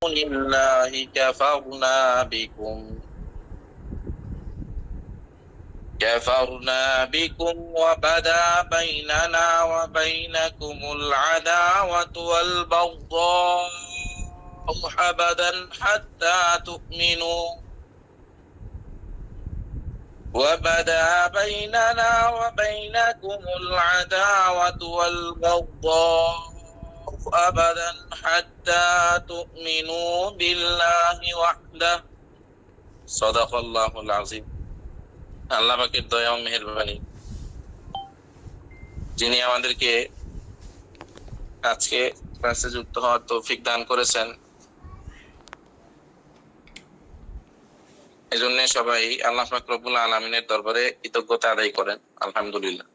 لله كفرنا بكم وبدا بيننا وبينكم العداوة والبغضاء أبدا حتى تؤمنوا وبدا بيننا وبينكم العداوة والبغضاء أبدا حتى تؤمنوا بالله وحده صدق الله العظيم। আল্লাহ পাকের দয়া ও মেহেরবানি, যিনি আমাদেরকে আজকে ক্লাসে যুক্ত হওয়ার তৌফিক দান করেছেন, এজন্য সবাই আল্লাহ পাক রব্বুল আলামিনের দরবারে কৃতজ্ঞতা আদায় করেন আলহামদুলিল্লাহ।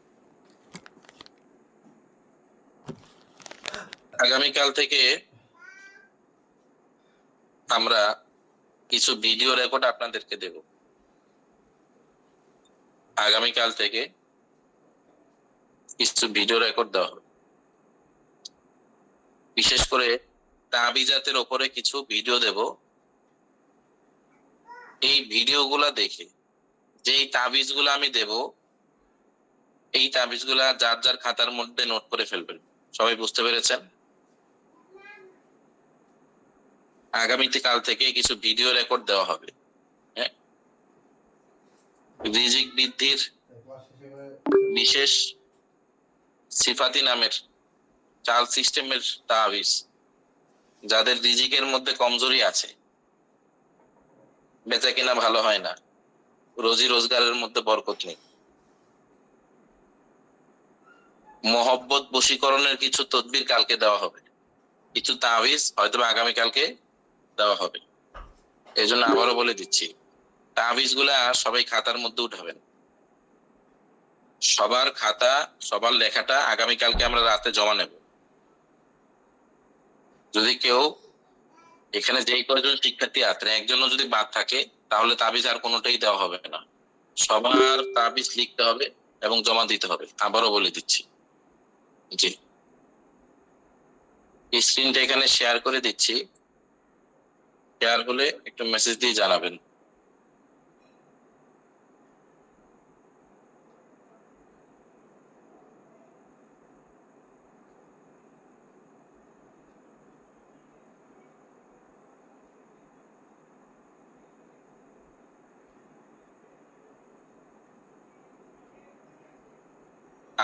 আগামীকাল থেকে আমরা কিছু ভিডিও রেকর্ড আপনাদেরকে দেব। আগামীকাল থেকে কিছু ভিডিও রেকর্ড দেওয়া হবে, বিশেষ করে তাবিজাতের উপরে কিছু ভিডিও দেব। এই ভিডিওগুলা দেখে যেই তাবিজগুলো আমি দেব, এই তাবিজগুলা যার যার খাতার মধ্যে নোট করে ফেলবেন। সবাই বুঝতে পেরেছেন? আগামীতে কাল থেকে কিছু ভিডিও রেকর্ড দেওয়া হবে। হ্যাঁ, রিজিক বৃদ্ধির বিশেষ সিফাতি নামের চাল সিস্টেমের তাবিজ, যাদের রিজিকের মধ্যে কমজোরি আছে, বেচা কিনা ভালো হয় না, রোজি রোজগারের মধ্যে বরকত নেই, মহব্বত বশীকরণের কিছু তদবির কালকে দেওয়া হবে, কিছু তাবিজ হয়তো আগামীকালকে দেওয়া হবে। এই জন্য আবারও বলে দিচ্ছি, তাবিজ গুলা সবাই খাতার মধ্যে উঠাবেন। সবার খাতা, সবার লেখাটা আগামীকালকে আমরা রাতে জমা নেব। যদি কেউ এখানে যেই কয়েকজন শিক্ষার্থী আছেন একজনও যদি বাদ থাকে, তাহলে তাবিজ আর কোনোটাই দেওয়া হবে না। সবার তাবিজ লিখতে হবে এবং জমা দিতে হবে। আবারও বলে দিচ্ছি। জি, স্ক্রিনটা এখানে শেয়ার করে দিচ্ছি। শেয়ার হলে একটু মেসেজ দিয়ে জানাবেন।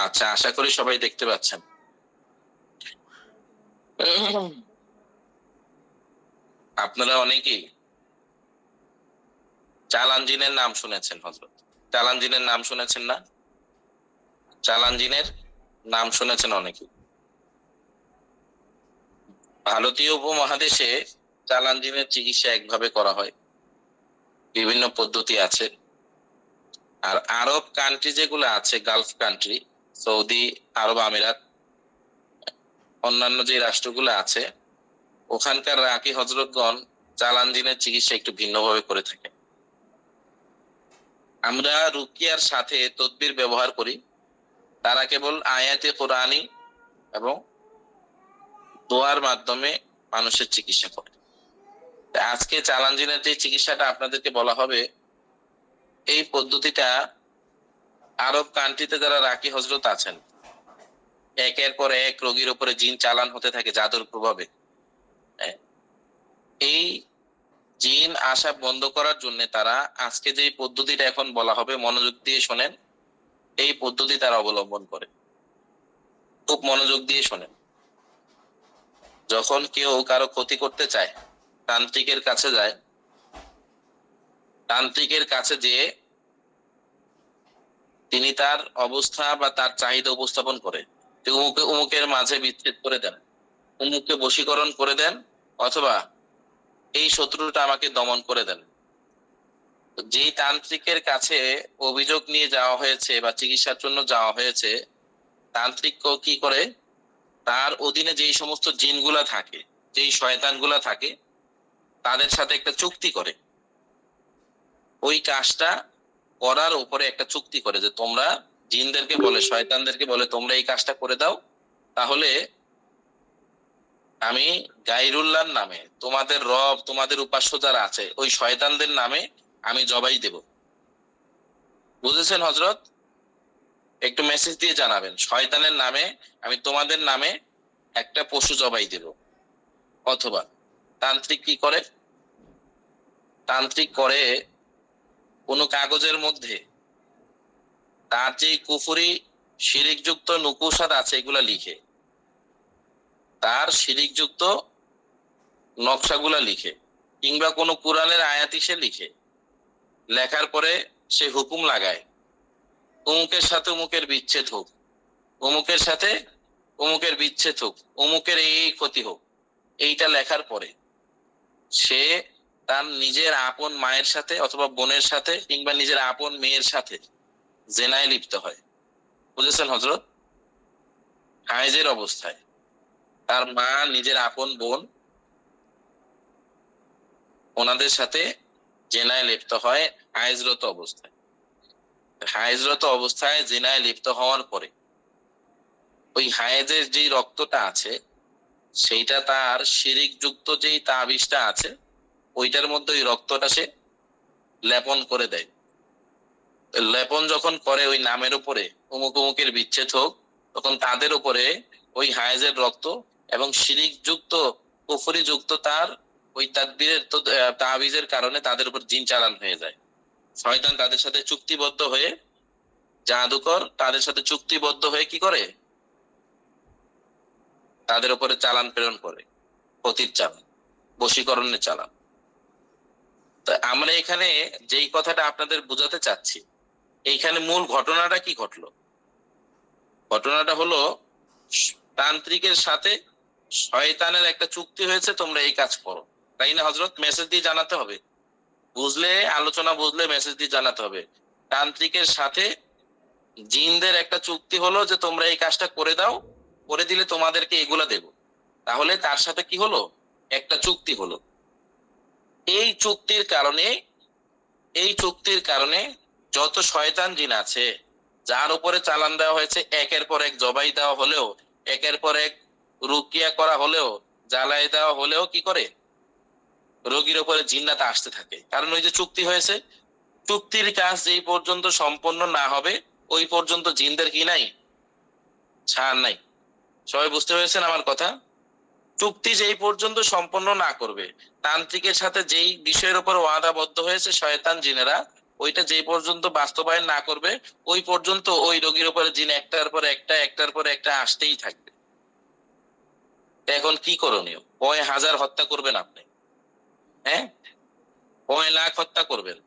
আচ্ছা, আশা করি সবাই দেখতে পাচ্ছেন। আপনারা অনেকেই চালান জিনের নাম শুনেছেন। হযরত চালান জিনের নাম শুনেছেন না? চালান জিনের নাম শুনেছেন অনেকেই। ভারতীয় উপমহাদেশে চালান জিনের চিকিৎসা একভাবে করা হয়, বিভিন্ন পদ্ধতি আছে। আর আরব কান্ট্রি যেগুলো আছে, গালফ কান্ট্রি, সৌদি আরব আমিরাত, অন্যান্য যে রাষ্ট্রগুলো আছে, ওখানকার রাকি হযরতগণ চালান জিনের চিকিৎসা একটু ভিন্নভাবে করে থাকে। আমরা রুকিয়ার সাথে তদবির ব্যবহার করি, তারা কেবল আয়াতে কোরআনী এবং দোয়ার মাধ্যমে মানুষের চিকিৎসা করে। আজকে চালান জিনের যে চিকিৎসাটা আপনাদেরকে বলা হবে, এই পদ্ধতিটা আরব কান্ট্রিতে যারা রাকি হযরত আছেন, একের পর এক রোগীর উপরে জিন চালান হতে থাকে জাদুর প্রভাবে। এই জিন আসা বন্ধ করার জন্য তারা আজকে যে পদ্ধতিটা এখন বলা হবে, মনোযোগ দিয়ে শোনেন, এই পদ্ধতি তারা অবলম্বন করে। খুব মনোযোগ দিয়ে শোনেন। যখন কেউ কারো ক্ষতি করতে চায়, তান্ত্রিকের কাছে যায়, তান্ত্রিকের কাছে যেয়ে তিনি তার অবস্থা বা তার চাহিদা উপস্থাপন করে, উমুকের মাঝে বিচ্ছেদ করে দেন, উমুককে বশীকরণ করে দেন, অথবা এই শত্রুটা আমাকে দমন করে দেন। যেই তান্ত্রিকের কাছে অভিযোগ নিয়ে যাওয়া হয়েছে বা চিকিৎসার জন্য যাওয়া হয়েছে, তান্ত্রিক কি করে, তার অধীনে যেই সমস্ত জিনগুলা থাকে, যেই শয়তানগুলা থাকে, তাদের সাথে একটা চুক্তি করে। ওই কাজটা করার উপরে একটা চুক্তি করে যে তোমরা জিনদেরকে বলে, শয়তানদেরকে বলে, তোমরা এই কাজটা করে দাও, তাহলে আমি গাইরুল্লাহর নামে, তোমাদের রব, তোমাদের উপাস্য যারা আছে ওই শয়তানদের নামে আমি জবাই দেব। বুঝেছেন হযরত? একটু মেসেজ দিয়ে জানাবেন, শয়তানের নামে আমি তোমাদের নামে একটা পশু জবাই দেব। অথবা তান্ত্রিক কি করে, তান্ত্রিক করে কোনো কাগজের মধ্যে তার যে কুফরি শিরিকযুক্ত নুকুশাত আছে এগুলা লিখে, তার শিরিকযুক্ত নকশাগুলা লিখে, কিংবা কোনো কোরআনের আয়াতি সে লিখে, লেখার পরে সে হুকুম লাগায় অমুকের সাথে অমুকের বিচ্ছেদ হোক, অমুকের সাথে অমুকের বিচ্ছেদ হোক, অমুকের এই ক্ষতি হোক। এইটা লেখার পরে সে তার নিজের আপন মায়ের সাথে অথবা বোনের সাথে কিংবা নিজের আপন মেয়ের সাথে জেনায় লিপ্ত হয়। বুঝেছেন হযরত? হায়েজের অবস্থায় তার মা, নিজের আপন বোন, ওনাদের সাথে জেনায় লিপ্ত হয় হায়েজরত অবস্থায়। হায়েজরত অবস্থায় জেনায় লিপ্ত হওয়ার পরে ওই হায়েজের যে রক্তটা আছে সেইটা তার শিরিক যুক্ত যেই তাবিজটা আছে ওইটার মধ্যে ওই রক্তটা সে লেপন করে দেয়। লেপন যখন করে ওই নামের উপরে অমুক অমুকের বিচ্ছেদ হোক, তখন তাদের উপরে ওই হায়েজের রক্ত এবং শিরিক যুক্ত কুফরি যুক্ত তার ওই তাদবীরের তাবিজের কারণে তাদের উপর জিন চালান হয়ে যায়। শয়তান তাদের সাথে চুক্তিবদ্ধ হয়ে, জাদুকর তাদের সাথে চুক্তিবদ্ধ হয়ে কি করে, তাদের উপরে চালান প্রেরণ করে, ক্ষতির চালান, বশীকরণের চালান। তো আমরা এখানে যেই কথাটা আপনাদের বোঝাতে চাচ্ছি, এইখানে মূল ঘটনাটা কি ঘটলো? ঘটনাটা হলো তান্ত্রিকের সাথে শয়তানের একটা চুক্তি হয়েছে, তোমরা এই কাজ করো। তাই না হযরত? মেসেজ দিয়ে জানাতে হবে, বুঝলে, আলোচনা বুঝলে মেসেজ দিয়ে জানাতে হবে। তান্ত্রিকের সাথে জিনদের একটা চুক্তি হলো যে তোমরা এই কাজটা করে দাও, করে দিলে তোমাদেরকে এগুলা দেব। তাহলে তার সাথে কি হলো? একটা চুক্তি হলো। এই চুক্তির কারণে, এই চুক্তির কারণে যত শয়তান জিন আছে যার উপরে চালান দেওয়া হয়েছে, একের পর এক জবাই দেওয়া হলেও, একের পর এক রুকিয়া করা হলেও, জ্বালাই দেওয়া হলেও কি করে, রোগীর উপরে জিন্নাত আসতে থাকে। কারণ ওই যে চুক্তি হয়েছে, চুক্তির কাজ যেই পর্যন্ত সম্পন্ন না হবে ওই পর্যন্ত জিনদের কি নাই, ছাড় নাই। সবাই বুঝতে পেরেছেন আমার কথা? চুক্তি যেই পর্যন্ত সম্পন্ন না করবে, তান্ত্রিকের সাথে যেই বিষয়ের উপর ওয়াদাবদ্ধ হয়েছে শয়তান জিনেরা, ওইটা যেই পর্যন্ত বাস্তবায়ন না করবে ওই পর্যন্ত ওই রোগীর উপরে জিন একটার পর একটা, একটার পর একটা আসতেই থাকবে। এখন কি করণীয়? কয় হাজার হত্যা করবেন আপনি? হ্যাঁ, কয় লাখ হত্যা করবেন?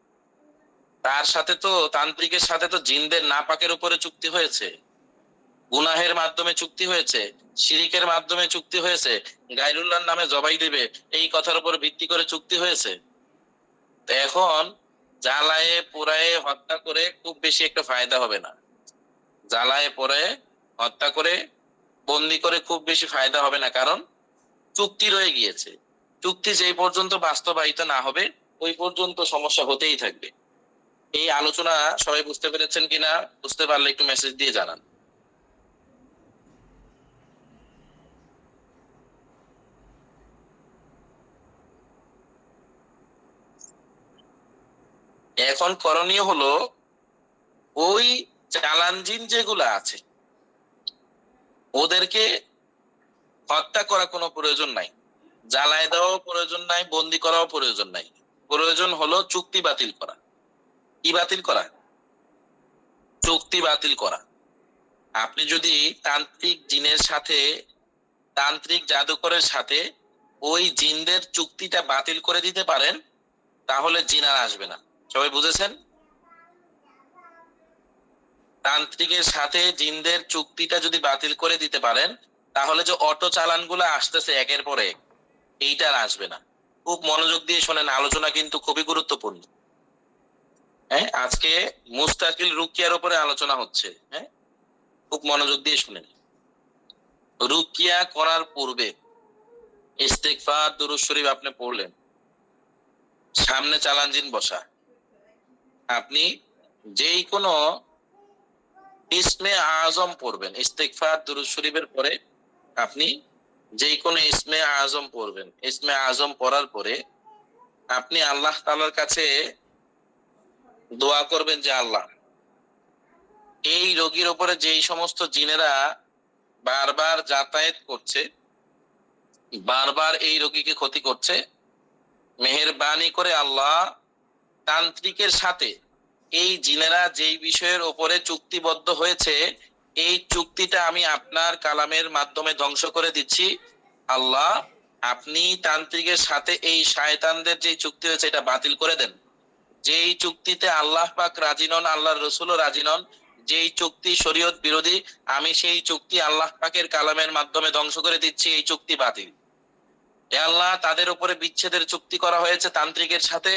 তার সাথে তো, তান্ত্রিকের সাথে তো জিনদের নাপাকের উপরে চুক্তি হয়েছে, গুনাহের মাধ্যমে চুক্তি হয়েছে, শিরিকের মাধ্যমে চুক্তি হয়েছে, গায়রুল্লাহর নামে জবাই দেবে এই কথার উপর ভিত্তি করে চুক্তি হয়েছে। তো এখন জ্বালায়ে পোড়ায়ে হত্যা করে খুব বেশি একটা ফায়দা হবে না। জ্বালায়ে পোড়ায়ে হত্যা করে, বন্দি করে খুব বেশি ফায়দা হবে না, কারণ চুক্তি রয়ে গিয়েছে। চুক্তি যেই পর্যন্ত বাস্তবায়িত না হবে ওই পর্যন্ত সমস্যা হতেই থাকবে। এই আলোচনা সবাই বুঝতে পেরেছেন কিনা? বুঝতে পারলে একটু মেসেজ দিয়ে জানান। এখন করণীয় হলো ওই চালান জিন যেগুলো আছে ওদেরকে হত্যা করা কোনো প্রয়োজন নাই, জ্বালায় দেওয়াও প্রয়োজন নাই, বন্দি করাও প্রয়োজন নাই। প্রয়োজন হলো চুক্তি বাতিল করা। কি বাতিল করা? চুক্তি বাতিল করা। আপনি যদি তান্ত্রিক জিনের সাথে, তান্ত্রিক জাদুকরের সাথে ওই জিনদের চুক্তিটা বাতিল করে দিতে পারেন, তাহলে জিন আর আসবে না। সবাই বুঝেছেন? তান্ত্রিকের সাথে জিনদের চুক্তিটা যদি বাতিল করে দিতে পারেন, তাহলে যে অটো চালান গুলো আসতেছে একের পর এক, এইটা আর আসবে না। খুব মনোযোগ দিয়ে শোনেন, আলোচনা কিন্তু খুবই গুরুত্বপূর্ণ। হ্যাঁ, আজকে মুস্তাকিল রুকিয়ার উপরে আলোচনা হচ্ছে। হ্যাঁ, খুব মনোযোগ দিয়ে শুনেন। রুকিয়া করার পূর্বে ইস্তেগফার, দুরূদ শরীফ আপনি পড়লেন, সামনে চালান জিন বসা, আপনি যেই কোনো ইসমে আজম পড়বেন, ইস্তেগফার দুরূদ শরীফের পরে আপনি যে কোনো ইসমে আজম পড়বেন। ইসমে আজম পড়ার পরে আপনি আল্লাহ তাআলার কাছে দোয়া করবেন যে আল্লাহ, এই রোগীর উপরে যেই সমস্ত জিনেরা বারবার যাতায়াত করছে, বারবার এই রোগীকে ক্ষতি করছে, মেহেরবানি করে আল্লাহ তান্ত্রিকের সাথে এই জিনেরা যেই বিষয়ের উপরে চুক্তিবদ্ধ হয়েছে, এই চুক্তিটা আমি আপনার কালামের মাধ্যমে ধ্বংস করে দিচ্ছি। আল্লাহ, আপনি তান্ত্রিকের সাথে এই শয়তানদের যে চুক্তি হয়েছে এটা বাতিল করে দেন। যেই চুক্তিতে আল্লাহ পাক রাজি নন, আল্লাহর রসুলও রাজি নন, যেই চুক্তি শরীয়ত বিরোধী, আমি সেই চুক্তি আল্লাহ পাকের কালামের মাধ্যমে ধ্বংস করে দিচ্ছি, এই চুক্তি বাতিল। এ আল্লাহ, তাদের উপরে বিচ্ছেদের চুক্তি করা হয়েছে তান্ত্রিকের সাথে,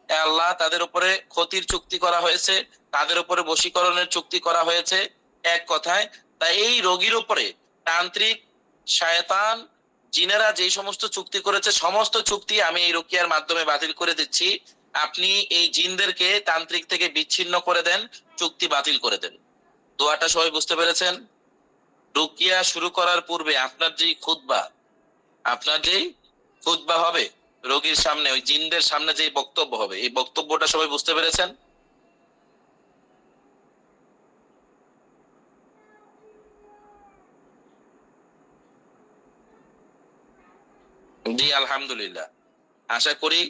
এ আল্লাহ তাদের উপরে ক্ষতির চুক্তি করা হয়েছে, তাদের উপরে বশীকরণের চুক্তি করা হয়েছে। এক কথায়, তাই এই রোগীর উপরে তান্ত্রিক, শয়তান, জিনেরা যেই সমস্ত চুক্তি করেছে, সমস্ত চুক্তি আমি এই রুকিয়ার মাধ্যমে বাতিল করে দিচ্ছি। আপনি এই জিনদেরকে তান্ত্রিক থেকে বিচ্ছিন্ন করে দেন, চুক্তি বাতিল করে দেন। দোয়াটা সবাই বুঝতে পেরেছেন? রুকিয়া শুরু করার পূর্বে আপনার যেই খুতবা হবে রোগীর সামনে, ওই জিনদের সামনে যে বক্তব্য হবে, এই বক্তব্যটা সবাই বুঝতে পেরেছেন? জি, আলহামদুলিল্লাহ। আশা করি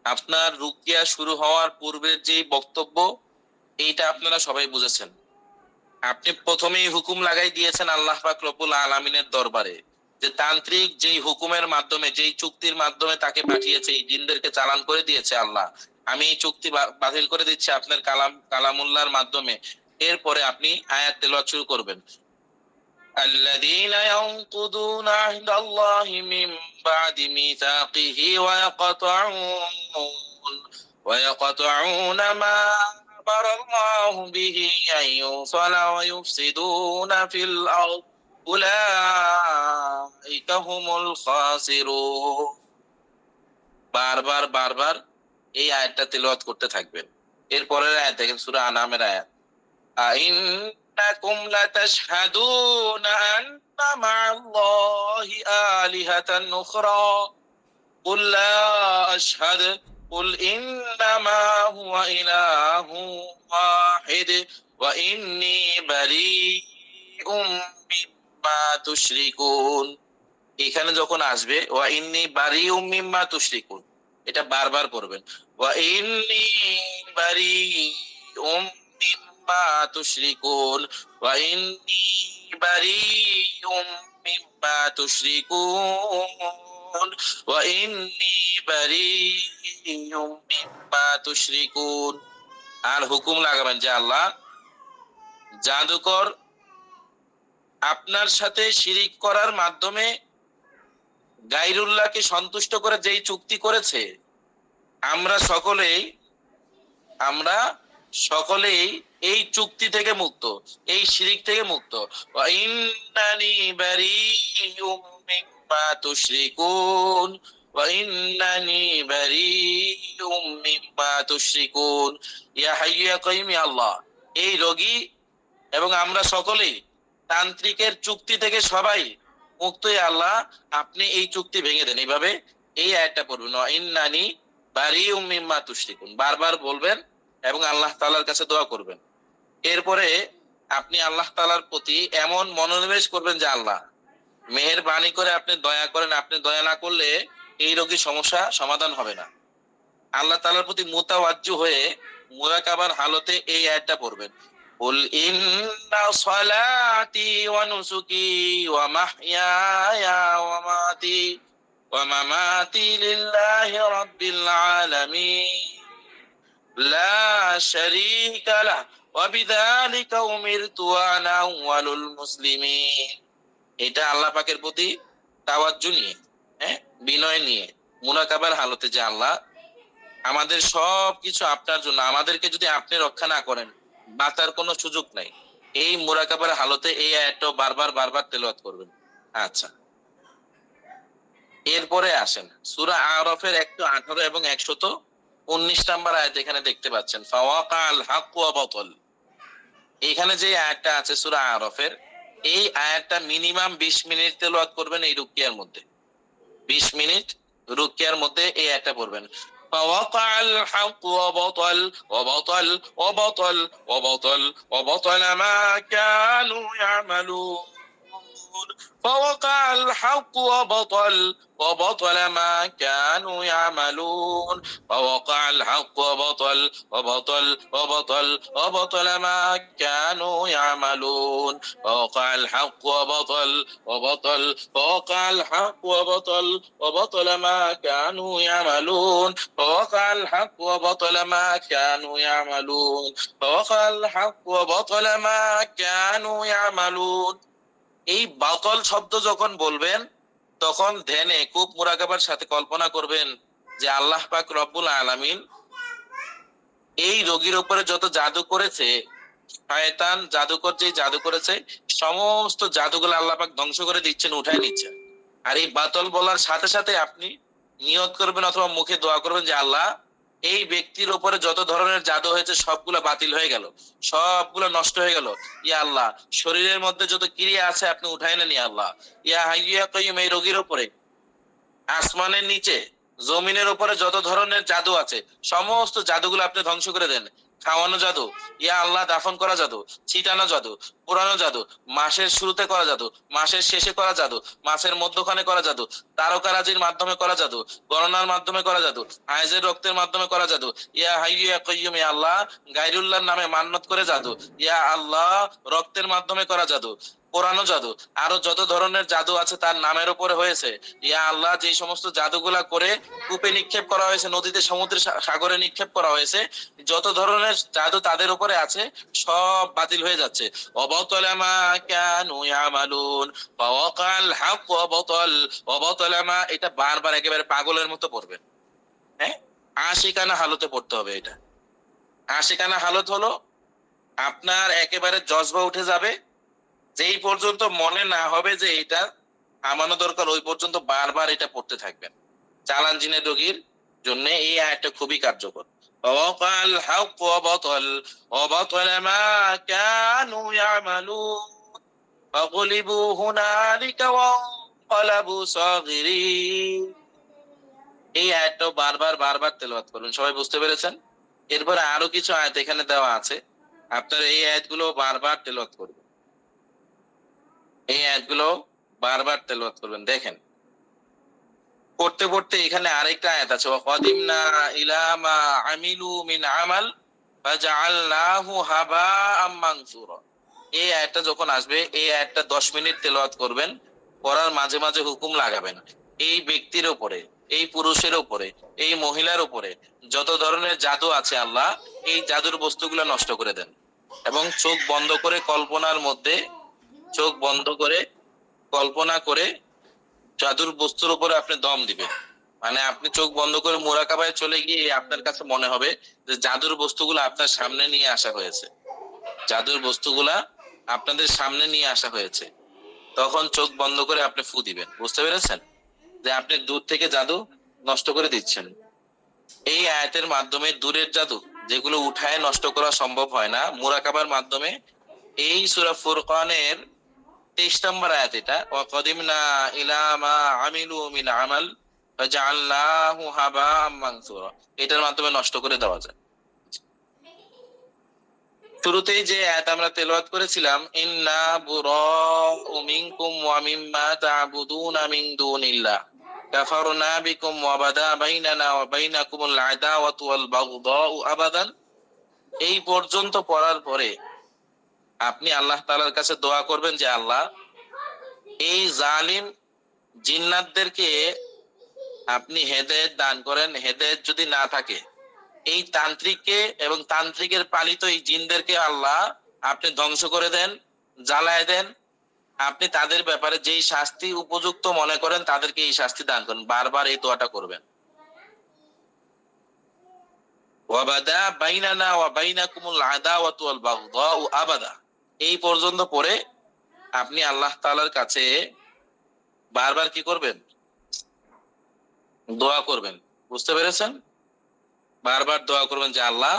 আপনার রুকিয়া শুরু হওয়ার পূর্বের যে বক্তব্য, এইটা আপনারা সবাই বুঝেছেন। আপনি প্রথমেই হুকুম লাগাই দিয়েছেন আল্লাহ পাক রব্বুল আলামিনের দরবারে, যে তান্ত্রিক যেই হুকুমের মাধ্যমে, যেই চুক্তির মাধ্যমে তাকে পাঠিয়েছে, এই জিনদেরকে চালান করে দিয়েছে আল্লাহ, আমি এই চুক্তি বাতিল করে দিচ্ছি আপনার কালামুল্লাহর মাধ্যমে। এরপরে আপনি আয়াত তেলাওয়াত শুরু করবেন। الذين ينقضون عهد الله من بعد ميثاقه ويقطعون ما أمر الله به أن يوصل ويفسدون في الأرض أولئك هم الخاسرون। বারবার বারবার এই আয়াতটা তেলাওয়াত করতে থাকবেন। এরপরের আয়াত দেখেন, সূরা আনামের আয়াত। أئنكم لتشهدون أن مع الله آلهة أخرى قل لا أشهد قل إنما هو إله واحد وإني بريء مما تشركون। এখানে যখন আসবে ওয়া ইন্নী বারিউম মিম্মা তুশরিকুন, এটা বারবার পড়বেন। ওয়া ইন্নী বারিউম মিম্মা তুশরিকুন, ওয়া ইন্নী বারিউম মিম্মা তুশরিকুন, ওয়া ইন্নী বারিউম মিম্মা তুশরিকুন। আর হুকুম লাগাবেন যে আল্লাহ, জাদুকর আপনার সাথে শিরিক করার মাধ্যমে গায়রুল্লাহকে সন্তুষ্ট করে যেই চুক্তি করেছে, আমরা সকলেই এই চুক্তি থেকে মুক্ত, এই শিরিক থেকে মুক্ত। ওয়া ইন্নানি বারিউম মিম্মা তুশরিকুন, ওয়া ইন্নানি বারিউম মিম্মা তুশরিকুন। ইয়া হাইয়্যু ইয়া কাইয়্যুম, ইয়া আল্লাহ, এই রোগী এবং আমরা সকলেই তান্ত্রিকের চুক্তি থেকে সবাই মুক্ত, আল্লাহ আপনি এই চুক্তি ভেঙে দেন। এইভাবে এই আয়াতটা পড়বেন, ইন্নানি বারিউম মিম্মা তুশরিকুন, বারবার বলবেন এবং আল্লাহ তাআলার কাছে দোয়া করবেন। এরপরে আপনি আল্লাহ তাআলার প্রতি এমন মনোনিবেশ করবেন যে আল্লাহ, মেহেরবানি করে আপনি দয়া করেন, আপনি দয়া না করলে এই রোগীর সমস্যা সমাধান হবে না। আল্লাহ তাআলার প্রতি মুতাওয়াজ্জু হয়ে মুরাকাবার হালতে এই আয়াতটা পড়বেন। কুল ইন্না সালাতি ওয়া নুসুকি ওয়া মাহইয়ায়া ওয়া মামাতি লিল্লাহি রাব্বিল আলামিন লা শারীকা লাহু ওয়া বিযালিকা উমিরতু ওয়া আনা আউয়ালুল মুসলিমিন। এটা আল্লাহ পাকের প্রতি তাওয়াজ্জু নিয়ে, বিনয় নিয়ে মুরাকাবার হালতে, যে আল্লাহ আমাদের সবকিছু আপনার জন্য, আমাদেরকে যদি আপনি রক্ষা না করেন বাঁচার কোনো সুযোগ নাই। এই মুরাকাবার হালতে এই আয়াতটা বারবার বারবার তেলাওয়াত করবেন। আচ্ছা, এরপরে আসেন সূরা আরাফের 118 এবং 119 নাম্বার আয়াত এখানে দেখতে পাচ্ছেন, ফাওয়াকাল হক ওয়া বাতাল। এখানে যে আয়াতটা আছে সূরা আরাফের, এই আয়াতটা মিনিমাম 20 মিনিট তেলাওয়াত করবেন এই রুকিয়ার মধ্যে। 20 মিনিট রুকিয়ার মধ্যে এই আয়াতটা পড়বেন। فوقع الحق وبطل وبطل وبطل وبطل وبطل ما كانوا يعملون فوقع الحق وبطل وبطل ما كانوا يعملون فوقع الحق وبطل وبطل وبطل وبطل ما كانوا يعملون فوقع الحق وبطل وبطل فوقع الحق وبطل وبطل ما كانوا يعملون فوقع الحق وبطل ما كانوا يعملون فوقع الحق وبطل ما كانوا يعملون। এই বাতল শব্দ যখন বলবেন তখন ধ্যানে খুব মুরাকাবার সাথে কল্পনা করবেন যে আল্লাহ পাক রব্বুল আলামিন এই রোগীর উপরে যত জাদু করেছে, শয়তান জাদুকর যে জাদু করেছে, সমস্ত জাদুগুলো আল্লাহ পাক ধ্বংস করে দিচ্ছেন, উঠায় নিচ্ছেন। আর এই বাতল বলার সাথে সাথে আপনি নিয়ত করবেন অথবা মুখে দোয়া করবেন যে আল্লাহ এই ব্যক্তির উপরে যত ধরনের জাদু হয়েছে সবগুলো বাতিল হয়ে গেল, সবগুলো নষ্ট হয়ে গেল। ইয়া আল্লাহ, শরীরের মধ্যে যত ক্রিয়া আছে আপনি উঠায় নেন ইয়া আল্লাহ। ইয়া হাইয়্যু ইয়া কাইয়্যুম, এই রোগীর উপরে আসমানের নিচে জমিনের উপরে যত ধরনের জাদু আছে সমস্ত জাদুগুলো আপনি ধ্বংস করে দেন। খাওয়ানো জাদু, ইয়া আল্লাহ দাফন করা জাদু, ছিটানো জাদু, পুরানো জাদু, মাসের শুরুতে করা জাদু, মাসের শেষে করা জাদু, মাসের মধ্যখানে করা জাদু, তারকারাজির মাধ্যমে করা জাদু, গণনার মাধ্যমে করা জাদু, হাইজের রক্তের মাধ্যমে করা জাদু, ইয়া হাইয়্যু ইয়া কাইয়্যুম, ইয়া আল্লাহ গায়রুল্লাহর নামে মান্নত করে জাদু, ইয়া আল্লাহ রক্তের মাধ্যমে করা জাদু, পোড়ানো জাদু, আরো যত ধরনের জাদু আছে তার নামের উপরে হয়েছে। ইয়া আল্লাহ, যে সমস্ত জাদুগুলা করে কূপে নিক্ষেপ করা হয়েছে, নদীতে, সমুদ্রে, সাগরে নিক্ষেপ করা হয়েছে, যত ধরনের জাদু তাদের উপরে আছে সব বাতিল হয়ে যাচ্ছে। অবতলা মা কানু ইয়ামালুন ফাওয়াকাল হক ওয়াবতাল ওয়াবতালা মা, এটা বারবার একেবারে পাগলের মতো পড়বেন। হ্যাঁ, আশিকানা হালতে পড়তে হবে এটা। আশিকানা হালত হলো আপনার একেবারে জজবা উঠে যাবে, যেই পর্যন্ত মনে না হবে যে এটা থামানো দরকার ওই পর্যন্ত বারবার এটা পড়তে থাকবেন। চালান জিনের রোগীর জন্য এই আয়াতটা খুবই কার্যকর। ওয়াকাল হক ওয়াবাতাল ওয়াবাতাল মা কানু ইয়ামালুন ফাগলিবু হুনালিকা ওয়ানকালাবু সাগিরিন। এই আয়াতটা বারবার বারবার তেলাওয়াত করুন। সবাই বুঝতে পেরেছেন? এরপরে আরো কিছু আয়াত এখানে দেওয়া আছে, আপনারা এই আয়াতগুলো বারবার তেলাওয়াত করবেন। এই আয়াতগুলো বারবার তেলাওয়াত করবেন। দেখেন, পড়তে পড়তে এখানে আরেকটা আয়াত আছে, ওয়াকাদিমনা ইলা মা আমিলু মিন আমাল ফাজআলনাহু হাবাআম মানসুরা। এই আয়াতটা যখন আসবে এই আয়াতটা 10 মিনিট তেলাওয়াত করবেন। পড়ার মাঝে মাঝে হুকুম লাগাবেন এই ব্যক্তির উপরে, এই পুরুষের উপরে, এই মহিলার উপরে যত ধরনের জাদু আছে আল্লাহ এই জাদুর বস্তুগুলো নষ্ট করে দেন। এবং চোখ বন্ধ করে কল্পনার মধ্যে, চোখ বন্ধ করে কল্পনা করে জাদুর বস্তুর উপরে আপনি দম দিবেন। মানে আপনি চোখ বন্ধ করে মুরাকাবায় চলে গিয়ে আপনার কাছে মনে হবে যে জাদুর বস্তুগুলো আপনার সামনে নিয়ে আসা হয়েছে, জাদুর বস্তুগুলা আপনাদের সামনে নিয়ে আসা হয়েছে। তখন চোখ বন্ধ করে আপনি ফু দিবেন। বুঝতে পেরেছেন যে আপনি দূর থেকে জাদু নষ্ট করে দিচ্ছেন। এই আয়াতের মাধ্যমে দূরের জাদু যেগুলো উঠায় নষ্ট করা সম্ভব হয় না, মুরাকাবার মাধ্যমে এই সূরা ফুরকানের 23 নম্বর আয়াত এটা, ওয়াকাদিমনা ইলা মা আমিলু মিন আমাল ফাজআলনাহু হাবাআম মানসুরা, এটার মাধ্যমে নষ্ট করে দেওয়া যায়। শুরুতেই যে আয়াত আমরা তেলাওয়াত করেছিলাম, ইন্না বুরাউ মিনকুম ওয়া মিম্মা তা'বুদুনা মিন দুনিল্লাহ কাফারনা বিকুম ওয়া বাদা বাইনানা ওয়া বাইনাকুমুল আদাওয়াতু ওয়াল বাগদাউ আবাদান। এই পর্যন্ত পড়ার পরে আপনি আল্লাহ তাআলার কাছে দোয়া করবেন যে আল্লাহ এই জালিম জিন্নাতদেরকে আপনি হেদায়েত দান করেন। হেদায়েত যদি না থাকে এই তান্ত্রিককে এবং তান্ত্রিকের পালিত এই জিনদেরকে আল্লাহ আপনি ধ্বংস করে দেন, জ্বালায় দেন। আপনি তাদের ব্যাপারে যেই শাস্তি উপযুক্ত মনে করেন তাদেরকে এই শাস্তি দান করেন। বারবার এই দোয়াটা করবেন। ওয়াবাদা বাইনানা ওয়া বাইনাকুমুল আদাওয়াতু ওয়াল বাগদাউ আবাদা। এই পর্যন্ত পড়ে আপনি আল্লাহ তাআলার কাছে বারবার কি করবেন? দোয়া করবেন। বুঝতে পেরেছেন? বারবার দোয়া করবেন যে আল্লাহ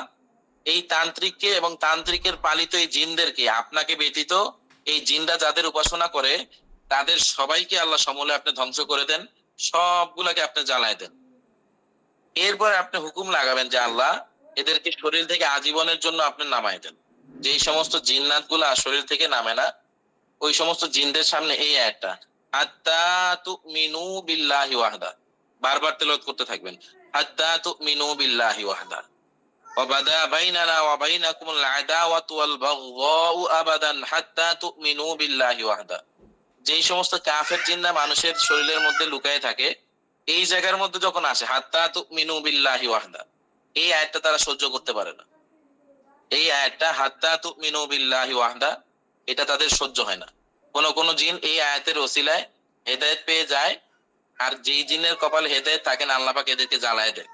এই তান্ত্রিককে এবং তান্ত্রিকের পালিত এই জিনদেরকে আপনাকে ব্যতীত এই জিনরা যাদের উপাসনা করে তাদের সবাইকে আল্লাহ সমূলে আপনি ধ্বংস করে দেন, সবগুলাকে আপনি জ্বালায় দেন। এরপর আপনি হুকুম লাগাবেন যে আল্লাহ এদেরকে শরীর থেকে আজীবনের জন্য আপনি নামায় দেন। যেই সমস্ত জিন্নাত গুলা শরীর থেকে নামে না, ওই সমস্ত জিনদের সামনে এই আয়াতটা হাত্তা তুমিনু বিল্লাহি ওয়াহদা বারবার তেলাওয়াত করতে থাকবেন। হাত্তা তুমিনু বিল্লাহি ওয়াহদা وبدا بيننا وبينكم العداوة والبغضاء أبدا حتى تؤمنوا بالله وحده। যেই সমস্ত কাফের জিন্না মানুষের শরীরের মধ্যে লুকায়ে থাকে, এই জায়গার মধ্যে যখন আসে হাত্তা তুমিনু বিল্লাহি ওয়াহদা, এই আয়াতটা তারা সহ্য করতে পারে না। এই আয়াতটা হাত্তা তুমিনু বিল্লাহি ওয়াহদা, এটা তাদের সহ্য হয় না। কোন কোন জিন এই আয়াতের ওসিলায় হেদায়েত পেয়ে যায়, আর যেই জিনের কপালে হেদায়েত থাকে না আল্লাহ পাক এদেরকে জ্বালায় দেয়।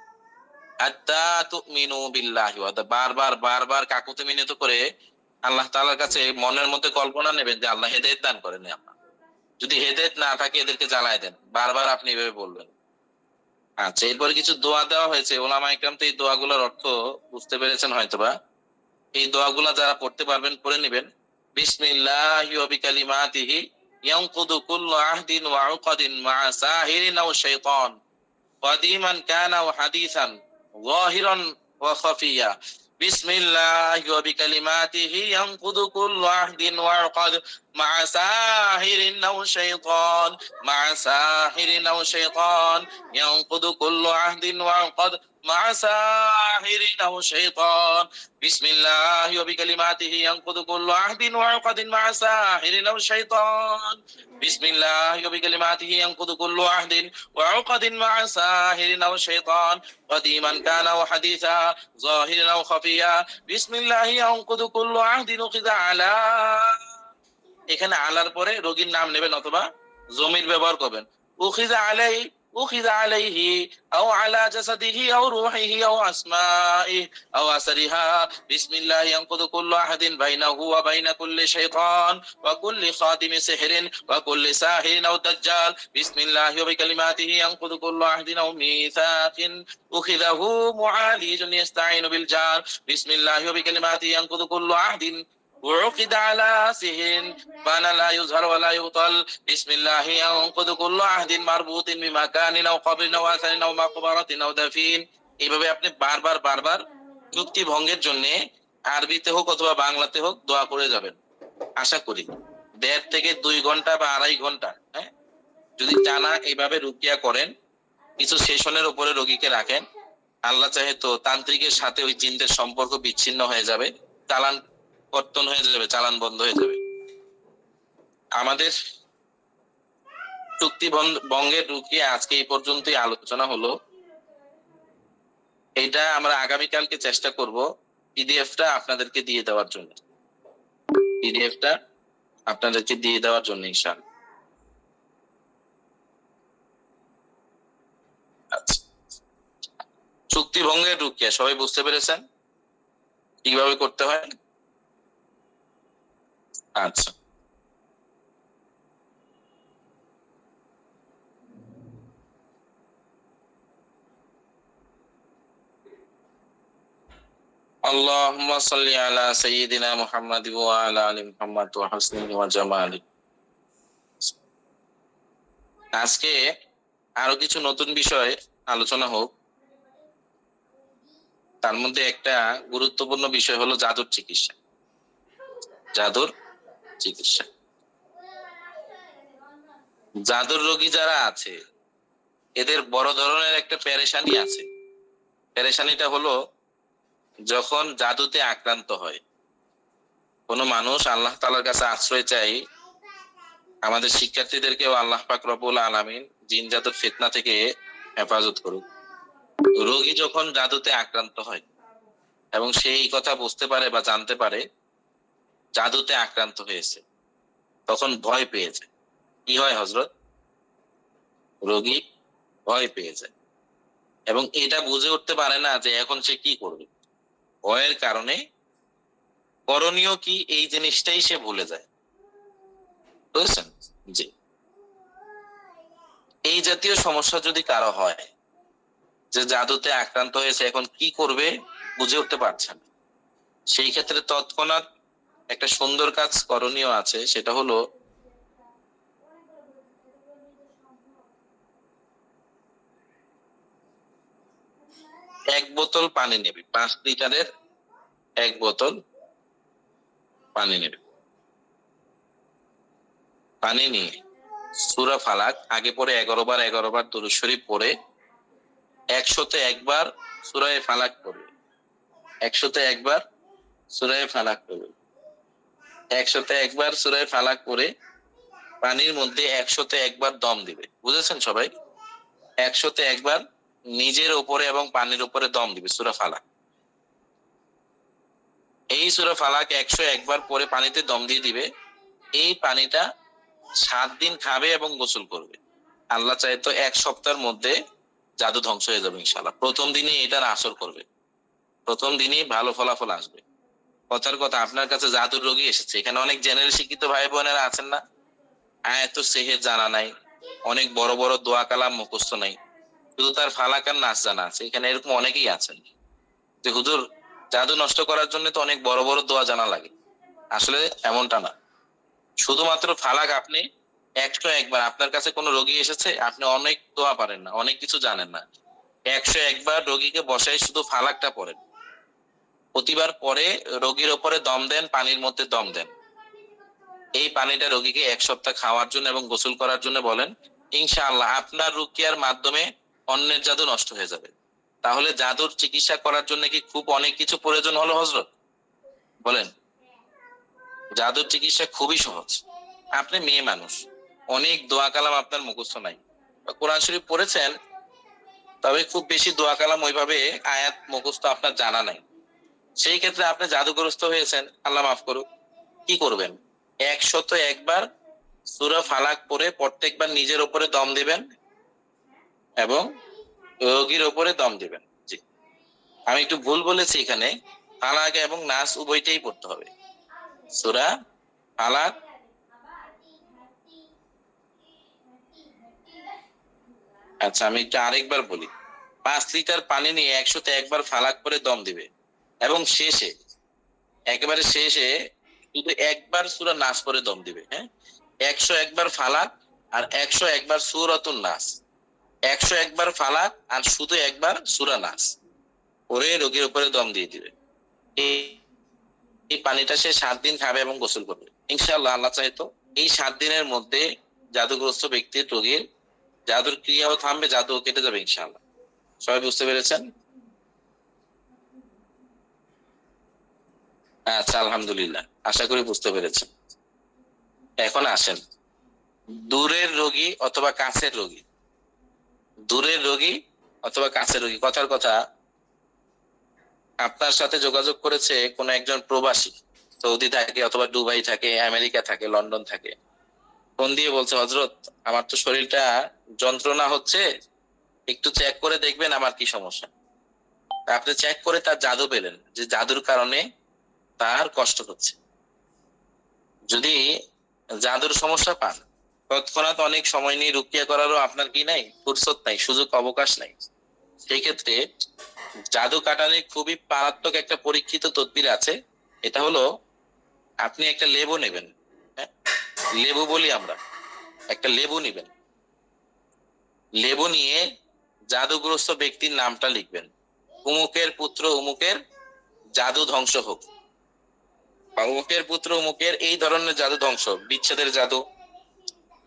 হাত্তা তুমিনু বিল্লাহি ওয়াহদা, বারবার বারবার কাকুতি মিনতি করে আল্লাহ তাআলার কাছে মনের মধ্যে কল্পনা নেবেন যে আল্লাহ হেদায়েত দান করেন আপনার, যদি হেদায়েত না থাকে এদেরকে জ্বালায় দেন, বারবার আপনি এভাবে বলবেন। আচ্ছা, এরপরে কিছু দোয়া দেওয়া হয়েছে। ওলামা ইকরাম তো এই দোয়াগুলোর অর্থ বুঝতে পেরেছেন হয়তোবা। এই দোয়াগুলা যারা পড়তে পারবেন পড়ে নেবেন। বিসমিল্লাহি ওয়া বিকালিমাতিহি ইয়ানকুদু কুল্লু আহদিন ওয়া উকদিন মা সাহিরিন আও শাইতান কাদিমান কানা ওয়া হাদিসান যাহিরান ওয়া খাফিয়া। বিসমিল্লাহি ওয়া বিকালিমাতিহি ইয়ানকুদু কুল্লু আহদিন ওয়া উকদ মা সাহিরিন আও শাইতান মা সাহিরিন আও শাইতান ইয়ানকুদু কুল্লু আহদিন ওয়া উকদ مع ساحر أو شيطان بسم الله وبكلماته ينقض كل عهد وعقد مع ساحر أو شيطان بسم الله وبكلماته ينقض كل عهد وعقد مع ساحر أو شيطان قديما كان وحديثا ظاهرا أو خفيا بسم الله ينقض كل عهد أخذ على। এখানে আলার পরে রোগীর নাম নেবেন অথবা জমির ব্যবহার করবেন। উখিযা আলাই أخذ عليه أو على جسده أو روحه أو أسمائه أو أثرها بسم الله ينقض كل أحد بينه وبين كل شيطان وكل خاتم سحر وكل ساحر أو دجال بسم الله وبكلماته ينقض كل أحد أو ميثاق أخذه معالج يستعين بالجار بسم الله وبكلماته ينقض كل أحد وعقد على سهر فانا لا يظهر ولا يبطل بسم الله ينقض كل عهد مربوط بمكان او قبر او اثر او مقبرة او دفين। এইভাবে আপনি বারবার বারবার চুক্তি ভঙ্গের জন্য আরবিতে হোক অথবা বাংলাতে হোক দোয়া করে যাবেন। আশা করি 1.5 থেকে 2 ঘন্টা বা 2.5 ঘন্টা, হ্যাঁ, যদি টানা এইভাবে রুকিয়া করেন, কিছু সেশনের উপরে রোগীকে রাখেন, আল্লাহ চাহে তো তান্ত্রিকের সাথে ওই জিনদের সম্পর্ক বিচ্ছিন্ন হয়ে যাবে, চালান পত্তন হয়ে যাবে, চালান বন্ধ হয়ে যাবে। আমাদের চুক্তি ভঙ্গের রুকিয়া আজকে এই পর্যন্তই আলোচনা হলো। এটা আমরা আগামীকালকে চেষ্টা করব পিডিএফটা আপনাদেরকে দিয়ে দেওয়ার জন্য, পিডিএফটা আপনাদেরকে দিয়ে দেওয়ার জন্য ইনশাআল্লাহ। আচ্ছা, চুক্তি ভঙ্গের রুকিয়া সবাই বুঝতে পেরেছেন কিভাবে করতে হয়? আচ্ছা, আল্লাহুম্মা সাল্লি আলা সাইয়্যিদিনা মুহাম্মাদ ওয়া আলা আলি মুহাম্মাদ ওয়া হাসনিহি ওয়া জামালি। আজকে আরো কিছু নতুন বিষয় আলোচনা হোক। তার মধ্যে একটা গুরুত্বপূর্ণ বিষয় হলো জাদুর চিকিৎসা। জাদুর চিকিৎসা। জাদুর রোগী যারা আছে এদের বড় ধরনের একটা পেরেশানি আছে। পেরেশানিটা হলো যখন জাদুতে আক্রান্ত হয় কোনো মানুষ, আল্লাহ তাআলার কাছে আশ্রয় চাই আমাদের শিক্ষার্থীদেরকেও আল্লাহ পাক রব্বুল আলামিন জিন জাদুর ফিতনা থেকে হেফাজত করুক। রোগী যখন জাদুতে আক্রান্ত হয় এবং সেই কথা বুঝতে পারে বা জানতে পারে জাদুতে আক্রান্ত হয়েছে, তখন ভয় পেয়ে যায়। কি হয় হযরত? রোগী ভয় পেয়ে যায় এবং এটা বুঝে উঠতে পারে না যে এখন সে কি করবে। ভয়ের কারণে করণীয় কি এই জিনিসটাই সে ভুলে যায়। বুঝছেন? জি, এই জাতীয় সমস্যা যদি কারো হয় যে জাদুতে আক্রান্ত হয়েছে, এখন কি করবে বুঝে উঠতে পারছে না, সেই ক্ষেত্রে তৎক্ষণাৎ একটা সুন্দর কাজ করণীয় আছে, সেটা হলো এক বোতল পানি নেবে, 5 লিটারের এক বোতল পানি নেবে। পানি নিয়ে সূরা ফালাক আগে পরে 11 বার 11 বার দুরূদ শরীফ পড়ে 101 বার সূরা ফালাক পড়বে। 101 বার সূরা ফালাক পড়বে। 101 বার সূরা ফালাক পড়ে পানির মধ্যে 101 বার দম দিবে। বুঝেছেন সবাই? 101 বার নিজের উপরে এবং পানির উপরে দম দিবে সূরা ফালাক। এই সূরা ফালাক 101 বার পরে পানিতে দম দিয়ে দিবে। এই পানিটা 7 দিন খাবে এবং গোসল করবে। আল্লাহ চায় তো 1 সপ্তাহের মধ্যে জাদু ধ্বংস হয়ে যাবে ইনশাআল্লাহ। প্রথম দিনে এটার আসর করবে, প্রথম দিনই ভালো ফলাফল আসবে। কথার কথা, আপনার কাছে জাদুর রোগী এসেছে, এখানে অনেক জেনারেল শিক্ষিত ভাই বোনেরা আছেন না, আয়াত সেহের জানা নাই, অনেক বড় বড় দোয়া কালাম মুখস্থ নাই, শুধু তার ফালাক আর নাচ জানা আছে। এখানে এরকম অনেকেই আছেন যে হুজুর জাদু নষ্ট করার জন্য তো অনেক বড় বড় দোয়া জানা লাগে। আসলে এমনটা না, শুধুমাত্র ফালাক আপনি 101 বার, আপনার কাছে কোনো রোগী এসেছে, আপনি অনেক দোয়া পারেন না, অনেক কিছু জানেন না, 101 বার রোগীকে বসাই শুধু ফালাকটা পড়েন। প্রতিবার পরে রোগীর ওপরে দম দেন, পানির মধ্যে দম দেন। এই পানিটা রোগীকে 1 সপ্তাহ খাওয়ার জন্য এবং গোসল করার জন্য বলেন। ইনশাআল্লাহ আপনার রুকিয়ার মাধ্যমে অন্যের জাদু নষ্ট হয়ে যাবে। তাহলে জাদুর চিকিৎসা করার জন্য কি খুব অনেক কিছু প্রয়োজন হলো হযরত? বলেন। জাদুর চিকিৎসা খুবই সহজ। আপনি মেয়ে মানুষ, অনেক দোয়া কালাম আপনার মুখস্থ নাই, কোরআন শরীফ পড়েছেন, তবে খুব বেশি দোয়া কালাম ওইভাবে আয়াত মুখস্থ আপনার জানা নাই। সেই ক্ষেত্রে আপনি জাদুগ্রস্ত হয়েছেন, আল্লাহ মাফ করুক। কি করবেন? 101 বার সূরা ফালাক পড়ে প্রত্যেকবার নিজের উপরে দম দিবেন এবং রোগীর উপরে দম দিবেন। জি, আমি একটু ভুল বলেছি, এখানে ফালাক এবং নাস উভয়টাই পড়তে হবে। সূরা ফালাক, আচ্ছা আমি একটু আরেকবার বলি। 5 লিটার পানি নিয়ে 101 বার ফালাক করে দম দিবে এবং শেষে, একেবারে শেষে শুধু একবার সূরা নাস পরে দম দিবে। হ্যাঁ, 101 বার ফালাক আর 101 বার সূরাতুন নাস, 101 বার ফালাক আর শুধু একবার সূরা নাস পরে রোগীর উপরে দম দিয়ে দিবে। এই এই পানিটা সে 7 দিন খাবে এবং গোসল করবে ইনশাআল্লাহ। আল্লাহ চাইতো এই 7 দিনের মধ্যে জাদুগ্রস্ত ব্যক্তির রোগীর জাদুর ক্রিয়াও থামবে, জাদুও কেটে যাবে ইনশাআল্লাহ। সবাই বুঝতে পেরেছেন? আচ্ছা আলহামদুলিল্লাহ, আশা করি বুঝতে পেরেছেন। এখন আসেন, দূরের রোগী অথবা কাছের রোগী, দূরের রোগী অথবা কাছের রোগী, কথার কথা, আপনার সাথে যোগাযোগ করেছে কোন একজন প্রবাসী, সৌদি থাকে অথবা দুবাই থাকে, আমেরিকা থাকে, লন্ডন থাকে, ফোন দিয়ে বলছে হযরত আমার তো শরীরটা যন্ত্রণা হচ্ছে, একটু চেক করে দেখবেন আমার কি সমস্যা। আপনি চেক করে তার জাদু পেলেন যে জাদুর কারণে তার কষ্ট হচ্ছে। যদি জাদুর সমস্যা পান, তৎক্ষণাৎ অনেক সময় নিয়ে রুকিয়া করারও আপনার কি নাই, ফুরসত নাই, সুযোগ অবকাশ নাই। সেই ক্ষেত্রে জাদু কাটানোর খুবই মারাত্মক একটা পরীক্ষিত তদবির আছে। এটা হলো, আপনি একটা লেবু নেবেন। হ্যাঁ, লেবু বলি আমরা, একটা লেবু নিবেন। লেবু নিয়ে জাদুগ্রস্ত ব্যক্তির নামটা লিখবেন, উমুকের পুত্র উমুকের জাদু ধ্বংস হোক, বা উমুকের পুত্র উমুকের এই ধরনের জাদু ধ্বংস হোক, বিচ্ছেদের জাদু,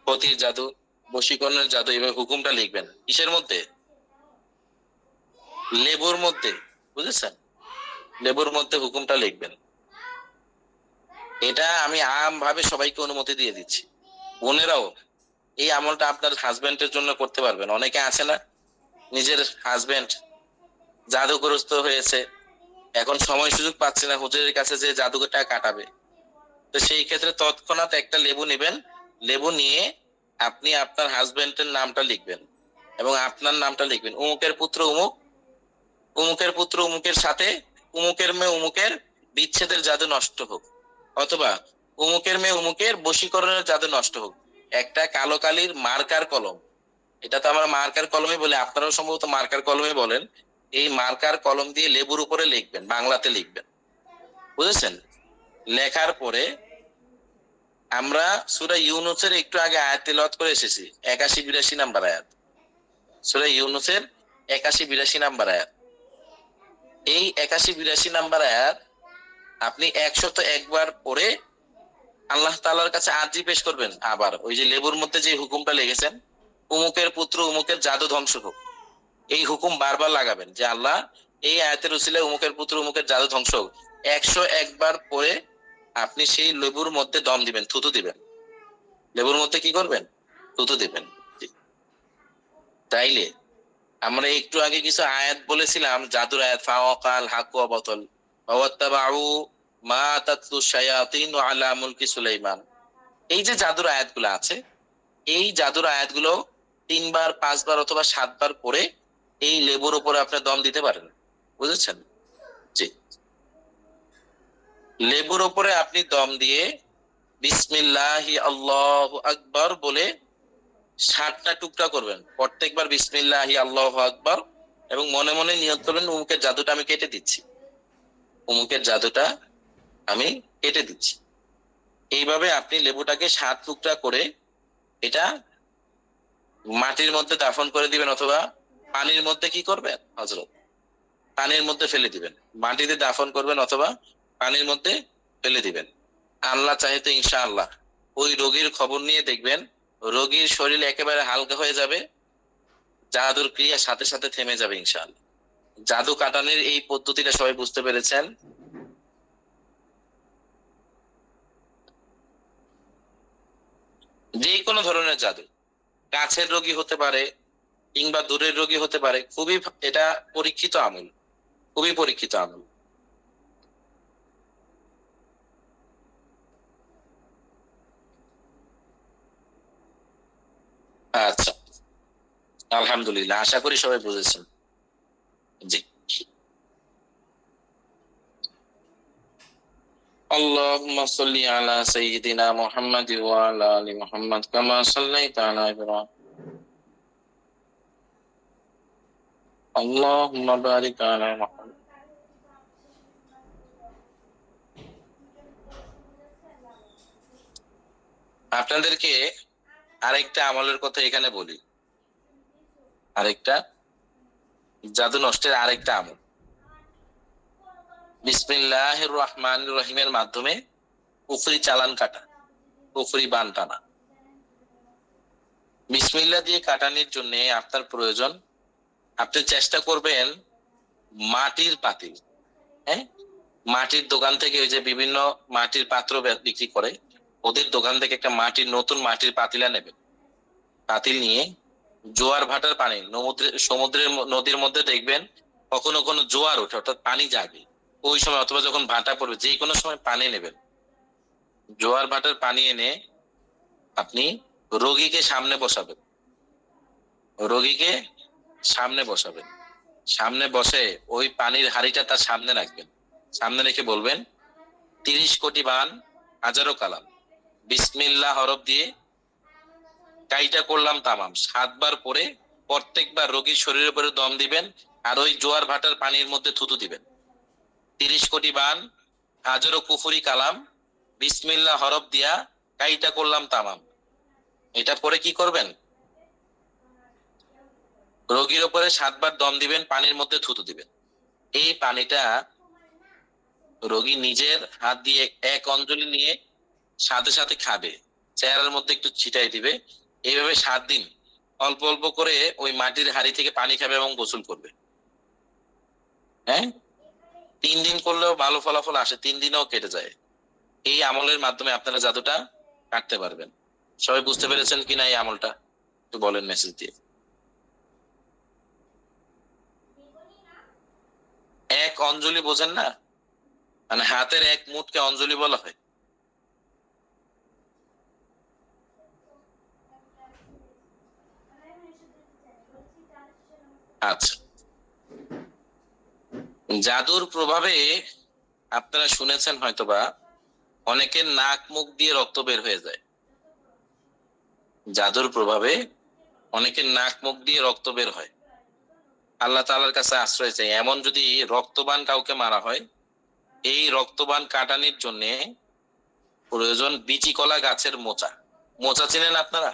ক্ষতির জাদু, বশীকরণের জাদু, এভাবে হুকুমটা লিখবেন। কিসের মধ্যে? লেবুর মধ্যে। বুঝেছেন? লেবুর মধ্যে হুকুমটা লিখবেন। এটা আমি আম ভাবে সবাইকে অনুমতি দিয়ে দিচ্ছি। বোনেরাও এই আমলটা আপনার হাজবেন্ডের জন্য করতে পারবেন। অনেকে আছে না, নিজের হাজবেন্ড জাদুগ্রস্ত হয়েছে, এখন সময় সুযোগ পাচ্ছে না হুজুরের কাছে যে জাদুটা কাটাবে, তো সেই ক্ষেত্রে তৎক্ষণাৎ একটা লেবু নেবেন। লেবু নিয়ে আপনি আপনার হাজবেন্ডের নামটা লিখবেন এবং আপনার নামটা লিখবেন, উমুকের পুত্র উমুক, উমুকের পুত্র উমুকের সাথে উমুকের মেয়ে উমুকের বিচ্ছেদের জাদু নষ্ট হোক, অথবা উমুকের মেয়ে উমুকের বশীকরণের জাদু নষ্ট হোক। একটা কালো কালির মার্কার কলম, এটা তো আমরা মার্কার কলমে বলি, আপনারাও সম্ভবত মার্কার কলমে বলেন, এই মার্কার কলম দিয়ে লেবুর উপরে লিখবেন, বাংলাতে লিখবেন। বুঝেছেন? লেখার পরে আমরা সূরা ইউনূসের একটু আগে আয়াত তেলাওয়াত করে এসেছি, ৮১-৮২ নাম্বার আয়াত। সূরা ইউনূসের ৮১-৮২ নাম্বার আয়াত। এই ৮১-৮২ নাম্বার আয়াত আপনি ১০১ বার পরে আল্লাহ তাআলার কাছে আরজি পেশ করবেন। আবার ওই যে লেবুর মধ্যে যে হুকুমটা লেগেছেন, উমুকের পুত্র উমুকের জাদু ধ্বংস হোক, এই হুকুম বারবার লাগাবেন যে আল্লাহ এই আয়াতের উসিলায় উমুকের পুত্র উমুকের জাদু ধ্বংস হোক। ১০১ বার পরে আপনি সেই লেবুর মধ্যে দম দিবেন, থুতু দিবেন। লেবুর মধ্যে কি করবেন? থুতু দিবেন। তাইলে আমরা একটু আগে কিছু আয়াত বলেছিলাম, জাদুর আয়াত, ফাওয়াকাল হাক্কু ওয়া বাতাল ওয়াত্তাবাউ মা তাতলু শায়াতিন আলা মুলকি সুলাইমান। এই যে জাদুর আয়াতগুলো আছে, এই জাদুর আয়াতগুলো ৩ বার ৫ বার অথবা ৭ বার পরে এই লেবুর উপরে আপনি দম দিতে পারেন। বুঝেছেন? জি। লেবুর উপরে আপনি দম দিয়ে বিসমিল্লাহি আল্লাহু আকবার বলে ৭টা টুকরা করবেন। প্রত্যেকবার বিসমিল্লাহি আল্লাহু আকবার এবং মনে মনে নিয়ত করবেন উমুকের জাদুটা আমি কেটে দিচ্ছি, উমুকের জাদুটা আমি কেটে দিচ্ছি। এইভাবে আপনি লেবুটাকে ৭ টুকরা করে এটা মাটির মধ্যে দাফন করে দিবেন, অথবা পানির মধ্যে কি করবেন হযরত? পানির মধ্যে ফেলে দিবেন। মাটিতে দাফন করবেন অথবা পানির মধ্যে ফেলে দিবেন। আল্লাহ চাইতে ইনশাআল্লাহ ওই রোগীর খবর নিয়ে দেখবেন রোগীর শরীর একেবারে হালকা হয়ে যাবে, জাদুর ক্রিয়া সাথে সাথে থেমে যাবে ইনশাআল্লাহ। জাদু কাটানোর এই পদ্ধতিটা সবাই বুঝতে পেরেছেন? যে কোনো ধরনের জাদু, কাছের রোগী হতে পারে কিংবা দূরের রোগী হতে পারে, খুবই এটা পরীক্ষিত আমল, খুবই পরীক্ষিত আমল। আচ্ছা, আলহামদুলিল্লাহ, আশা করি সবাই বুঝেছেন। জি। اللهم صل على سيدنا محمد وعلى آل محمد كما صليت على إبراهيم اللهم بارك على محمد। আপনাদেরকে আরেকটা আমলের কথা এখানে বলি, আরেকটা জাদু নষ্টের আরেকটা আমল। বিসমিল্লাহির রহমানির রহিমের মাধ্যমে কুফরি চালান কাটা, কুফরি বান টানা। বিসমিল্লাহ দিয়ে কাটানোর জন্য আপনার প্রয়োজন, আপনি চেষ্টা করবেন মাটির পাতিল, হ্যাঁ, মাটির দোকান থেকে ওই যে বিভিন্ন মাটির পাত্র বিক্রি করে, ওদের দোকান থেকে একটা নতুন মাটির পাতিলা নেবেন। পাতিল নিয়ে জোয়ার ভাটার পানি, সমুদ্রের নদীর মধ্যে দেখবেন কখনো কোনো জোয়ার ওঠে, অর্থাৎ পানি জাগে, ওই সময় অথবা যখন ভাটা পড়বে যে কোনো সময় পানি নেবেন। জোয়ার ভাটার পানি এনে আপনি রোগীকে সামনে বসাবেন, রোগীকে সামনে বসাবেন, সামনে বসে ওই পানির হাড়িটা তার সামনে রাখবেন। সামনে রেখে বলবেন ৩০ কোটি বান হাজারো কালাম বিসমিল্লাহ হরফ দিয়ে কাইটা করলাম তামাম ৭ বার পরে প্রত্যেকবার রোগীর শরীরের উপরে দম দিবেন আর ওই জোয়ার ভাটার পানির মধ্যে থুতু দিবেন। ৩০ কোটি বান হাজারো কুফরি কালাম বিসমিল্লাহ হরফ দিয়া কাইটা করলাম তামাম। এটা পরে কি করবেন? রোগীর উপরে ৭ বার দম দিবেন, পানির মধ্যে থুতু দিবেন। এই পানিটা রোগী নিজের হাত দিয়ে ১ অঞ্জলি নিয়ে সাথে সাথে খাবে, চেহারার মধ্যে একটু ছিটাই দিবে। এইভাবে ৭ দিন অল্প অল্প করে ওই মাটির হাড়ি থেকে পানি খাবে এবং গোসল করবে। হ্যাঁ, ৩ দিন করলেও ভালো ফলাফল আসে, ৩ দিনেও কেটে যায়। এই আমলের মাধ্যমে আপনারা জাদুটা কাটতে পারবেন। সবাই বুঝতে পেরেছেন কিনা এই আমলটা একটু বলেন মেসেজ দিয়ে। ১ অঞ্জলি বোঝেন না, মানে হাতের ১ মুঠকে অঞ্জলি বলা হয়। আচ্ছা, জাদুর প্রভাবে আপনারা শুনেছেন হয়তোবা অনেকের নাক মুখ দিয়ে রক্ত বের হয়ে যায়। জাদুর প্রভাবে অনেকের নাক মুখ দিয়ে রক্ত বের হয়। আল্লাহ তাআলার কাছে আশ্রয় চাই, এমন যদি রক্তবান কাউকে মারা হয় এই রক্তবান কাটানির জন্য প্রয়োজন বিচি কলা গাছের মোচা। মোচা চেনেন আপনারা?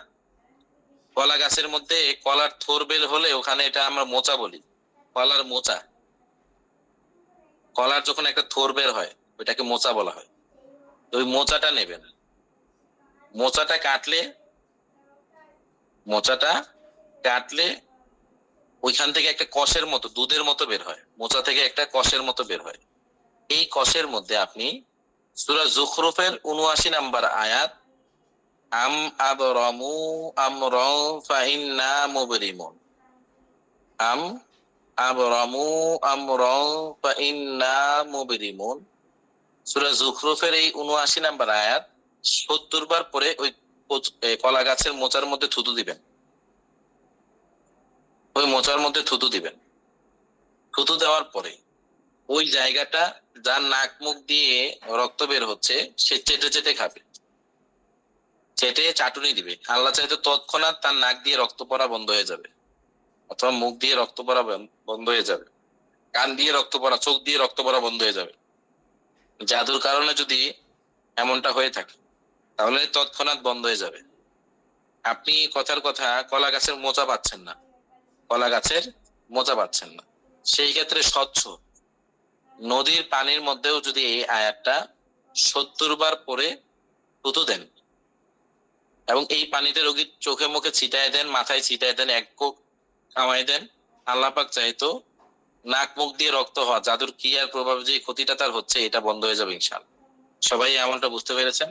কলা গাছের মধ্যে কলার থোর বের হলে ওখানে এটা আমরা মোচা বলি, কলার মোচা। কলার যখন একটা থোর বের হয় ওইটাকে মোচা বলা হয়। ওই মোচাটা নেবেন। মোচাটা কাটলে মোচাটা কাটলে ওইখান থেকে একটা কষের মতো, দুধের মতো বের হয়, মোচা থেকে একটা কষের মতো বের হয়। এই কষের মধ্যে আপনি সূরা যুখরুফের ৭৯ নাম্বার আয়াত, আম আবরামু আমরাও ফাইন্না মুবরিমুন, আম আবরামু আমরাও ফাইন্না মুবরিমুন, সূরা যুখরুফের এই ৭৯ নাম্বার আয়াত ৭০ বার পরে ওই কলা গাছের মোচার মধ্যে থুতু দিবেন। ওই মোচার মধ্যে থুতু দিবেন। থুতু দেওয়ার পরে ওই জায়গাটা যার নাক মুখ দিয়ে রক্ত বের হচ্ছে সে চেটে চেটে খাবে, চেটে চাটুনি দিবে। আল্লাহ চাইতে তৎক্ষণাৎ তার নাক দিয়ে রক্ত পড়া বন্ধ হয়ে যাবে, অথবা মুখ দিয়ে রক্ত পড়া বন্ধ হয়ে যাবে, কান দিয়ে রক্ত পড়া, চোখ দিয়ে রক্ত পড়া বন্ধ হয়ে যাবে। জাদুর কারণে যদি এমনটা হয়ে থাকে তাহলে তৎক্ষণাৎ বন্ধ হয়ে যাবে। আপনি কথার কথা কলা গাছের মোচা পাচ্ছেন না, কলা গাছের মোচা পাচ্ছেন না, সেই ক্ষেত্রে স্বচ্ছ নদীর পানির মধ্যেও যদি এই আয়াতটা ৭০ বার পরে থুতু দেন এবং এই পানিতে রোগীর চোখে মুখে ছিটায় দেন, মাথায় ছিটায় দেন, এক কোপ খাওয়াই দেন, আল্লাহ পাক চাইতো নাক মুখ দিয়ে রক্ত হওয়া জাদুর ক্রিয়ার প্রভাবে যে ক্ষতিটা তার হচ্ছে এটা বন্ধ হয়ে যাবে ইনশাআল্লাহ। সবাই এমনটা বুঝতে পেরেছেন?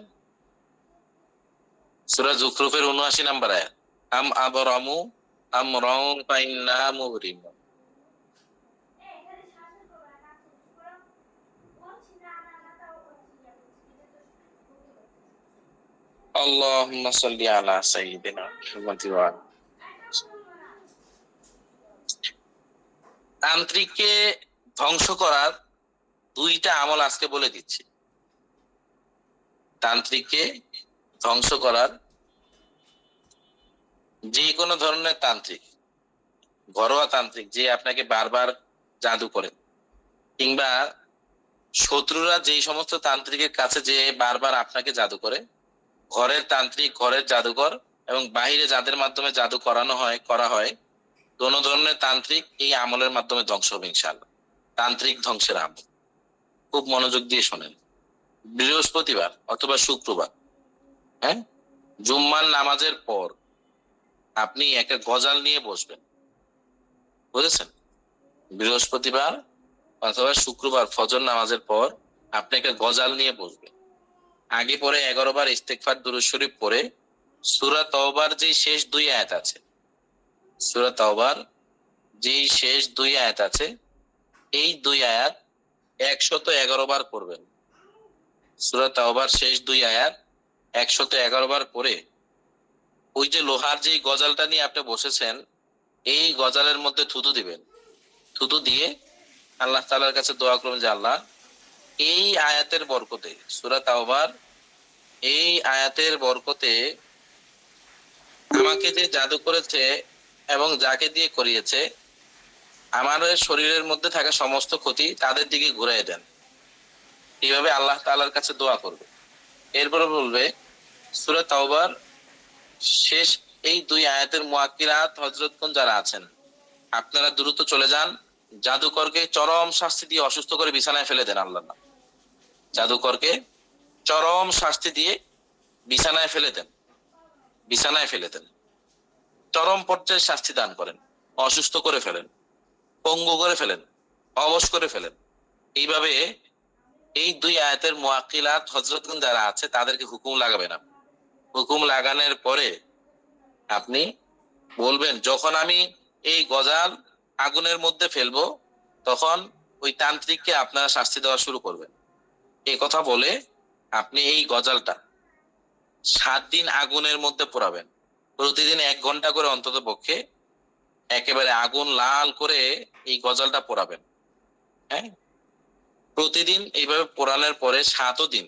সূরা যুখরুফের ৭৯ নাম্বার আয়াত, আম আবরামু আমরাও ফাইন্না মুবরিমুন। আল্লাহুম্মা সাল্লি আলা সাইয়্যিদিনা মুহাম্মাদ ওয়া আলা। তান্ত্রিককে ধ্বংস করার দুইটা আমল আজকে বলে দিচ্ছি। তান্ত্রিককে ধ্বংস করার, যে কোনো ধরনের তান্ত্রিক, ঘরোয়া তান্ত্রিক যে আপনাকে বারবার জাদু করে, কিংবা শত্রুরা যেই সমস্ত তান্ত্রিকের কাছে যে বারবার আপনাকে জাদু করে, ঘরের তান্ত্রিক, ঘরের জাদুকর এবং বাহিরে যাদের মাধ্যমে জাদু করা হয়, কোন ধরনের তান্ত্রিক এই আমলের মাধ্যমে ধ্বংস হবে ইনশাআল্লাহ। তান্ত্রিক ধ্বংসের আমল খুব মনোযোগ দিয়ে শোনেন। বৃহস্পতিবার অথবা শুক্রবার, হ্যাঁ, জুম্মার নামাজের পর আপনি একটা গজাল নিয়ে বসবেন, বুঝেছেন? বৃহস্পতিবার অথবা শুক্রবার ফজর নামাজের পর আপনি একটা গজাল নিয়ে বসবেন। আগে পরে 11 বার ইস্তেগফার দুরূদ শরীফ পড়ে সূরা তাওবার যে শেষ 2 আয়াত আছে, সূরা তাওবার যে শেষ 2 আয়াত আছে, এই 2 আয়াত 111 বার পড়বেন। সূরা তাওবার শেষ 2 আয়াত 111 বার পড়ে ওই যে লোহার যে গজালটা নিয়ে আপনি বসেছেন এই গজালের মধ্যে থুতু দিবেন। থুতু দিয়ে আল্লাহ তাআলার কাছে দোয়া করবেন যে আল্লাহ এই আয়াতের বরকতে, সূরা তাওবার এই আয়াতের বরকতে আমাকে যে জাদু করেছে এবং যাকে দিয়ে করিয়েছে, আমার শরীরের মধ্যে থাকা সমস্ত ক্ষতি তাদের দিকে ঘুরিয়ে দেন। এইভাবে আল্লাহ তাআলার কাছে দোয়া করবে। এরপরে বলবে সূরা তাওবার শেষ এই 2 আয়াতের মুআক্কিরাত হযরতগণ যারা আছেন আপনারা দ্রুত চলে যান, জাদুকরকে চরম শাস্তি দিয়ে অসুস্থ করে বিছানায় ফেলে দেন। আল্লাহ না, জাদুকরকে চরম শাস্তি দিয়ে বিছানায় ফেলে দেন, বিছানায় ফেলে দেন, চরম পর্যায়ে শাস্তি দান করেন, অসুস্থ করে ফেলেন, পঙ্গু করে ফেলেন, অবশ করে ফেলেন। এইভাবে এই 2 আয়াতের মুআক্কিলাত হযরতগণ যারা আছে তাদেরকে হুকুম লাগাবে না। হুকুম লাগানোর পরে আপনি বলবেন যখন আমি এই গজাল আগুনের মধ্যে ফেলবো তখন ওই তান্ত্রিককে আপনারা শাস্তি দেওয়া শুরু করবেন। এই কথা বলে আপনি এই গজালটা 7 দিন আগুনের মধ্যে পোড়াবেন। প্রতিদিন 1 ঘন্টা করে অন্তত পক্ষে একেবারে আগুন লাল করে এই গজালটা পোড়াবেন। হ্যাঁ, প্রতিদিন এইভাবে পোড়ানোর পরে 7 দিন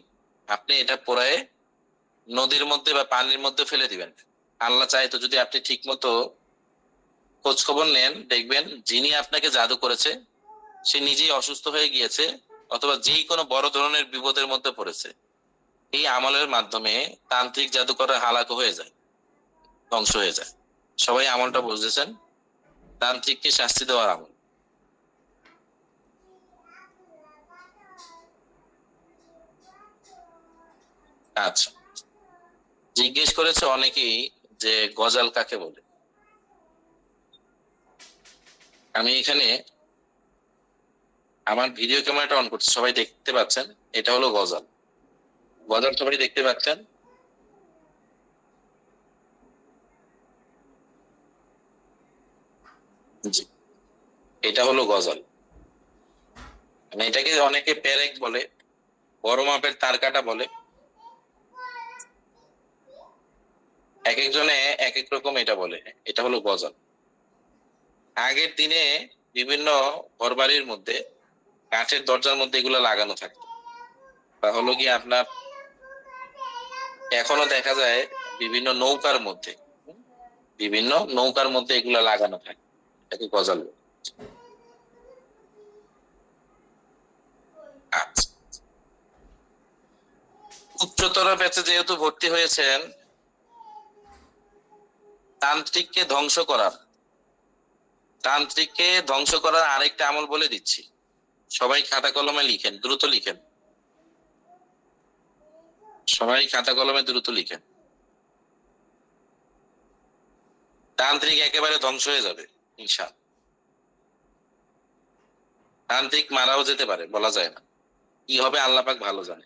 আপনি এটা পোড়ায় নদীর মধ্যে বা পানির মধ্যে ফেলে দিবেন। আল্লাহ চাইতো যদি আপনি ঠিক মতো খোঁজ খবর নেন, দেখবেন যিনি আপনাকে জাদু করেছে সে নিজেই অসুস্থ হয়ে গিয়েছে, অথবা যেই কোনো বড় ধরনের বিপদের মধ্যে পড়েছে, এই আমলের মাধ্যমে তান্ত্রিক জাদুকরের হালাক হয়ে যায়, ধ্বংস হয়ে যায়। সবাই আমলটা বুঝতেছেন? তান্ত্রিককে শাস্তি দেওয়ার আমল। আচ্ছা, জিজ্ঞেস করেছে অনেকেই যে গজাল কাকে বলে। আমি এখানে আমার ভিডিও ক্যামেরাটা অন করছি, সবাই দেখতে পাচ্ছেন? এটা হলো গজাল। গজাল সবাই দেখতে পাচ্ছেন? জি, এটা হলো গজাল। মানে এটাকে অনেকে পেরেক বলে, বড় মাপের তার কাটা বলে, এক একজনে এক এক রকম এটা বলে। এটা হলো গজাল। আগের দিনে বিভিন্ন ঘরবাড়ির মধ্যে কাঠের দরজার মধ্যে এগুলো লাগানো থাকতো। বা হলো কি আপনার এখনো দেখা যায় বিভিন্ন নৌকার মধ্যে, বিভিন্ন নৌকার মধ্যে এগুলা লাগানো থাকে, এটাকে গজাল বলে। আচ্ছা, উচ্চতর ব্যাচে যেহেতু ভর্তি হয়েছেন, তান্ত্রিককে ধ্বংস করার তান্ত্রিককে ধ্বংস করার আরেকটা আমল বলে দিচ্ছি। সবাই খাতা কলমে লিখেন, দ্রুত লিখেন। সবাই খাতা কলমে দ্রুত লিখেন। তান্ত্রিক একেবারে ধ্বংস হয়ে যাবে ইনশাআল্লাহ। তান্ত্রিক মারাও যেতে পারে, বলা যায় না কি হবে, আল্লাহ পাক ভালো জানে।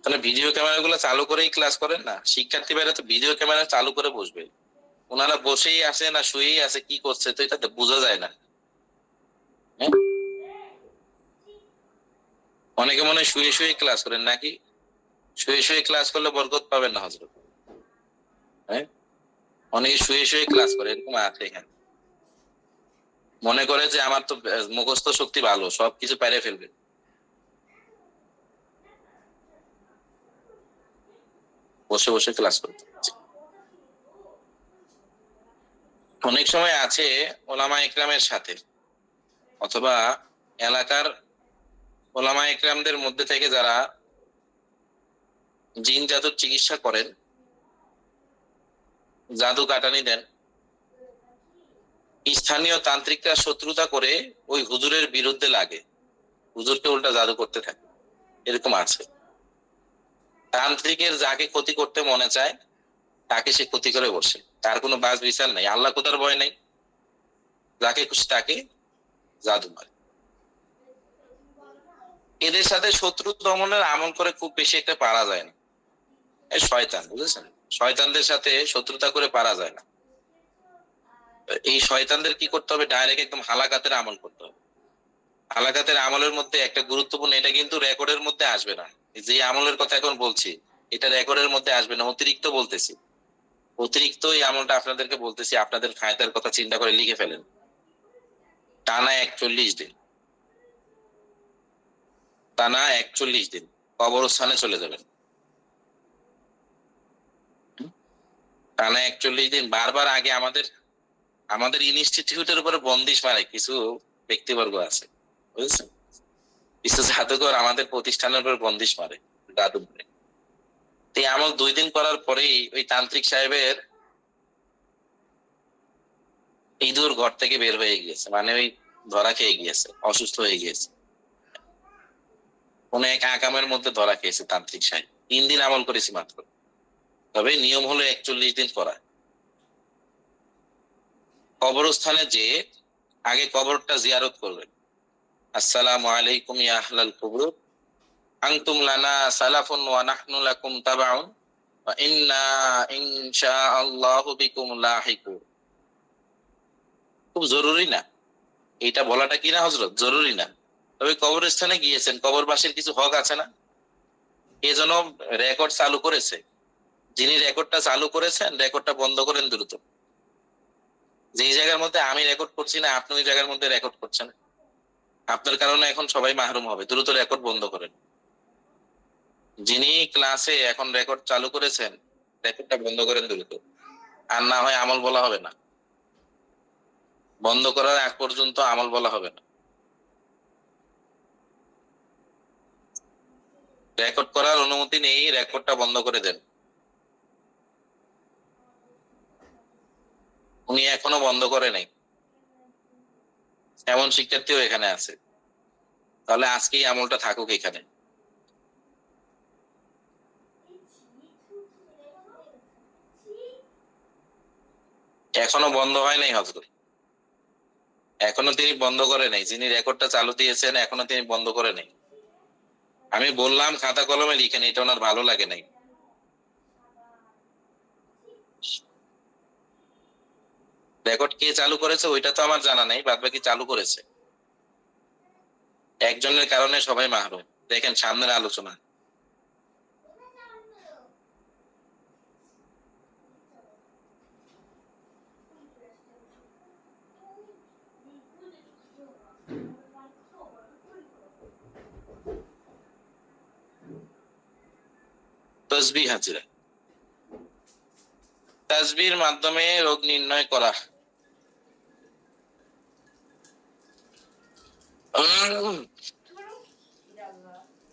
তাহলে ভিডিও ক্যামেরা গুলো চালু করেই ক্লাস করেন না, শিক্ষার্থী ভাইরা তো ভিডিও ক্যামেরা চালু করে বসবে। ওনারা বসেই আছে না শুয়েই আছে, কি করছে তো এটা তো বোঝা যায় না। হ্যাঁ? অনেকে মনে হয় শুয়ে শুয়ে ক্লাস করেন নাকি? শুয়ে শুয়ে ক্লাস করলে বরকত পাবেন না হজরত। হ্যাঁ, অনেকে শুয়ে শুয়ে ক্লাস করে, এরকম আছে এখানে। মনে করে যে আমার তো মুখস্থ শক্তি ভালো, সবকিছু পারে ফেলবে। বসে বসে ক্লাস করতে। অনেক সময় আছে ওলামা ইকরামের সাথে অথবা এলাকার ওলামা ইকরামদের মধ্যে থেকে যারা জিন জাদুর চিকিৎসা করেন, জাদু কাটানি দেন, স্থানীয় তান্ত্রিকরা শত্রুতা করে ওই হুজুরের বিরুদ্ধে লাগে, হুজুরকে উল্টা জাদু করতে থাকে। এরকম আছে। তান্ত্রিকের যাকে ক্ষতি করতে মনে চায় তাকে সে ক্ষতি করে বসে, তার কোনো বাজ বিচার নাই, আল্লাহ খোদার ভয় নাই, যাকে খুশি তাকে জাদু মারে। এদের সাথে শত্রু দমনের আমল করে খুব বেশি একটা পারা যায় না। এই শয়তান, বুঝেছেন? শয়তানদের সাথে শত্রুতা করে পারা যায় না। এই শয়তানদের কি করতে হবে, ডাইরেক্ট একদম হালাকাতের আমল করতে হবে। হালাকাতের আমলের মধ্যে একটা গুরুত্বপূর্ণ, এটা কিন্তু রেকর্ডের মধ্যে আসবে না। যে আমলের কথা এখন বলছি এটা রেকর্ডের মধ্যে আসবে না, অতিরিক্ত বলতেছি। অতিরিক্ত এই আমলটা আপনাদেরকে বলতেছি, আপনাদের ফায়দার কথা চিন্তা করে লিখে ফেলেন। টানা 41 দিন, টানা 41 দিন কবরস্থানে চলে যাবেন। টানা 41 দিন বারবার। আগে আমাদের আমাদের ইনস্টিটিউটের উপরে বন্দিশ মারে কিছু ব্যক্তিবর্গ আছে, বুঝেছেন? কিছু জাদুকর আমাদের প্রতিষ্ঠানের উপর বন্দিশ মারে, জাদু মারে। এই আমল 2 দিন করার পরেই ওই তান্ত্রিক সাহেবের ইঁদুর ঘর থেকে বের হয়ে গিয়েছে, মানে ওই ধরা খেয়ে গিয়েছে, অসুস্থ হয়ে গিয়েছে। কোন এক আকামের মধ্যে ধরা খেয়েছে তান্ত্রিক সাহেব। 3 দিন আমল করেছি মাত্র। তবে নিয়ম হলো 41 দিন করা। কবরস্থানে যে আগে কবরটা জিয়ারত করবেন। আসসালামু আলাইকুম ইয়া আহলাল কুবুর, আনতুম লানা সালাফুন ওয়া নাহনু লাকুম তাবাউন ওয়া ইন্না ইনশাআল্লাহু বিকুম লাহিকুন। খুব জরুরি না এটা বলাটা, কি না হযরত? জরুরি না। তবে কবরস্থানে গিয়েছেন, কবরবাসীর কিছু হক আছে না? এজন্য রেকর্ড চালু করেছে। যিনি রেকর্ডটা চালু করেছেন রেকর্ডটা বন্ধ করেন দ্রুত। যেই জায়গার মধ্যে আমি রেকর্ড করছি না, আপনি ওই জায়গার মধ্যে রেকর্ড করছেন, আপনার কারণে এখন সবাই মাহরুম হবে। দ্রুত রেকর্ড বন্ধ করেন। যিনি ক্লাসে এখন রেকর্ড চালু করেছেন রেকর্ডটা বন্ধ করেন দ্রুত, আর না হয় আমল বলা হবে না। বন্ধ করার আগ পর্যন্ত আমল বলা হবে না। রেকর্ড করার অনুমতি নেই, রেকর্ডটা বন্ধ করে দেন। উনি এখনো বন্ধ করে নাই, এমন শিক্ষার্থীও এখানে আছে। তাহলে আজকেই আমলটা থাকুক এখানে। এখনো বন্ধ হয় নাই হজরত, এখনো তিনি বন্ধ করে নাই। যিনি রেকর্ডটা চালু দিয়েছেন এখনো তিনি বন্ধ করে নাই। আমি বললাম খাতা কলমে লিখেন, এটা ওনার ভালো লাগে নাই। রেকর্ড কে চালু করেছে ওইটা তো আমার জানা নাই, বাদ বাকি চালু করেছে একজনের কারণে সবাই মাহরুম। দেখেন সামনের আলোচনা। তসবিহ হাজিরা, তাসবির মাধ্যমে রোগ নির্ণয় করা।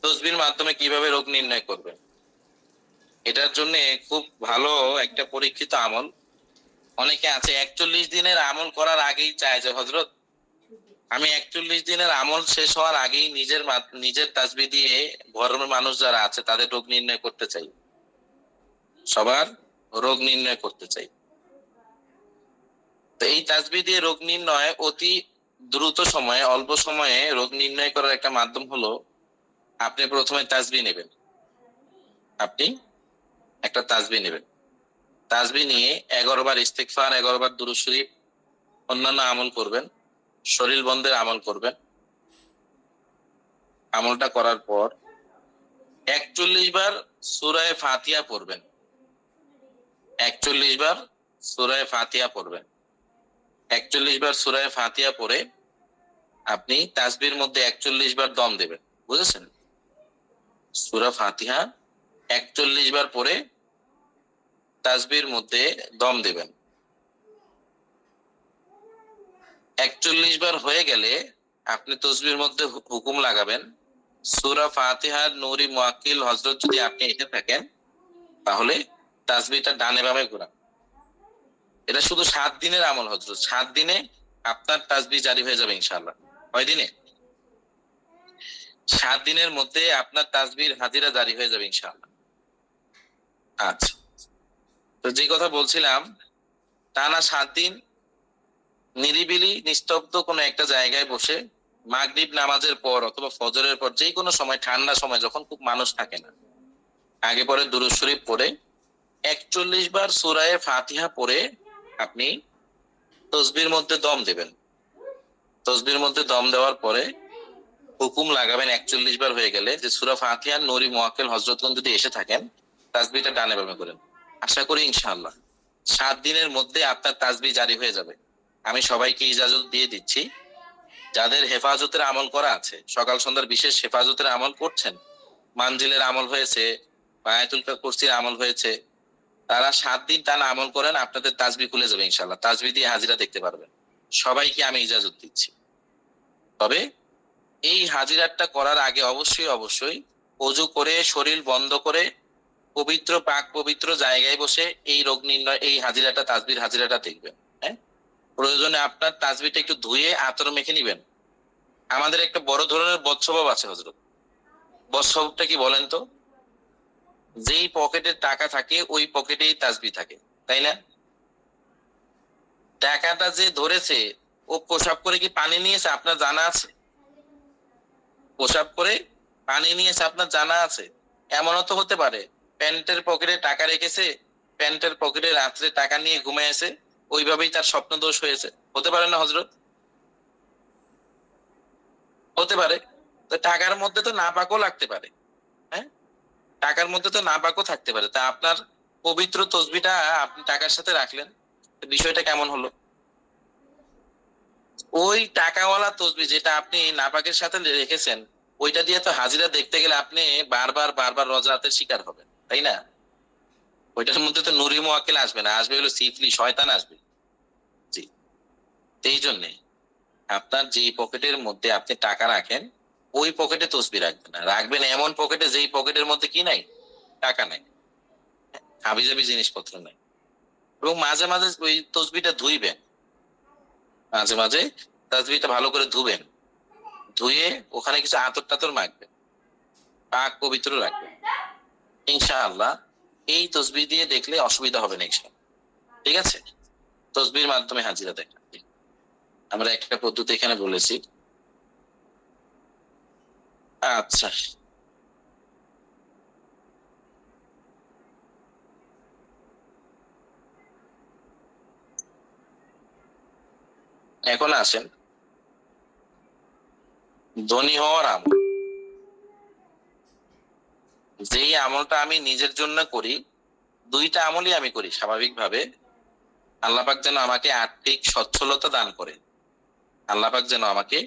তসবির মাধ্যমে কিভাবে রোগ নির্ণয় করবেন, এটার জন্য খুব ভালো একটা পরীক্ষিত আমল। অনেকে আছে 41 দিনের আমল করার আগেই চায় যে হজরত আমি 41 দিনের আমল শেষ হওয়ার আগেই নিজের তাসবিহ দিয়ে ঘরের মানুষ যারা আছে তাদের রোগ নির্ণয় করতে চাই, সবার রোগ নির্ণয় করতে চাই। তো এই তাসবিহ দিয়ে রোগ নির্ণয় অতি দ্রুত সময়ে, অল্প সময়ে রোগ নির্ণয় করার একটা মাধ্যম হলো আপনি প্রথমে তাসবিহ নেবেন। আপনি একটা তাসবিহ নেবেন, তাসবিহ নিয়ে 11 বার ইস্তিগফার, 11 বার দুরূদ শরীফ, অন্যান্য আমল করবেন, শরীর বন্ধের আমল করবেন। আমলটা করার পর 41 বার সূরা ফাতিহা পড়বেন। 41 বার সূরা ফাতিহা পড়বেন। 41 বার সূরা ফাতিহা পড়ে আপনি তাসবিহর মধ্যে 41 বার দম দেবেন। বুঝেছেন? সূরা ফাতিহা 41 বার পড়ে তাসবিহর মধ্যে দম দেবেন। 41 বার হয়ে গেলে আপনি তাসবিহর মধ্যে হুকুম লাগাবেন, সূরা ফাতিহার নুরি মুআক্কিল হযরত যদি আপনি এসে থাকেন তাহলে তাসবিহটা ডানে বামে ঘোরান। এটা শুধু 7 দিনের আমল হযরত, 7 দিনে আপনার তাসবিহ জারি হয়ে যাবে ইনশাআল্লাহ। কয় দিনে? 7 দিনের মধ্যে আপনার তাসবিহর হাজিরা জারি হয়ে যাবে ইনশাআল্লাহ। আচ্ছা, তো যে কথা বলছিলাম, টানা 7 দিন নিরিবিলি নিস্তব্ধ কোনো একটা জায়গায় বসে মাগরিব নামাজের পর অথবা ফজরের পর যে কোনো সময়, ঠান্ডা সময় যখন খুব মানুষ থাকে না, আগে পরে দুরূদ শরীফ পড়ে 41 বার সূরা ফাতিহা পড়ে আপনি তাসবিহর মধ্যে দম দেবেন। তাসবিহর মধ্যে দম দেওয়ার পরে হুকুম লাগাবেন 41 বার হয়ে গেলে যে সূরা ফাতিহার নুরি মুআক্কিল হযরতগণ যদি এসে থাকেন তাসবিহটা ডানে বামে করেন। আশা করি ইনশাআল্লাহ 7 দিনের মধ্যে আপনার তাসবিহ জারি হয়ে যাবে। আমি সবাইকে ইজাজত দিয়ে দিচ্ছি, যাদের হেফাজতের আমল করা আছে, সকাল সন্ধ্যার বিশেষ হেফাজতের আমল করছেন, মানজিলের আমল হয়েছে, আয়াতুল কুরসির আমল হয়েছে, তারা 7 দিন টানা আমল করেন, আপনাদের তাসবিহ খুলে যাবে ইনশাআল্লাহ। তাসবিহ দিয়ে হাজিরা দেখতে পারবেন। সবাইকে আমি ইজাজত দিচ্ছি। তবে এই হাজিরাটা করার আগে অবশ্যই অবশ্যই ওযু করে শরীর বন্ধ করে পবিত্র পাক পবিত্র জায়গায় বসে এই রোগ নির্ণয়, এই হাজিরাটা, তাসবিহর হাজিরাটা দেখবেন। হ্যাঁ, প্রয়োজনে আপনার তাসবিহটা একটু ধুয়ে আতর মেখে নিবেন। আমাদের একটা বড় ধরনের বদস্বভাব আছে হযরত। বদস্বভাবটা কি বলেন তো? যেই পকেটে টাকা থাকে ওই পকেটেই তাসবিহ থাকে, তাই না? টাকাটা যে ধরেছে ও প্রসাব করে কি পানি নিয়েছে আপনার জানা আছে? প্রসাব করে পানি নিয়েছে আপনার জানা আছে? এমনও তো হতে পারে প্যান্টের পকেটে টাকা রেখেছে, প্যান্টের পকেটে রাত্রে টাকা নিয়ে ঘুমিয়েছে, ওইভাবেই তার স্বপ্ন দোষ হয়েছে। হতে পারে না হযরত? হতে পারে। তো টাকার মধ্যে তো নাপাকও লাগতে পারে। হ্যাঁ, টাকার মধ্যে তো নাপাকও থাকতে পারে। তা আপনার পবিত্র তসবিহটা আপনি টাকার সাথে রাখলেন, বিষয়টা কেমন হলো? ওই টাকাওয়ালা তসবিহ যেটা আপনি নাপাকের সাথে রেখেছেন, ওইটা দিয়ে তো হাজিরা দেখতে গেলে আপনি বারবার বারবার রজআতের শিকার হবেন, তাই না? ওইটার মধ্যে তো নুরি মুআক্কিল আসবে না, আসবে হলো সিফলি, শয়তান আসবে। জি। এই জন্যে আপনার যেই পকেটের মধ্যে আপনি টাকা রাখেন ওই পকেটে তসবি রাখবেন না, রাখবেন এমন পকেটে যেই পকেটের মধ্যে কি নাই, টাকা নাই, হাবিজাবি জিনিসপত্র নাই। এবং মাঝে মাঝে ওই তসবিটা ধুইবেন, মাঝে মাঝে তসবিটা ভালো করে ধুবেন, ধুয়ে ওখানে কিছু আতর টাতর মাখবেন, পাক পবিত্র রাখবেন। ইনশাআল্লাহ এই তসবি দিয়ে দেখলে অসুবিধা হবে না ইনশাআল্লাহ। ঠিক আছে, তসবির মাধ্যমে হাজিরা দেখা, আমরা একটা পদ্ধতি এখানে বলেছি। আচ্ছা, এখন আসেন ধনী হওয়ার আমল। যেই আমলটা আমি নিজের জন্য করি, দুইটা আমলই আমি করি স্বাভাবিকভাবে। আল্লাহ পাক যেন আমাকে আর্থিক সচ্ছলতা দান করে, আল্লাহ পাক যেন আমাকে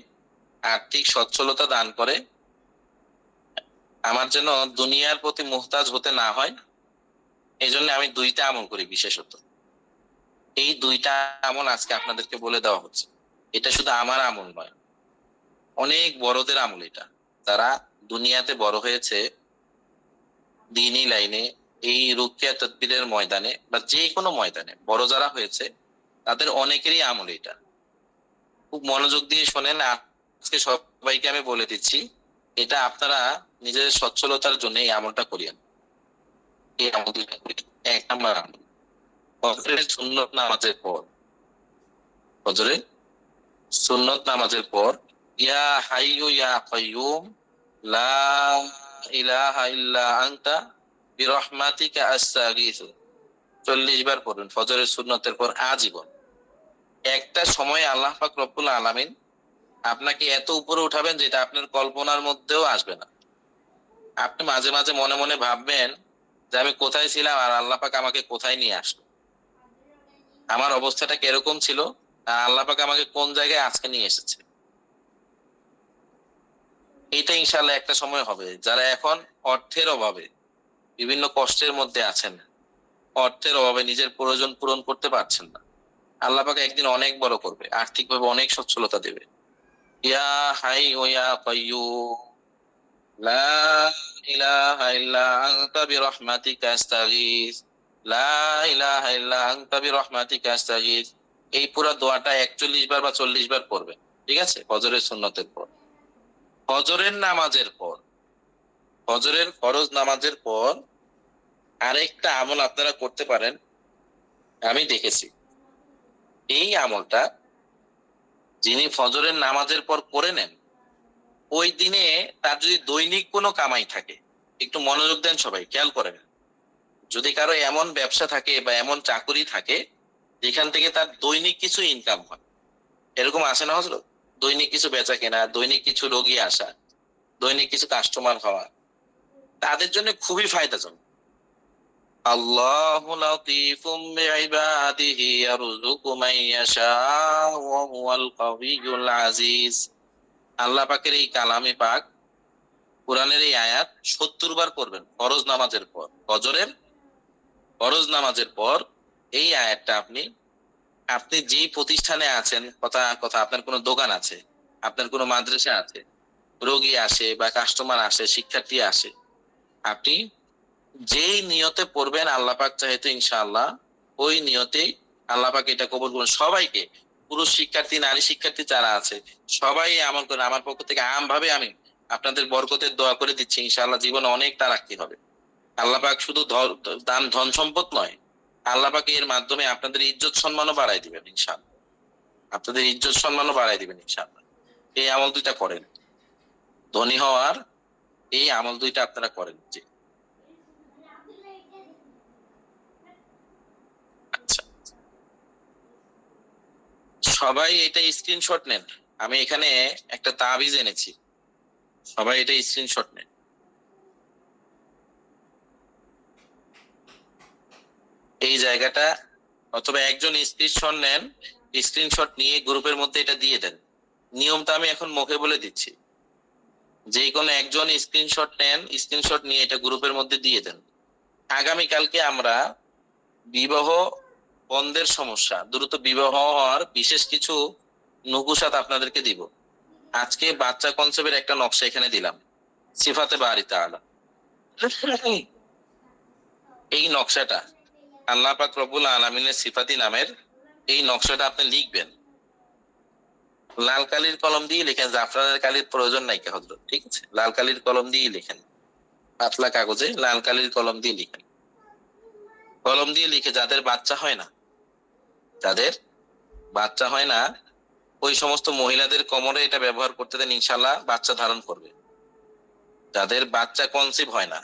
আর্থিক সচ্ছলতা দান করে, আমার যেন দুনিয়ার প্রতি মুহতাজ হতে না হয়, এই জন্য আমি দুইটা আমল করি বিশেষত। এই দুইটা আমল আজকে আপনাদেরকে বলে দেওয়া হচ্ছে। এটা শুধু আমার আমল নয়, অনেক বড়দের আমল এটা। তারা দুনিয়াতে বড় হয়েছে দিনই লাইনে, এই রুকিয়া তদবিরের ময়দানে বা যে কোনো ময়দানে বড় যারা হয়েছে তাদের অনেকেরই আমল এটা। খুব মনোযোগ দিয়ে শোনেন, আজকে সবাইকে আমি বলে দিচ্ছি, এটা আপনারা নিজেদের সচ্ছলতার জন্য এই আমলটা করিয়েন। এই আমলটা করিয়েন। এক নাম্বার আমল, ফজরের সুন্নত নামাজের পর, ফজরের সুন্নত নামাজের পর ইয়া হাইয়ু ইয়া কাইয়ুম লা ইলাহা ইল্লা আনতা বিরহমাতিকা আস্তাগীথু 40 বার পড়ুন ফজরের সুন্নতের পর আজীবন। একটা সময় আল্লাহ পাক রব্বুল আলামিন আপনাকে এত উপরে উঠাবেন যেটা আপনার কল্পনার মধ্যেও আসবে না। আপনি মাঝে মাঝে মনে মনে ভাববেন যে আমি কোথায় ছিলাম আর আল্লাহ পাক আমাকে কোথায় নিয়ে আসলো, আমার অবস্থাটা কিরকম ছিল, আর আল্লাহ পাক আমাকে কোন জায়গায় আজকে নিয়ে এসেছে। এটা ইনশাল্লাহ একটা সময় হবে। যারা এখন অর্থের অভাবে বিভিন্ন কষ্টের মধ্যে আছেন, অর্থের অভাবে নিজের প্রয়োজন পূরণ করতে পারছেন না, আল্লাহ পাক একদিন অনেক বড় করবে, আর্থিকভাবে অনেক সচ্ছলতা দেবে। ইয়া হাই ও ইয়া কাইয়ুম লা ইলাহা ইল্লা আনতা বিরহমাতিকা আস্তাগীথ, লা ইলাহা ইল্লা আনতা বিরহমাতিকা আস্তাগীথ। এই পুরো দোয়াটা 41 বার বা 40 বার পড়বে। ঠিক আছে, ফজরের সুন্নতের পর, ফজরের নামাজের পর, ফজরের ফরজ নামাজের পর আরেকটা আমল আপনারা করতে পারেন। আমি দেখেছি এই আমলটা যিনি ফজরের নামাজের পর করে নেন, ওই দিনে তার যদি দৈনিক কোনো কামাই থাকে, একটু মনোযোগ দেন সবাই, খেয়াল করেন। যদি কারো এমন ব্যবসা থাকে বা এমন চাকুরি থাকে যেখান থেকে তার দৈনিক কিছু ইনকাম হয়, এরকম আসে না হজরত? দৈনিক কিছু বেচা কেনা, দৈনিক কিছু রোগী আসা, দৈনিক কিছু কাস্টমার হওয়া, তাদের জন্য খুবই ফায়দাজনক। আল্লাহু লাতীফুম বিইবাদিহি ইয়ারযুকু মান ইয়াশাউ ওয়া হুয়াল কাওয়িয়্যুল আজিজ। আল্লাহ পাকের এই কালামে পাক, কোরআনের এই আয়াত 70 বার পড়বেন ফরজ নামাজের পর, ফজরের ফরজ নামাজের পর এই আয়াতটা আপনি, আপনি যেই প্রতিষ্ঠানে আছেন, কথা কথা আপনার কোনো দোকান আছে, আপনার কোনো মাদ্রাসা আছে, রোগী আসে বা কাস্টমার আসে, শিক্ষার্থী আসে, আপনি যেই নিয়তে পড়বেন আল্লাহ পাক চাইতে ইনশাআল্লাহ ওই নিয়তেই আল্লাহ পাক এটা কবুল করবেন। সবাইকে, পুরুষ শিক্ষার্থী, নারী শিক্ষার্থী যারা আছে সবাই আমল করেন। আমার পক্ষ থেকে আম ভাবে আমি আপনাদের বরকতের দোয়া করে দিচ্ছি, ইনশাআল্লাহ জীবনে অনেক তারাক্কি হবে। আল্লাহ পাক শুধু দান ধন সম্পদ নয়, আল্লাহ পাক এর মাধ্যমে আপনাদের ইজ্জত সম্মানও বাড়াই দিবেন ইনশাআল্লাহ, আপনাদের ইজ্জত সম্মানও বাড়াই দিবেন ইনশাআল্লাহ। এই আমল দুইটা করেন, ধনী হওয়ার এই আমল দুইটা আপনারা করেন। জি, আচ্ছা, সবাই এটা স্ক্রিনশট নেন। আমি এখানে একটা তাবিজ এনেছি, সবাই এটা স্ক্রিনশট নেন। এই জায়গাটা, অথবা একজন স্ক্রিনশট নেন, স্ক্রিনশট নিয়ে গ্রুপের মধ্যে এটা দিয়ে দেন। নিয়মটা আমি এখন মুখে বলে দিচ্ছি, যে কোনো একজন স্ক্রিনশট নেন, স্ক্রিনশট নিয়ে এটা গ্রুপের মধ্যে দিয়ে দেন। আগামীকালকে আমরা বিবাহ বন্ধের সমস্যা, দ্রুত বিবাহ হওয়ার বিশেষ কিছু নুকুশাত আপনাদেরকে দিব। আজকে বাচ্চা কনসেপ্টের একটা নকশা এখানে দিলাম, সিফাতে বারি তাআলা। এই নকশাটা আল্লাহ পাক রব্বুল আলামিনের সিফাতি নামের এই নকশাটা আপনি লিখবেন। লাল কালির কলম দিয়ে লিখেন, জাফরানের কালির প্রয়োজন নাই কে হযরত, ঠিক আছে? লাল কালির কলম দিয়ে লিখেন, পাতলা কাগজে লাল কালির কলম দিয়ে লিখেন। কলম দিয়ে লিখে যাদের বাচ্চা হয় না, যাদের বাচ্চা হয় না, ওই সমস্ত মহিলাদের কোমরে এটা ব্যবহার করতে দেন, ইনশাল্লাহ বাচ্চা ধারণ করবে। যাদের বাচ্চা কনসিভ হয় না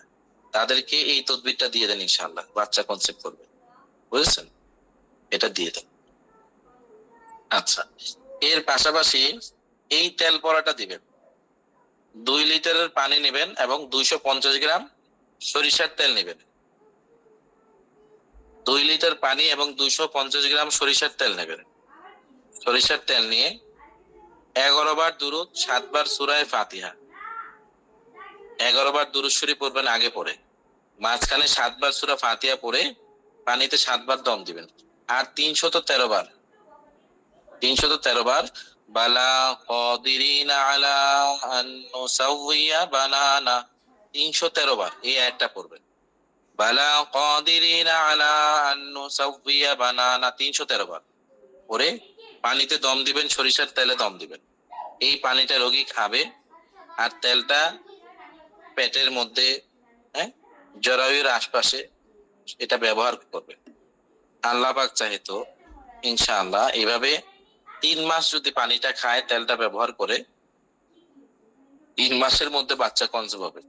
তাদেরকে এই তদবিরটা দিয়ে দেন, ইনশাল্লাহ বাচ্চা কনসিভ করবে। বুঝেছেন? এটা দিয়ে দেন। আচ্ছা, এর পাশাপাশি এই তেল পড়াটা দিবেন। 2 লিটারের পানি নেবেন এবং 250 গ্রাম সরিষার তেল নেবেন। 2 লিটার পানি এবং 250 গ্রাম সরিষার তেল নেবেন। সরিষার তেল নিয়ে 11 বার দুরূদ, 7 বার সূরা ফাতিহা। 11 বার দুরূদ শরীফ পড়বেন আগে পড়ে, মাঝখানে 7 বার সূরা ফাতিহা পড়ে পানিতে 7 বার দম দিবেন। আর 313 বার, 313 বার বালা কাদিরিনা আলা আন নুসাউইয়া বানানা, 313 বার এই আয়াতটা পড়বেন। বালা কাদিরিনা আলা আন নুসাউইয়া বানানা 313 বার পরে পানিতে দম দিবেন, সরিষার তেলে দম দিবেন। এই পানিটা রোগী খাবে আর তেলটা পেটের মধ্যে, হ্যাঁ, জরায়ুর আশপাশে এটা ব্যবহার করবে। আল্লাহ পাক চাহে তো ইনশাআল্লাহ এইভাবে 3 মাস যদি পানিটা খায়, তেলটা ব্যবহার করে, 3 মাসের মধ্যে বাচ্চা কনসিভ হবে।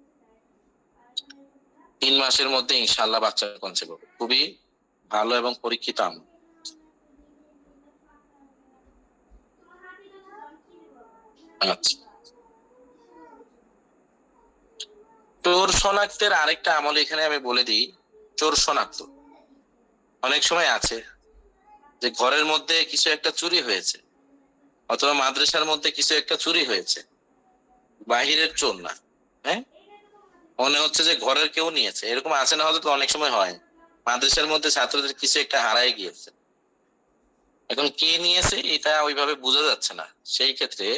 3 মাসের মধ্যে ইনশাআল্লাহ বাচ্চা কনসিভ হবে। খুবই ভালো এবং পরীক্ষিত আমল। আচ্ছা, চোর শনাক্তের আরেকটা আমল এখানে আমি বলে দিই। চোর শনাক্ত অনেক সময় আছে যে ঘরের মধ্যে কিছু একটা চুরি হয়েছে, অথবা মাদ্রাসার মধ্যে কিছু একটা চুরি হয়েছে, বাহিরের চোর না, হ্যাঁ, মনে হচ্ছে যে ঘরের কেউ নিয়েছে। এরকম আছে না? হয়তো অনেক সময় হয় মাদ্রাসার মধ্যে ছাত্রদের কিছু একটা হারায় গিয়েছে, এখন কে নিয়েছে এটা ওইভাবে বোঝা যাচ্ছে না। সেই ক্ষেত্রে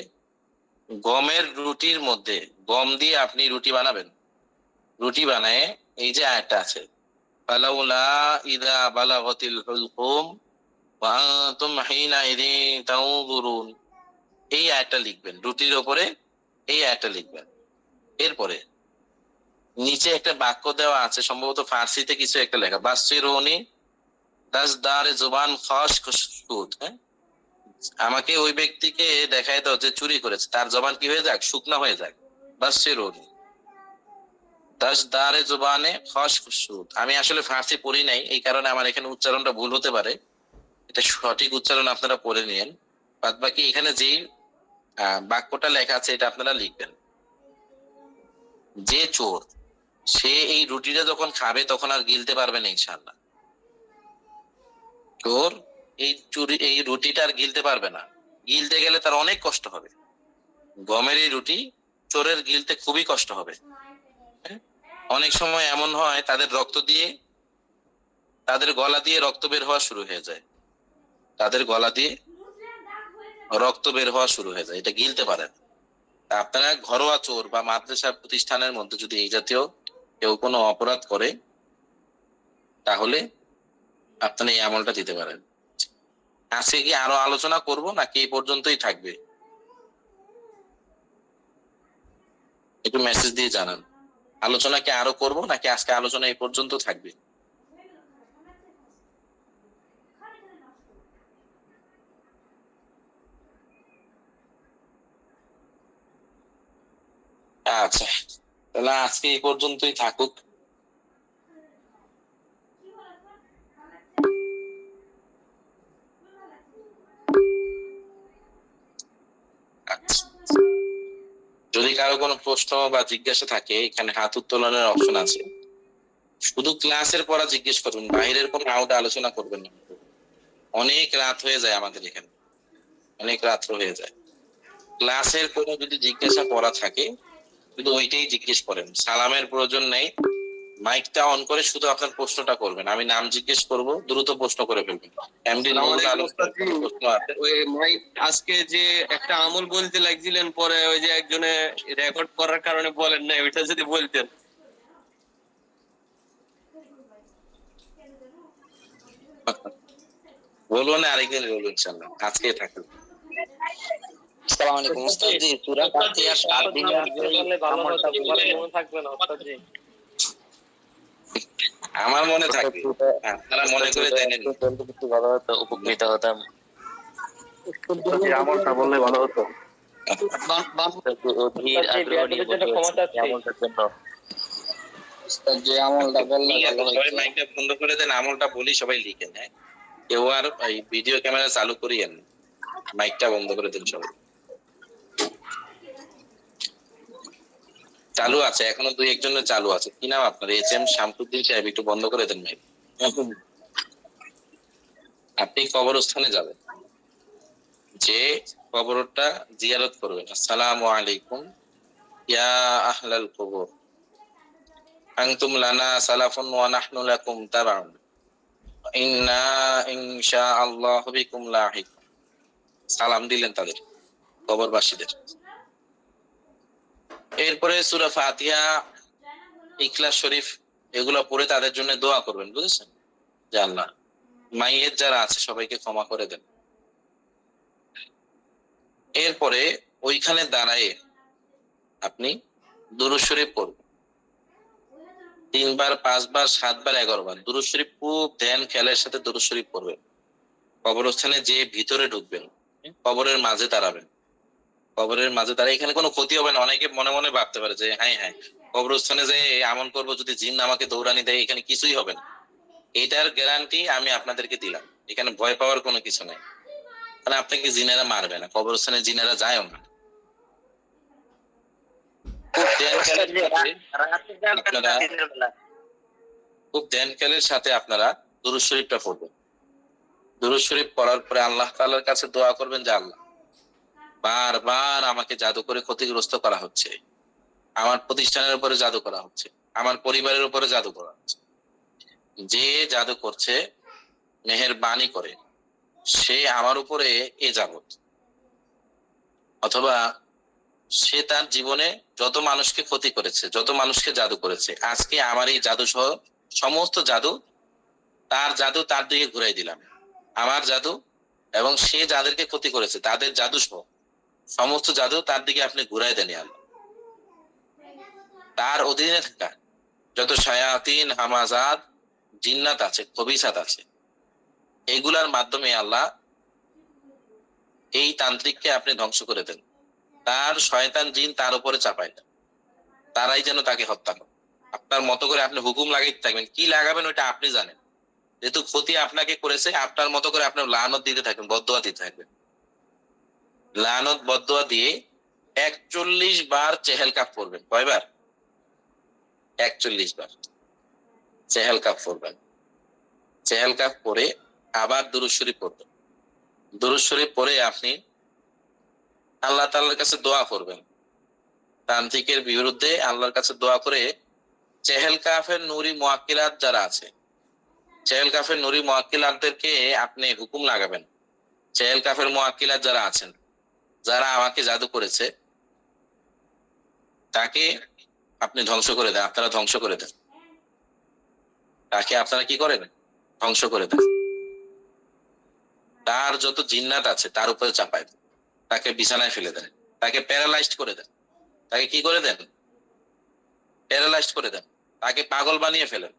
গমের রুটির মধ্যে গম দিয়ে আপনি রুটি বানাবেন। রুটি বানায় এই যে আয়াতটা আছে, ফালাউলা ইযা বালাগাতিল হুলকুম ওয়া আনতুম হিনা ইযিন তানজুরুন, এই আয়াতটা লিখবেন রুটির উপরে, এই আয়াতটা লিখবেন। এরপরে নিচে একটা বাক্য দেওয়া আছে, সম্ভবত ফার্সিতে কিছু একটা লেখা, বাসসিরুনি তাজদারে জুবান খাস খুশবুত, হ্যাঁ, আমাকে ওই ব্যক্তিকে দেখায় দাও যে চুরি করেছে, তার জবান কি হয়ে যাক, শুকনা হয়ে যাক। বাসসিরুনি তাজদারে জুবানে খাস খুশবুত। আমি আসলে ফার্সি পড়ি নাই, এই কারণে আমার এখানে উচ্চারণটা ভুল হতে পারে, এটা সঠিক উচ্চারণ আপনারা পড়ে নিন। বাদ বাকি এখানে যে বাক্যটা লেখা আছে এটা আপনারা লিখবেন। যে চোর সে এই রুটিটা যখন খাবে তখন আর গিলতে পারবে না, ইনশাআল্লাহ। চোর এই রুটিটা আর গিলতে পারবে না, গিলতে গেলে তার অনেক কষ্ট হবে। গমের এই রুটি চোরের গিলতে খুবই কষ্ট হবে। অনেক সময় এমন হয় তাদের গলা দিয়ে রক্ত বের হওয়া শুরু হয়ে যায়, তাদের গলা দিয়ে রক্ত বের হওয়া শুরু হয়ে যায়, এটা গিলতে পারেন। আপনারা ঘরোয়া চোর বা মাদ্রাসা প্রতিষ্ঠানের মধ্যে যদি এই জাতীয় কেউ কোনো অপরাধ করে, তাহলে আপনারা এই আমলটা দিতে পারেন। আজকে কি আরো আলোচনা করব নাকি এই পর্যন্তই থাকবে? একটু মেসেজ দিয়ে জানান। আলোচনা কি আরো করব নাকি আজকে আলোচনা এই পর্যন্ত থাকবে? আচ্ছা, তাহলে আজকে এই পর্যন্তই থাকুক। আচ্ছা, যদি কারো কোনো প্রশ্ন বা জিজ্ঞাসা থাকে এখানে হাত উত্তোলনের অপশন আছে। শুধু ক্লাসের পড়া জিজ্ঞেস করুন, বাইরের কোনো আউট আলোচনা করবেন না। অনেক রাত হয়ে যায় আমাদের এখানে, অনেক রাত্র হয়ে যায়। ক্লাসের কোনো যদি জিজ্ঞাসা পড়া থাকে শুধু ওইটাই জিজ্ঞেস করেন, সালামের প্রয়োজন নেই, মাইকটা অন করে শুধু আপনার প্রশ্নটা করবেন, আমি নাম জিজ্ঞেস করব, দ্রুত প্রশ্ন করে ফেলবেন। এমডি নুরুল আলম প্রশ্ন আছে। ওই ভাই আজকে যে একটা আমল বলতে লাগছিলেন, পরে ওই যে একজনে রেকর্ড করার কারণে বলেন না, ওইটা যদি বলতেন। বলবো না, আরেকদিন বলবো ইনশাআল্লাহ, আজকে থাকবে। আসসালামু আলাইকুম উস্তাদ জি, সূরা ফাতিহা 7 দিনের আমলটা মনে থাকবে না ওস্তাদ জি। আমার মনে থাকবে, আপনারা মনে করে দেন। একটু ভালো হতো, উপকৃত হতাম। আমলটা বললে ভালো হতো। অধীর আগ্রহ নিয়ে বসে আমলটার জন্য উস্তাদ যে আমলটা বললে ঠিক আছে, ভালো সবাই হতো। মাইকটা বন্ধ করে দেন, আমলটা বলি সবাই লিখেন। হ্যাঁ, কেউ আর এই ভিডিও ক্যামেরা চালু করিয়েন না। মাইকটা বন্ধ করে দেন সবাই। চালু আছে এখনো, দুই একজনের চালু আছে। কি নাম আপনার? HM শামসুদ্দিন সাহেব, একটু বন্ধ করে দেন মাইক। আপনি কবরস্থানে যাবেন, যে কবরটা জিয়ারত করবেন। আসসালামু আলাইকুম ইয়া আহলাল কবর, আনতুম লানা সালাফুন ওয়া নাহনু লাকুম তাবাউন, ইন্না ইনশাআল্লাহু বিকুম লাহিক। সালাম দিলেন তাদের, কবরবাসীদের। এরপরে সূরা ফাতিহা, ইখলাস শরীফ এগুলো পড়ে তাদের জন্য দোয়া করবেন, বুঝেছেন? যে আল্লাহ মাইয়ের যারা আছে সবাইকে ক্ষমা করে দেন। এরপরে ওইখানে দাঁড়ায় আপনি দুরূদ শরীফ পড়বেন 3 বার, 5 বার, 7 বার, 11 বার দুরূদ শরীফ খুব ধ্যান খেয়ালের সাথে দুরূদ শরীফ পড়বেন। কবরস্থানে যে ভিতরে ঢুকবেন, কবরের মাঝে দাঁড়াবেন। কবরের মাঝে দাঁড়িয়ে এখানে কোনো ক্ষতি হবে না। অনেকে মনে মনে ভাবতে পারে যে হ্যাঁ হ্যাঁ, কবরস্থানে যে আমল করবো, যদি জিন আমাকে দৌড়ানি দেয় এখানে কিছুই হবে না। এটার গ্যারান্টি আমি আপনাদেরকে দিলাম, এখানে ভয় পাওয়ার কোনো কিছু নাই। মানে আপনাকে জিনেরা মারবে না, কবরস্থানে জিনেরা যায়ও না। খুব ধ্যান খেয়ালের সাথে আপনারা দুরূদ শরীফটা পড়বেন। দুরূদ শরীফ পড়ার পরে আল্লাহ তাআলার কাছে দোয়া করবেন যে আল্লাহ, বারবার আমাকে জাদু করে ক্ষতিগ্রস্ত করা হচ্ছে, আমার প্রতিষ্ঠানের উপরে জাদু করা হচ্ছে, আমার পরিবারের উপরে জাদু করা হচ্ছে। যে জাদু করছে মেহেরবানি করে সে আমার উপরে এ যাবত, অথবা সে তার জীবনে যত মানুষকে ক্ষতি করেছে, যত মানুষকে জাদু করেছে, আজকে আমার এই জাদু সহ সমস্ত জাদু, তার জাদু তার দিকে ঘুরাই দিলাম। আমার জাদু এবং সে যাদেরকে ক্ষতি করেছে তাদের জাদু সহ সমস্ত জাদু তার দিকে আপনি ঘুরাই দেন আল্লাহ। তার অধীনে থাকা যত শায়াতিন, হামাজাত, জিন্নাত আছে, খবিসাত আছে, এগুলার মাধ্যমে আল্লাহ এই তান্ত্রিককে আপনি ধ্বংস করে দেন। তার শয়তান জিন তার উপরে চাপায় দেন, তারাই যেন তাকে হত্যা করে। আপনার মতো করে আপনি হুকুম লাগাইতে থাকবেন, কি লাগাবেন ওইটা আপনি জানেন। যেহেতু ক্ষতি আপনাকে করেছে, আপনার মতো করে আপনি লানত দিতে থাকবেন, বদদোয়া দিতে থাকবেন। লানত বদদোয়া দিয়ে 41 বার চেহেল কাপ পড়বেন। কয়বার? 41 বার চেহেল কাপ পড়বেন। চেহেল কাপ পরে আবার দুরূদ শরীফ পড়বেন। দুরূদ শরীফ পরে আপনি আল্লাহ তাআলার কাছে দোয়া করবেন। তান্ত্রিকের বিরুদ্ধে আল্লাহর কাছে দোয়া করে চেহেল কাফের নুরি মুআক্কিলাত যারা আছে, চেহেল কাফের নুরি মুআক্কিলাতদেরকে আপনি হুকুম লাগাবেন। চেহেল কাফের মুআক্কিলাত যারা আছেন, যারা আমাকে জাদু করেছে, তাকে আপনি ধ্বংস করে দেন, আপনারা ধ্বংস করে দেন। তাকে আপনারা কি করেন? ধ্বংস করে দেন। তার যত জিন্নাত আছে তার উপরে চাপায় দেন, তাকে বিছানায় ফেলে দেন, তাকে প্যারালাইজড করে দেন। তাকে কি করে দেন? প্যারালাইজড করে দেন। তাকে পাগল বানিয়ে ফেলেন।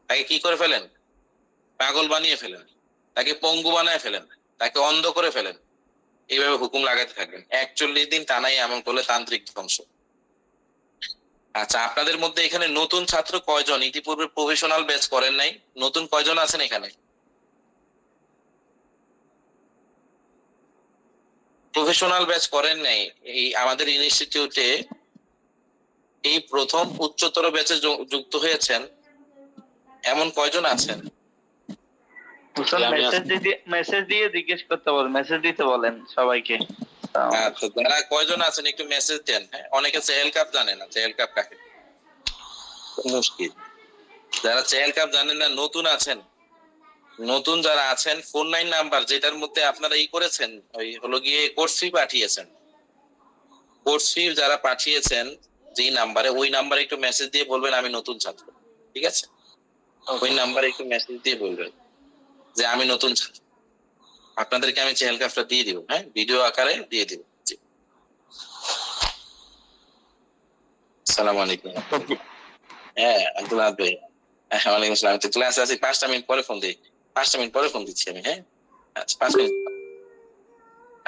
তাকে কি করে ফেলেন? পাগল বানিয়ে ফেলেন। তাকে পঙ্গু বানায় ফেলেন, তাকে অন্ধ করে ফেলেন। এইভাবে হুকুম লাগাতে থাকবেন 41 দিন টানাই, এমন করলে তান্ত্রিক ধ্বংস। আচ্ছা, আপনাদের মধ্যে এখানে নতুন ছাত্র কয়জন? ইতিপূর্বে প্রফেশনাল ব্যাচ করেন নাই? নতুন কয়জন আছেন এখানে? প্রফেশনাল ব্যাচ করেন নাই? এই আমাদের ইনস্টিটিউটে এই প্রথম উচ্চতর ব্যাচে যুক্ত হয়েছেন এমন কয়জন আছেন? মেসেজ দিয়ে জিজ্ঞেস করতে বলেন, মেসেজ দিতে বলেন সবাইকে। আচ্ছা, যারা কয়জন আছেন একটু মেসেজ দেন। হ্যাঁ, অনেকে চেহেল কাপ জানে না, চেহেল কাপ কাকে। মুশকিল। যারা চেহেল কাপ জানেন না, নতুন যারা আছেন, 49 নাম্বার যেটার মধ্যে আপনারা করেছেন, ওই হলো গিয়ে কোর্স ফি পাঠিয়েছেন, কোর্স ফি যারা পাঠিয়েছেন যেই নাম্বারে, ওই নাম্বারে একটু মেসেজ দিয়ে বলবেন আমি নতুন ছাত্র, ঠিক আছে? ওই নাম্বারে একটু মেসেজ দিয়ে বলবেন যে আমি নতুন ছাত্র, আপনাদেরকে আমি চেহেল কাপটা দিয়ে দিব, হ্যাঁ, ভিডিও আকারে দিয়ে দিব। জি, আসসালামু আলাইকুম। হ্যাঁ, আব্দুল আহাদ ভাই। হ্যাঁ, ওয়ালাইকুম আসসালাম। তো ক্লাসে আছি, 5টা মিনিট পরে ফোন দিই। 5টা মিনিট পরে ফোন দিচ্ছি আমি, হ্যাঁ? আচ্ছা, 5 মিনিট।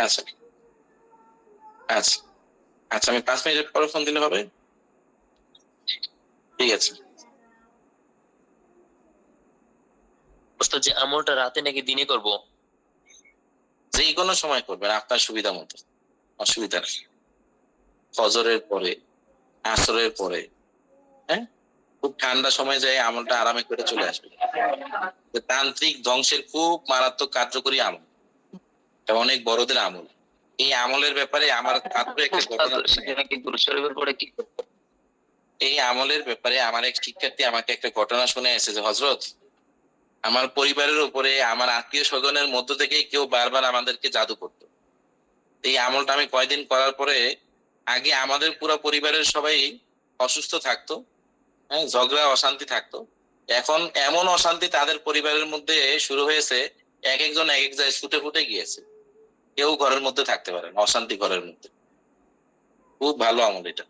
আচ্ছা আচ্ছা আচ্ছা, আমি 5 মিনিট পরে ফোন দিলে হবে? ঠিক আছে। ওস্তাদ, যে আমলটা রাতে নাকি দিনে করব? যে কোনো সময় করবেন আপনার সুবিধা মতো, অসুবিধা নেই। ফজরের পরে, আসরের পরে, হ্যাঁ, খুব ঠান্ডা সময় যায় আমলটা আরামে করে চলে আসবে। তান্ত্রিক ধ্বংসের খুব মারাত্মক কার্যকরী আমল, এটা অনেক বড়দের আমল। এই আমলের ব্যাপারে আমার ছাত্র একটা ঘটনা, সেখানে কি দুরূদ শরীফের পরে কি করব? এই আমলের ব্যাপারে আমার এক শিক্ষার্থী আমাকে একটা ঘটনা শুনে এসেছে, হযরত আমার পরিবারের উপরে, আমার আত্মীয় স্বজনের মধ্য থেকে কেউ বারবার আমাদেরকে জাদু করতো। এই আমলটা আমি কয়দিন করার পরে, আগে আমাদের পুরো পরিবারের সবাই অসুস্থ থাকতো, হ্যাঁ, ঝগড়া অশান্তি থাকতো। এখন এমন অশান্তি তাদের পরিবারের মধ্যে শুরু হয়েছে, এক একজন এক এক জায়গায় ছুটে ফুটে গিয়েছে, কেউ ঘরের মধ্যে থাকতে পারে না, অশান্তি ঘরের মধ্যে। খুব ভালো আমল এটা।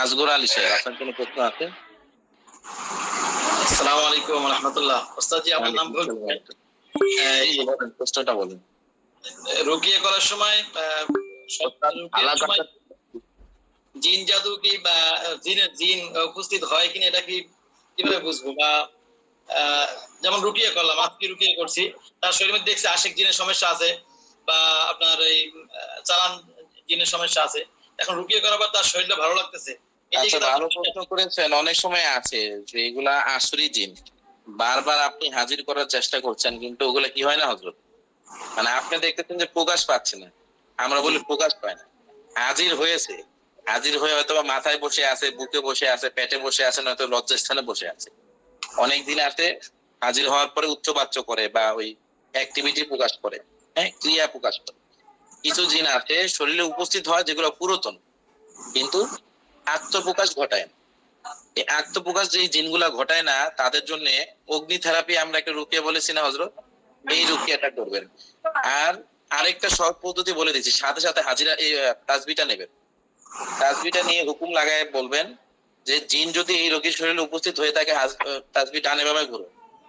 আজগর আলী সাহেব, আপনার কোনো প্রশ্ন আছে? আসসালামু আলাইকুম ওয়া রাহমাতুল্লাহ। ওস্তাদ জি, আমার নাম ভুল। প্রশ্নটা বলেন। রুকিয়া করার সময় রুকিয়ার সময় জিন জাদু কি বা জিন উপস্থিত হয় কিনা, এটা কি কিভাবে বুঝবো? বা যেমন রুকিয়া করলাম, আজকে রুকিয়া করছি, তার শরীরের মধ্যে দেখছি আশিক জিনের সমস্যা আছে, বা আপনার এই চালান জিনের সমস্যা আছে। এখন রুকিয়া করার পর তার শরীরটা ভালো লাগতেছে, আচ্ছা, ভালো প্রশ্ন করেছেন। অনেক সময় আছে যে এগুলা আসরি জিন, বারবার আপনি হাজির করার চেষ্টা করছেন, কিন্তু ওগুলা কি হয় না হযরত, মানে আপনি দেখতেছেন যে প্রকাশ পাচ্ছে না, আমরা বলি প্রকাশ পায় না। হাজির হয়েছে, হাজির হয়ে হয়তো মাথায় বসে আছে, বুকে বসে আছে, পেটে বসে আছে, নয়তো লজ্জাস্থানে বসে আছে। অনেকদিন আছে, হাজির হওয়ার পরে উচ্চবাচ্য করে বা ওই অ্যাক্টিভিটি প্রকাশ করে, হ্যাঁ, ক্রিয়া প্রকাশ করে। কিছু জিন আছে শরীরে উপস্থিত হয় যেগুলো পুরাতন, কিন্তু আত্মপ্রকাশ ঘটায় না। এই আত্মপ্রকাশ যে জিনগুলা ঘটায় না, তাদের জন্য অগ্নি থেরাপি আমরা একটা রুকিয়া বলেছি না হযরত, এই রুকিয়াটা করবেন। আর আরেকটা সহজ পদ্ধতি বলে দিচ্ছি, সাথে সাথে হাজিরা এই তাসবিহটা নেবেন, তাসবিহটা নিয়ে হুকুম লাগায় বলবেন যে জিন যদি এই রোগীর শরীরে উপস্থিত হয়ে থাকে, তাসবিহ ডানে বামে ঘুরো।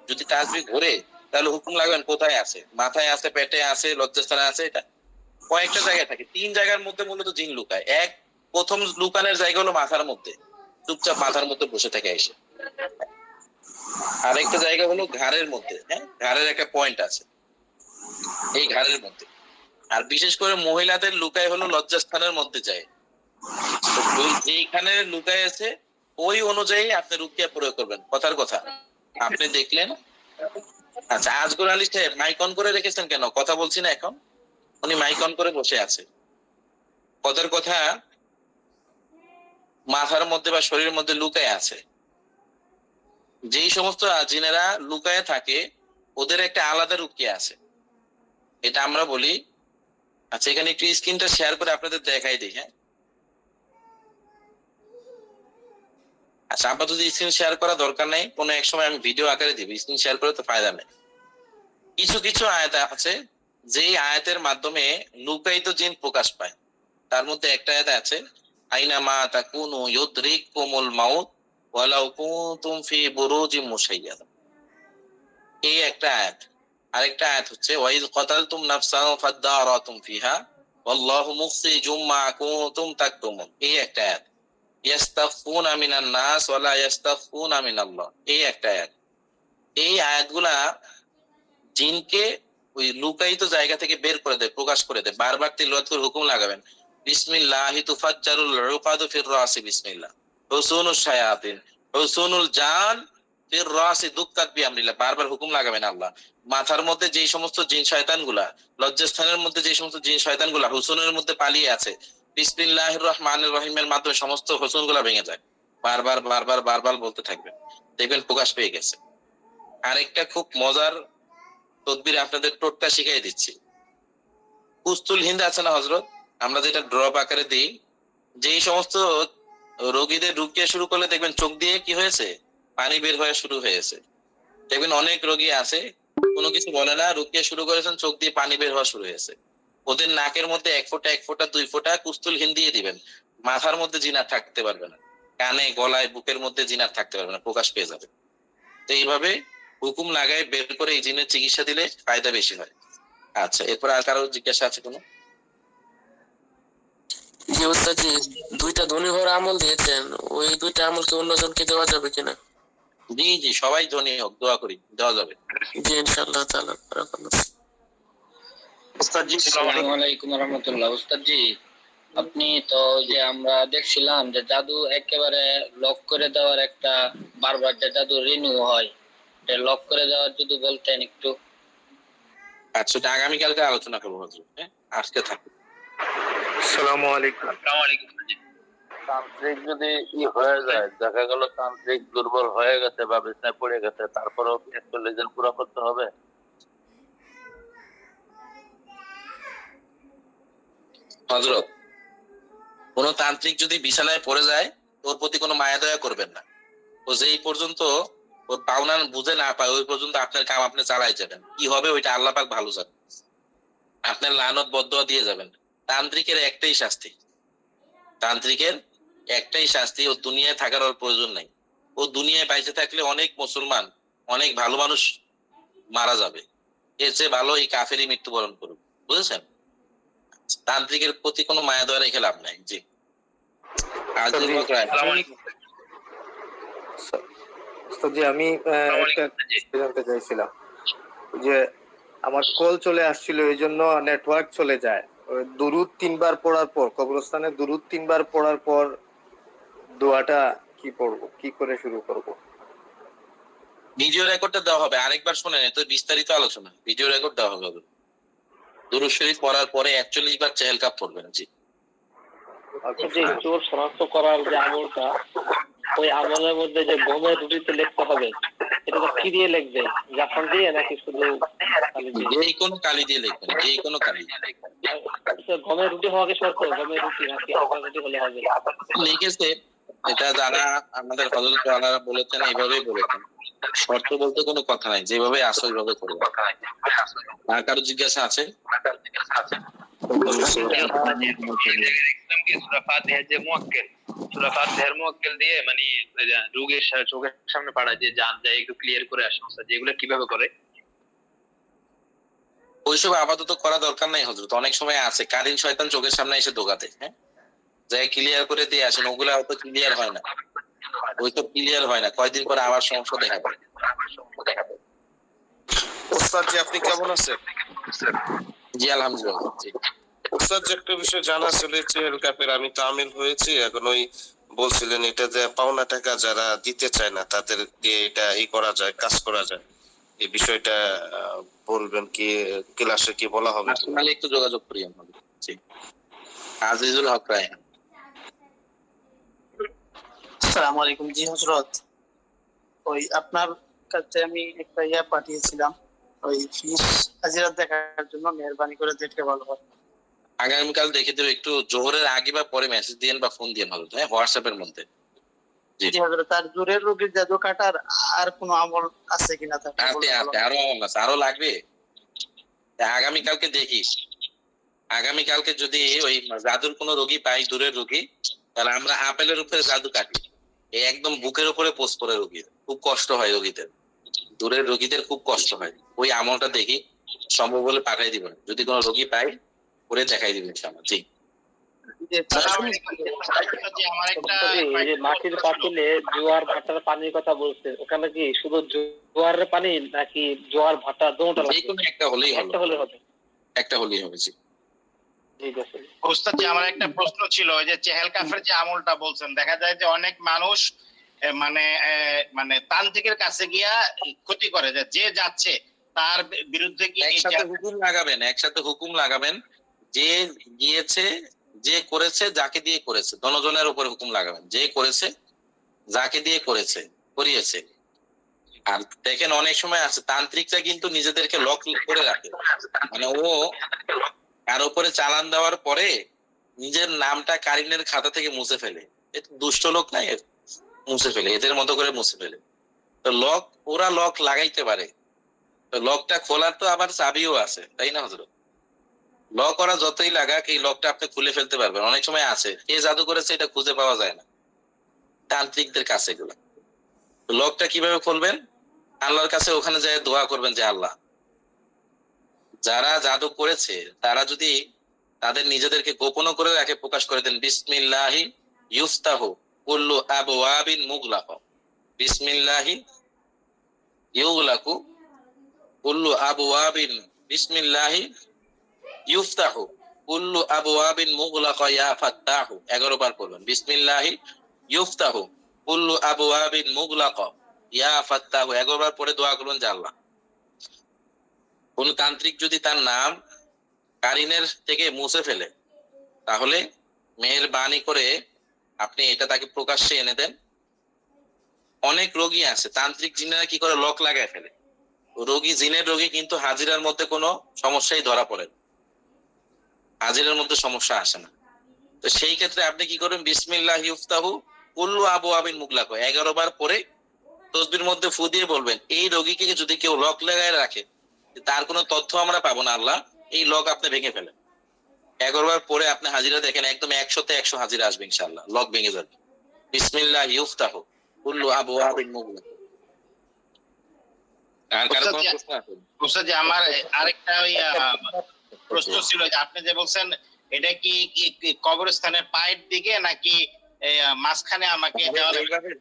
যদি তাসবিহ ঘুরে, তাহলে হুকুম লাগাবেন কোথায় আছে, মাথায় আছে, পেটে আছে, লজ্জাস্থানে আছে। এটা কয়েকটা জায়গায় থাকে, 3 জায়গার মধ্যে মূলত জিন লুকায়। প্রথম লুকানোর জায়গা হলো মাথার মধ্যে, চুপচাপ মাথার মধ্যে বসে থাকে এসে। আরেকটা জায়গা হলো ঘাড়ের মধ্যে, হ্যাঁ, ঘাড়ের একটা পয়েন্ট আছে, এই ঘাড়ের মধ্যে। আর বিশেষ করে মহিলাদের লুকায় হলো লজ্জাস্থানের মধ্যে যায়। যেখানে লুকায় আছে ওই অনুযায়ী আপনি রুকিয়া প্রয়োগ করবেন। কথার কথা আপনি দেখলেন। আচ্ছা, আজগর আলী সাহেব মাইক অন করে রেখেছেন কেন? কথা বলছি না এখন, উনি মাইক অন করে বসে আছে। কথার কথা, মাথার মধ্যে বা শরীরের মধ্যে লুকায় আছে। যেই সমস্ত জিনেরা লুকায় থাকে, ওদের একটা আলাদা রুকিয়া আছে, এটা আমরা বলি। আচ্ছা, এখানে একটু স্ক্রিনটা শেয়ার করে আপনাদের দেখাই দিই, হ্যাঁ। আচ্ছা, আপাতত স্ক্রিন শেয়ার করা দরকার নেই, কোনো এক সময় আমি ভিডিও আকারে দিব, স্ক্রিন শেয়ার করে তো ফায়দা নেই। কিছু কিছু আয়াত আছে যেই আয়াতের মাধ্যমে লুকায়িত জিন প্রকাশ পায়। তার মধ্যে একটা আয়াত আছে, আইনা মা তাকুনু ইউদরিকুমুল মাউত ওয়ালাউ কুনতুম ফি বুরুজিম মুশাইয়াদা, এই একটা আয়াত। আরেকটা আয়াত হচ্ছে ওয়াইজ কাতালতুম নাফসান ফাদারাতুম ফিহা ওয়াল্লাহু মুখরিজুম মা কুনতুম তাকতুমুন, এই একটা আয়াত। ইয়াস্তাগফুনা মিনান নাস ওয়া লা ইয়াস্তাগফুনা মিনাল্লাহ, এই একটা আয়াত। এই আয়াতগুলা জিনকে ওই লুকায়িত জায়গা থেকে বের করে দেয়, প্রকাশ করে দেয়। বারবার তিলাওয়াত করে হুকুম লাগাবেন, বিসমিল্লাহি তুফাজ্জারুল উকাদু ফির রাসি বিসমিল্লাহ, হুসুনুশ শায়াতিন হুসুনুল জান ফির রাসি দুক্কাত বিআমরিল্লাহ, বারবার হুকুম লাগাবেন আল্লাহ। মাথার মধ্যে যেই সমস্ত জিন শয়তানগুলা, লজ্জাস্থানের মধ্যে যে সমস্ত জিন শয়তানগুলা হুসুনের মধ্যে পালিয়ে আছে, বিসমিল্লাহির রহমানির রহিমের মাধ্যমে সমস্ত হুসুনগুলা ভেঙে যায়। বারবার বারবার বারবার বলতে থাকবেন, দেখবেন প্রকাশ পেয়ে গেছে। আরেকটা খুব মজার তদবির আপনাদের টোটকা শিখাই দিচ্ছি। কুস্তুল হিন্দ আছে না হজরত, আমরা যেটা ড্রপ আকারে দিই, যেই সমস্ত রোগীদের রুকিয়ে শুরু করলে দেখবেন চোখ দিয়ে কি হয়েছে, পানি বের হয়ে শুরু হয়েছে। দেখবেন অনেক রোগী আছে কোনো কিছু বলে না, রুকিয়ে শুরু করেছেন, চোখ দিয়ে পানি বের হওয়া শুরু হয়েছে। ওদের নাকের মধ্যে 1 ফোঁটা 2 ফোঁটা কুস্তুল হিন্দ দিয়ে দিবেন, মাথার মধ্যে জিনার থাকতে পারবে না, কানে গলায় বুকের মধ্যে জিনার থাকতে পারবে না, প্রকাশ পেয়ে যাবে। তো এইভাবে হুকুম লাগায় বের করে এই জিনের চিকিৎসা দিলে ফায়দা বেশি হয়। আচ্ছা, এরপর আর কারো জিজ্ঞাসা আছে কোনো? জি উস্তাদ জি, দুইটা ধনী হওয়ার আমল দিয়েছেন, ওই দুইটা আমলকে অন্যজনকে দেওয়া যাবে কিনা? জি জি, সবাই ধনী হোক, দোয়া করি, দেওয়া যাবে। জি ইনশাআল্লাহ তাআলা। উস্তাদ জি, আসসালামু আলাইকুম ওয়া রাহমাতুল্লাহ। উস্তাদ জি, আপনি তো যে আমরা দেখছিলাম যে জাদু একেবারে লক করে দেওয়ার একটা, বারবার যে জাদু রিনিউ হয়, এটা লক করে দেওয়ার যদি বলতেন একটু। আচ্ছা, এটা আগামীকালকে আলোচনা করবো হজরত, হ্যাঁ, আজকে থাকুক। আসসালামু আলাইকুম। তান্ত্রিক যদি হয়ে যায়, দেখা গেল তান্ত্রিক দুর্বল হয়ে গেছে বা বিছনায় পড়ে গেছে, তারপরেও কি একটু লেজেন পুরা করতে হবে? হজরত, কোন তান্ত্রিক যদি বিছানায় পড়ে যায়, ওর প্রতি কোনো মায়া দয়া করবেন না। ও যেই পর্যন্ত ওর পাওনা বুঝে না পায়, ওই পর্যন্ত আপনার কাম আপনি চালাই যাবেন, কি হবে ওইটা আল্লাহ পাক ভালো জানে। আপনার লানত বদদোয়া দিয়ে যাবেন। তান্ত্রিকের একটাই শাস্তি, তান্ত্রিকের একটাই শাস্তি, ও দুনিয়ায় থাকার ওর প্রয়োজন নাই। ও দুনিয়ায় বাইচে থাকলে অনেক মুসলমান, অনেক ভালো মানুষ মারা যাবে, এর চেয়ে ভালো এই কাফেরই মৃত্যুবরণ করুক, বুঝেছেন? তান্ত্রিকের প্রতি কোনো মায়া দয়া রেখে লাভ নাই। জি, আজিজুল হক রায়। উস্তাদ জি, আমি একটা জানতে চাইছিলাম যে আমার কল চলে আসছিল, এই জন্য নেটওয়ার্ক চলে যায়। ওই দুরুদ 3 বার পড়ার পর, কবরস্থানে দুরুদ 3 বার পড়ার পর দোয়াটা কি পড়বো, কি করে শুরু করব? ভিডিও রেকর্ডটা দেওয়া হবে, আরেকবার শোনেন, এত বিস্তারিত আলোচনা, ভিডিও রেকর্ড দেওয়া হবে। দুরূদ শরীফ পড়ার পরে 41 বার চেহেলকাপ পড়বেন। জি, যে চোর শনাক্ত করার যে আমলটা, ওই আমলের মধ্যে যে গমের রুটিতে লিখতে হবে, এটা তো কি দিয়ে লিখবে, জাফর দিয়ে নাকি শুধু কালি দিয়ে? যে কোনো কালি দিয়ে লিখবেন, যে কোনো কালি গমের রুটি হওয়া কি শর্ত? গমের রুটি নাকি আটা রুটি হলে হবে? লিখেছে, এটা যারা আমাদের হযরত ওয়ালারা বলেছেন, এইভাবেই বলেছেন, শর্ত বলতে কোনো কথা নাই, যেভাবে আসে ওইভাবে করবে। আর কারো জিজ্ঞাসা আছে? দিয়ে মানে রোগীর চোখের সামনে পাড়ায় যে জান যায় একটু ক্লিয়ার করে আসে, যেগুলো কিভাবে করে? ওইসব আপাতত করা দরকার নাই হযরত, অনেক সময় আছে কারিন শয়তান চোখের সামনে এসে দোকাতে, হ্যাঁ, যাই ক্লিয়ার করে দিয়ে আসেন, ওগুলা অত ক্লিয়ার হয় না, ওইসব ক্লিয়ার হয় না, কয়দিন পরে আবার সমস্যা দেখা দেয়। ওস্তাদ জি, আপনি কেমন আছেন? জি আলহামদুলিল্লাহ। জি ওস্তাদ জি, একটা বিষয় জানা ছিল, চেহেল কাপের আমি তামিল হয়েছি, এখন ওই বলছিলেন এটা যে পাওনা টাকা যারা দিতে চায় না তাদের দিয়ে এটা করা যায়, কাজ করা যায়, এই বিষয়টা বলবেন কি, ক্লাসে কি বলা হবে? আসলে একটু যোগাযোগ করি আমাদের। জি, আজিজুল হক রায়। আসসালামু আলাইকুম। জি হযরত, ওই আপনার কাছে আমি একটা পাঠিয়েছিলাম, ওই ফিস হাজিরা দেখার জন্য, মেহরবানি করে দেখলে ভালো হয়। আগামীকাল দেখে দেবো, একটু জোহরের আগে বা পরে মেসেজ দিয়েন বা ফোন দিয়েন হলো, হ্যাঁ, হোয়াটসঅ্যাপের মধ্যে। জি হযরত, তার জোরের রোগীর জাদু কাটার আর কোনো আমল আছে কিনা? আছে আছে, আরো আমল আছে, আরো লাগবে। আগামীকালকে দেখি, আগামীকালকে যদি ওই জাদুর কোনো রোগী পাই, দূরের রোগী, তাহলে আমরা আপেলের উপরে জাদু কাটি, এই একদম বুকের উপরে পোস্ট করে, রোগীর খুব কষ্ট হয়, রোগীদের, দূরের রোগীদের খুব কষ্ট হয়, ওই আমলটা দেখি, সম্ভব হলে পাঠাই দিবেন, যদি কোনো রোগী পাই করে দেখাই দিবেন ইনশাআল্লাহ। জি, আমার একটা মাটির পাতিলে জোয়ার ভাটার পানির কথা বলছে, ওখানে কি শুধু জোয়ারের পানি নাকি জোয়ার ভাটা দুটোটা লাগবে? যে কোনো একটা হলেই হবে, একটা হলে হবে, একটা হলেই হবে। জি, ঠিক আছে। ওস্তাদ জি, আমার একটা প্রশ্ন ছিল, ওই যে চেহেল কাফের যে আমলটা বলছেন, দেখা যায় যে অনেক মানুষ মানে মানে তান্ত্রিকের কাছে গিয়া ক্ষতি করে, যে যাচ্ছে তার বিরুদ্ধে কি একসাথে হুকুম লাগাবেন, একসাথে হুকুম লাগাবেন, যে গিয়েছে, যে করেছে, যাকে দিয়ে করেছে, দনজনের উপরে হুকুম লাগাবেন, যে করেছে যাকে দিয়ে করিয়েছে। আর দেখেন অনেক সময় আছে তান্ত্রিকরা কিন্তু নিজেদেরকে লক করে রাখে, মানে ও কার উপরে চালান দেওয়ার পরে নিজের নামটা কারিনের খাতা থেকে মুছে ফেলে। দুষ্ট লোক নাই, মুছে ফেলে, এদের মতো করে মুছে ফেলে। তো লক, ওরা লক লাগাইতে পারে, তো লকটা খোলার তো আবার চাবিও আছে, তাই না হজরত? লক ওরা যতই লাগাক এই লকটা আপনি খুলে ফেলতে পারবেন। অনেক সময় আছে কে জাদু করেছে এটা খুঁজে পাওয়া যায় না তান্ত্রিকদের কাছে। এগুলো লকটা কিভাবে খুলবেন? আল্লাহর কাছে ওখানে যায় দোয়া করবেন যে আল্লাহ, যারা জাদু করেছে তারা যদি তাদের নিজেদেরকে গোপন করে রাখে, প্রকাশ করে দেন, বিসমিল্লাহি ইউফতাহু কুল্লু আবওয়াবিন মুগলাক, বিসমিল্লাহি ইউগলাকু কুল্লু আবওয়াবিন, বিসমিল্লাহি ইউফতাহু কুল্লু আবওয়াবিন মুগলাক ইয়া ফাত্তাহু, 11 বার পড়বেন বিসমিল্লাহি ইউফতাহু কুল্লু আবওয়াবিন মুগলাক ইয়া ফাত্তাহু, 11 বার পড়ে দোয়া করবেন যে আল্লাহ। কোন তান্ত্রিক যদি তার নাম কারিনের থেকে মুছে ফেলে তাহলে মেহেরবানি করে আপনি এটা তাকে প্রকাশ্যে এনে দেন। অনেক রোগী আছে তান্ত্রিক জিনেরা কি করে লক লাগায় ফেলে, জিনের রোগী কিন্তু হাজিরার মধ্যে কোনো সমস্যাই ধরা পড়ে না, হাজিরার মধ্যে সমস্যা আসে না। তো সেই ক্ষেত্রে আপনি কি করবেন, বিসমিল্লাহ ইউফতাহু কুল্লু আবওয়াবিন মুগলাক 11 বার পরে তসবির মধ্যে ফু দিয়ে বলবেন, এই রোগীকে যদি কেউ লক লাগায় রাখে তার কোনো তথ্য আমরা পাবো না আল্লাহ, এই লক আপনি ভেঙে ফেলেন। 11 বার পরে আপনি হাজিরা দেখেন একদম 100-তে 100 হাজিরা আসবে ইনশাআল্লাহ, লক ভেঙে যাবে। বিসমিল্লাহ ইউফতাহু কুল্লু আবওয়াবিন মুগলাক। আর কারো কোনো প্রশ্ন আছে? উস্তাদ জি, আমার আরেকটা ওই প্রশ্ন ছিল যে আপনি যে বলছেন এটা কি কবরস্থানের পায়ের দিকে নাকি মাঝখানে আমাকে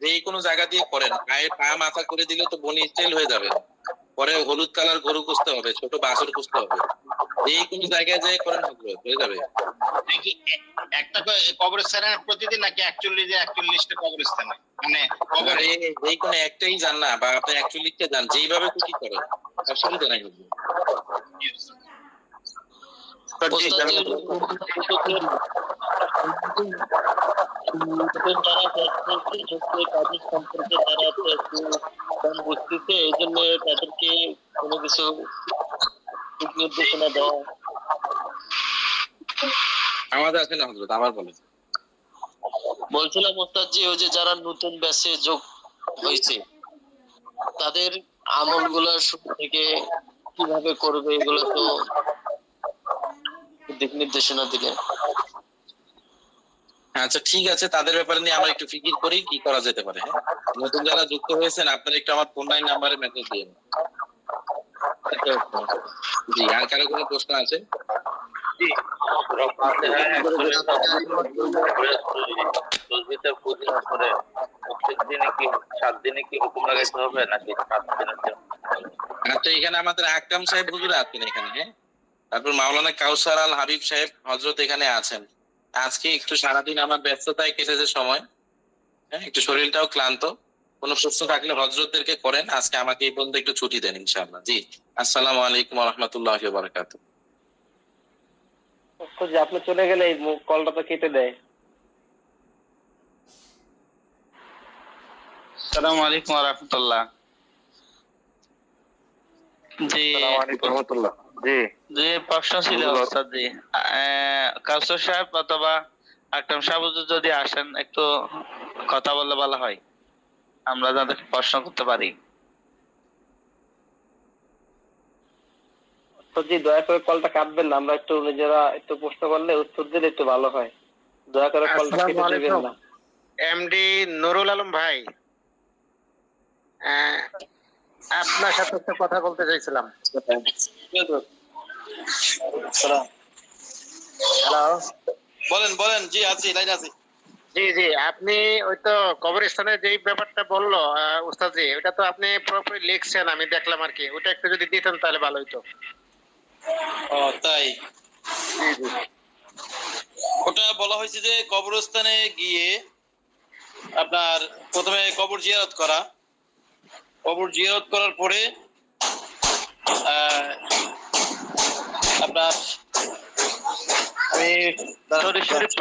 যে কোনো জায়গা দিয়ে করেন, পায়ে পা মাথা করে দিলে তো বনি স্টাইল হয়ে যাবে, পরে হলুদ কালার গরু খুঁজতে হবে, ছোট বাছুর খুঁজতে হবে, এই কোনো জায়গায় যে করেন হয়ে যাবে। নাকি একটা কবরস্থানের প্রতিদিন নাকি 41টা কবরস্থানে, মানে এই কোনো একটাই যান না, বা আপনি 41টা যান, যেইভাবে খুশি করেন, অসুবিধা নাই। বুঝতেছে এই জন্য তাদেরকে কোনো কিছু নির্দেশনা দেওয়া। আমাদের আছে না হযরত, আবার বলেন। বলছিলাম ওস্তাদ জি, ওই যে যারা নতুন ব্যাচে যোগ হয়েছে তাদের আমলগুলো শুরু থেকে কিভাবে করবে এগুলো তো দিক নির্দেশনা দিলে। আচ্ছা ঠিক আছে, তাদের ব্যাপারে নিয়ে আমরা একটু ফিকির করি কি করা যেতে পারে। নতুন যারা যুক্ত হয়েছেন আপনারা একটু আমার ফোন লাইন নাম্বারে মেসেজ দিন। জি, আর কারো কোনো প্রশ্ন আছে? জি, আচ্ছা এখানে আমাদের আকরাম সাহেব হুজুর আছেন এখানে, হ্যাঁ, তারপর মাওলানা কাউসার আল হাবিব সাহেব হযরত এখানে আছেন। আজকে একটু সারাদিন আমার ব্যস্ততায় কেটেছে সময়, হ্যাঁ, একটু শরীরটাও ক্লান্ত। কোনো প্রশ্ন থাকলে হযরতদেরকে করেন, আজকে আমাকে এই পর্যন্ত একটু ছুটি দেন ইনশাআল্লাহ। জি, আসসালামু আলাইকুম ওয়া রাহমাতুল্লাহি ওয়া বারাকাতুহু। যে আপনি চলে গেলে এই কলটা তো কেটে দেয়। আসসালামু আলাইকুম ওয়া রাহমাতুল্লাহ। জি, আসসালামু আলাইকুম ওয়া রাহমাতুল্লাহ। জি যে প্রশ্ন ছিল ওস্তাদ জি, কাউসার সাহেব অথবা আকরাম সাহেব যদি আসেন একটু কথা বললে ভালো হয়, আমরা যাদের প্রশ্ন করতে পারি। তো জি দয়া করে কলটা কাটবেন না, আমরা একটু নিজেরা একটু প্রশ্ন করলে উত্তর দিলে একটু ভালো হয়। দয়া করে কলটা কেটে দিবেন না। এমডি নুরুল আলম ভাই, আপনার সাথে একটা কথা বলতে চাইছিলাম। হ্যালো, বলেন। জি আছি, লাইন আছি। জি জি, আপনি ওই তো কবরস্থানের যেই ব্যাপারটা বললো উস্তাদ জি, ওটা তো আপনি পুরোপুরি লিখছেন, আমি দেখলাম আর কি, ওটা একটু যদি দিতেন তাহলে ভালো হতো। ও তাই, জি জি, ওটা বলা হয়েছে যে কবরস্থানে গিয়ে আপনার প্রথমে কবর জিয়ারত করার পরে আপনার দরুদ শরীফ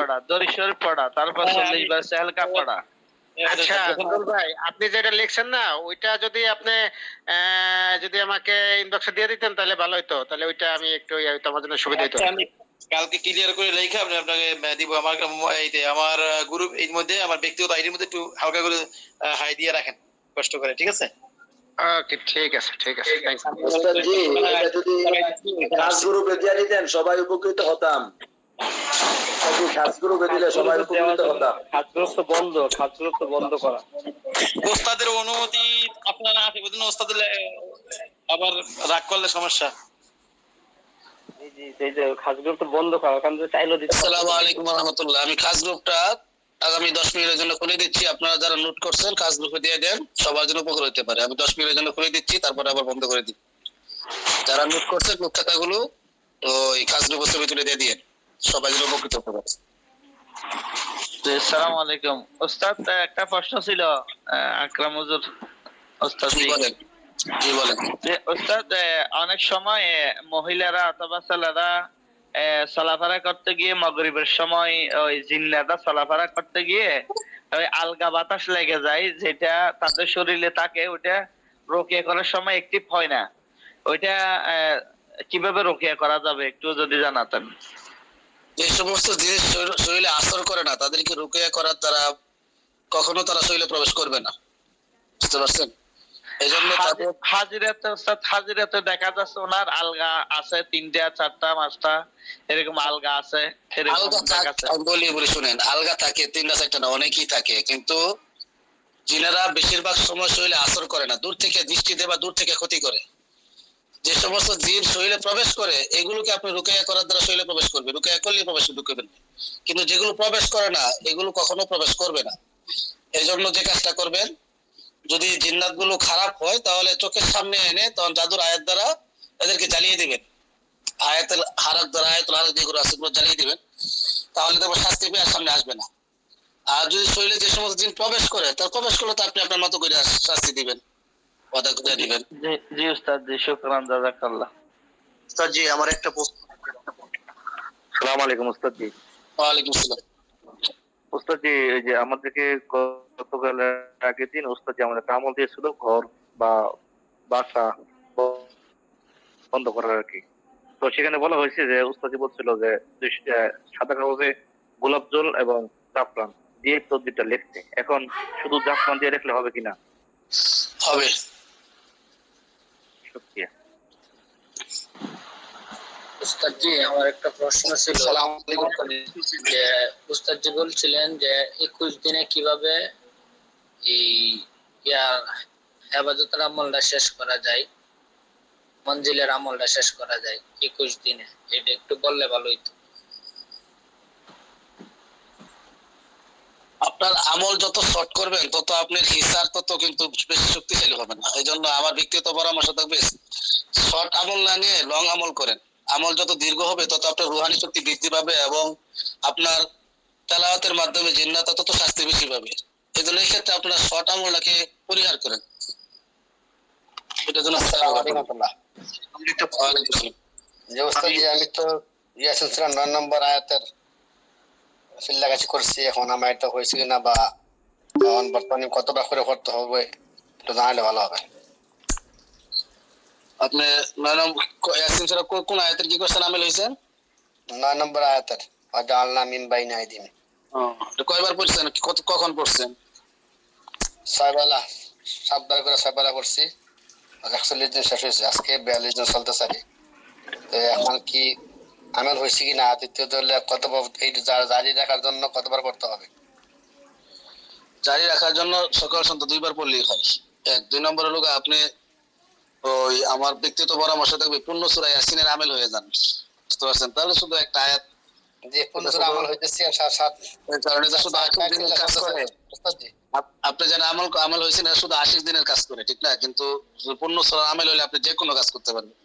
পড়া, তারপর 40 বার সেহলকা পড়া। আচ্ছা নুরুল ভাই, আপনি যেটা লিখছেন না ওইটা যদি আপনি যদি আমাকে ইনবক্সে দিয়ে দিতেন তাহলে ভালো হতো, তাহলে ওইটা আমি একটু তোমার জন্য সুবিধা হতো। আচ্ছা, আমি কালকে ক্লিয়ার করে লেখা আপনাকে দিব। আমার আমার গ্রুপ এর মধ্যে, আমার ব্যক্তিগত আইডির মধ্যে একটু হালকা করে হাই দিয়ে রাখেন কষ্ট করে, ঠিক আছে? ওকে, ঠিক আছে, ঠিক আছে, থ্যাংক ইউ। ওস্তাদ জি, এটা যদি খাস গ্রুপে দিয়ে দিতেন সবাই উপকৃত হতাম। খাস গ্রুপে দিলে সবাই উপকৃত হতাম। খাস গ্রুপ তো বন্ধ, খাস গ্রুপ তো বন্ধ করা। ওস্তাদের অনুমতি আপনারা আছে বুঝুন, ওস্তাদের আবার রাগ করলে সমস্যা। জি জি, এই যে খাস গ্রুপ তো বন্ধ করা, কারণ চাইলো দিতে। আসসালামু আলাইকুম ওয়া রাহমাতুল্লাহ। আমি খাস গ্রুপটা আগামী 10 মিনিটের জন্য খুলে দিচ্ছি। আপনারা যারা নোট করছেন খাস গ্রুপে দিয়ে দেন, সবার জন্য উপকার হতে পারে। আমি 10 মিনিটের জন্য খুলে দিচ্ছি, তারপরে আবার বন্ধ করে দিই। যারা নোট করছেন নোট খাতাগুলো ওই খাস গ্রুপের ছবি তুলে দিয়ে দিন, সবাই জন্য উপকৃত হতে পারে। আসসালামু আলাইকুম ওস্তাদ, একটা প্রশ্ন ছিল আকরাম হুজুর ওস্তাদ। জি বলেন। যে ওস্তাদ, অনেক সময় মহিলারা অথবা ছেলেরা চলাফেরা করতে গিয়ে মাগরিবের সময় ওই জিন্নাটা চলাফেরা করতে গিয়ে ওই আলগা বাতাস লেগে যায়, যেটা তাদের শরীরে থাকে, ওটা রোকিয়া করার সময় অ্যাক্টিভ হয় না। ওইটা কিভাবে রোকিয়া করা যাবে একটু যদি জানাতেন। যে সমস্ত জিনিস শরীরে আসর করে না তাদেরকে রুকিয়া করার দ্বারা কখনো তারা শরীরে প্রবেশ করবে না, বুঝতে পারছেন? এই জন্য হাজিরাতে দেখা যাচ্ছে ওনার আলগা আছে 3টা 4টা 5টা এরকম আলগা আছে। বলি শুনেন, আলগা থাকে 3টা 4টা না, অনেকই থাকে, কিন্তু জিনেরা বেশিরভাগ সময় শরীরে আসর করে না, দূর থেকে দৃষ্টি দেয় বা দূর থেকে ক্ষতি করে। যে সমস্ত জিন শরীরে প্রবেশ করে এগুলোকে আপনি রুকিয়া করার দ্বারা শরীরে প্রবেশ করবে, রুকিয়া করলে প্রবেশ করবেন। কিন্তু যেগুলো প্রবেশ করে না এগুলো কখনো প্রবেশ করবে না। এই জন্য যে কাজটা করবেন, যদি জিন্নাত গুলো খারাপ হয় তাহলে চোখের সামনে এনে তখন জাদুর আয়াত দ্বারা এদেরকে জ্বালিয়ে দিবেন। আয়াতের হারাক দ্বারা আয়াতুল হারাক যেগুলো আছে সেগুলো জ্বালিয়ে দিবেন, তাহলে দেখবেন শাস্তি পেয়ে সামনে আসবে না। আর যদি শরীরে যে সমস্ত জিন প্রবেশ করে তার প্রবেশ করলে তো আপনি আপনার মতো করে শাস্তি দিবেন, ওয়াদা করে দিবেন। জি উস্তাদ, জি শুকরান, জাযাকাল্লাহ। উস্তাদ জি, আমার একটা প্রশ্ন। আসসালামু আলাইকুম উস্তাদ জি। ওয়া আলাইকুম আসসালাম। উস্তাদ জি, এই যে আমাদেরকে গতকাল আগের দিন উস্তাদ জি আমাদের আমল দিয়েছিল ঘর বা বাসা বন্ধ করার আর কি। তো সেখানে বলা হয়েছে যে উস্তাদ জি বলছিল যে সাদা কাগজে গোলাপ জল এবং জাফরান দিয়ে তদবিরটা লিখতে। এখন শুধু জাফরান দিয়ে লিখলে হবে কিনা? হবে। শুকরিয়া। উস্তাদ জি, আমার একটা প্রশ্ন ছিল যে উস্তাদ জি বলছিলেন যে 21 দিনে কিভাবে এই হেফাজতের আমলটা শেষ করা যায়, মঞ্জিলের আমলটা শেষ করা যায় 21 দিনে, এটা একটু বললে ভালো হইতো। আপনার আমল যত শর্ট করবেন তত আপনার হিসাব তত কিন্তু বেশি শক্তিশালী হবে না। এই জন্য আমার ব্যক্তিগত পরামর্শ থাকবে শর্ট আমল না নিয়ে লং আমল করেন। আমল যত দীর্ঘ হবে তত আপনার রুহানি শক্তি বৃদ্ধি পাবে এবং আপনার তেলাওয়াতের মাধ্যমে জিন্নাত তত শাস্তি বেশি পাবে। এই জন্য এই ক্ষেত্রে আপনার শর্ট আমলটাকে পরিহার করেন। এটার জন্য যে ওস্তাদ জি, আমি তো ইয়াসিন সূরা 9 নম্বর আয়াতের ফিল্লাগাছি করছি, এখন আমার এটা হয়েছে কিনা বা বর্তমানে কতটা করে করতে হবে একটু জানালে ভালো হবে। আপনি 9 নম্বর ইয়াসিন সূরা কোন আয়াতের কি করছেন আমল হইছেন? 9 নম্বর আয়াতের ওয়াজআলনা মিন বাইনি আইদিহিম। তো কয়বার পড়ছেন, কখন পড়ছেন? 6 বেলা, 7 বার করে 6 বেলা পড়ছি। 41 দিন শেষ হয়েছে, আজকে 42 দিন চলতেছে। তো এখন কি আমল হয়েছে কিনা, দ্বিতীয়ত হলে কতবার এই জারি রাখার জন্য কতবার করতে হবে? জারি রাখার জন্য সকাল সন্ধ্যা 2 বার পড়লেই হয়। 2 নম্বর হলো আপনি ওই আমার ব্যক্তিগত পরামর্শ থাকবে পূর্ণ সূরা ইয়াসিনের আমল হয়ে যান, বুঝতে পারছেন? তাহলে শুধু একটা আয়াত যে পূর্ণ সূরা আমল হইতেছে সাত কারণ এটা শুধু 80 দিনের কাজ করে। আপনি জানেন আমল হয়েছে না শুধু 80 দিনের কাজ করে, ঠিক না? কিন্তু পূর্ণ সূরা আমল হলে আপনি যে কোনো কাজ করতে পারবেন।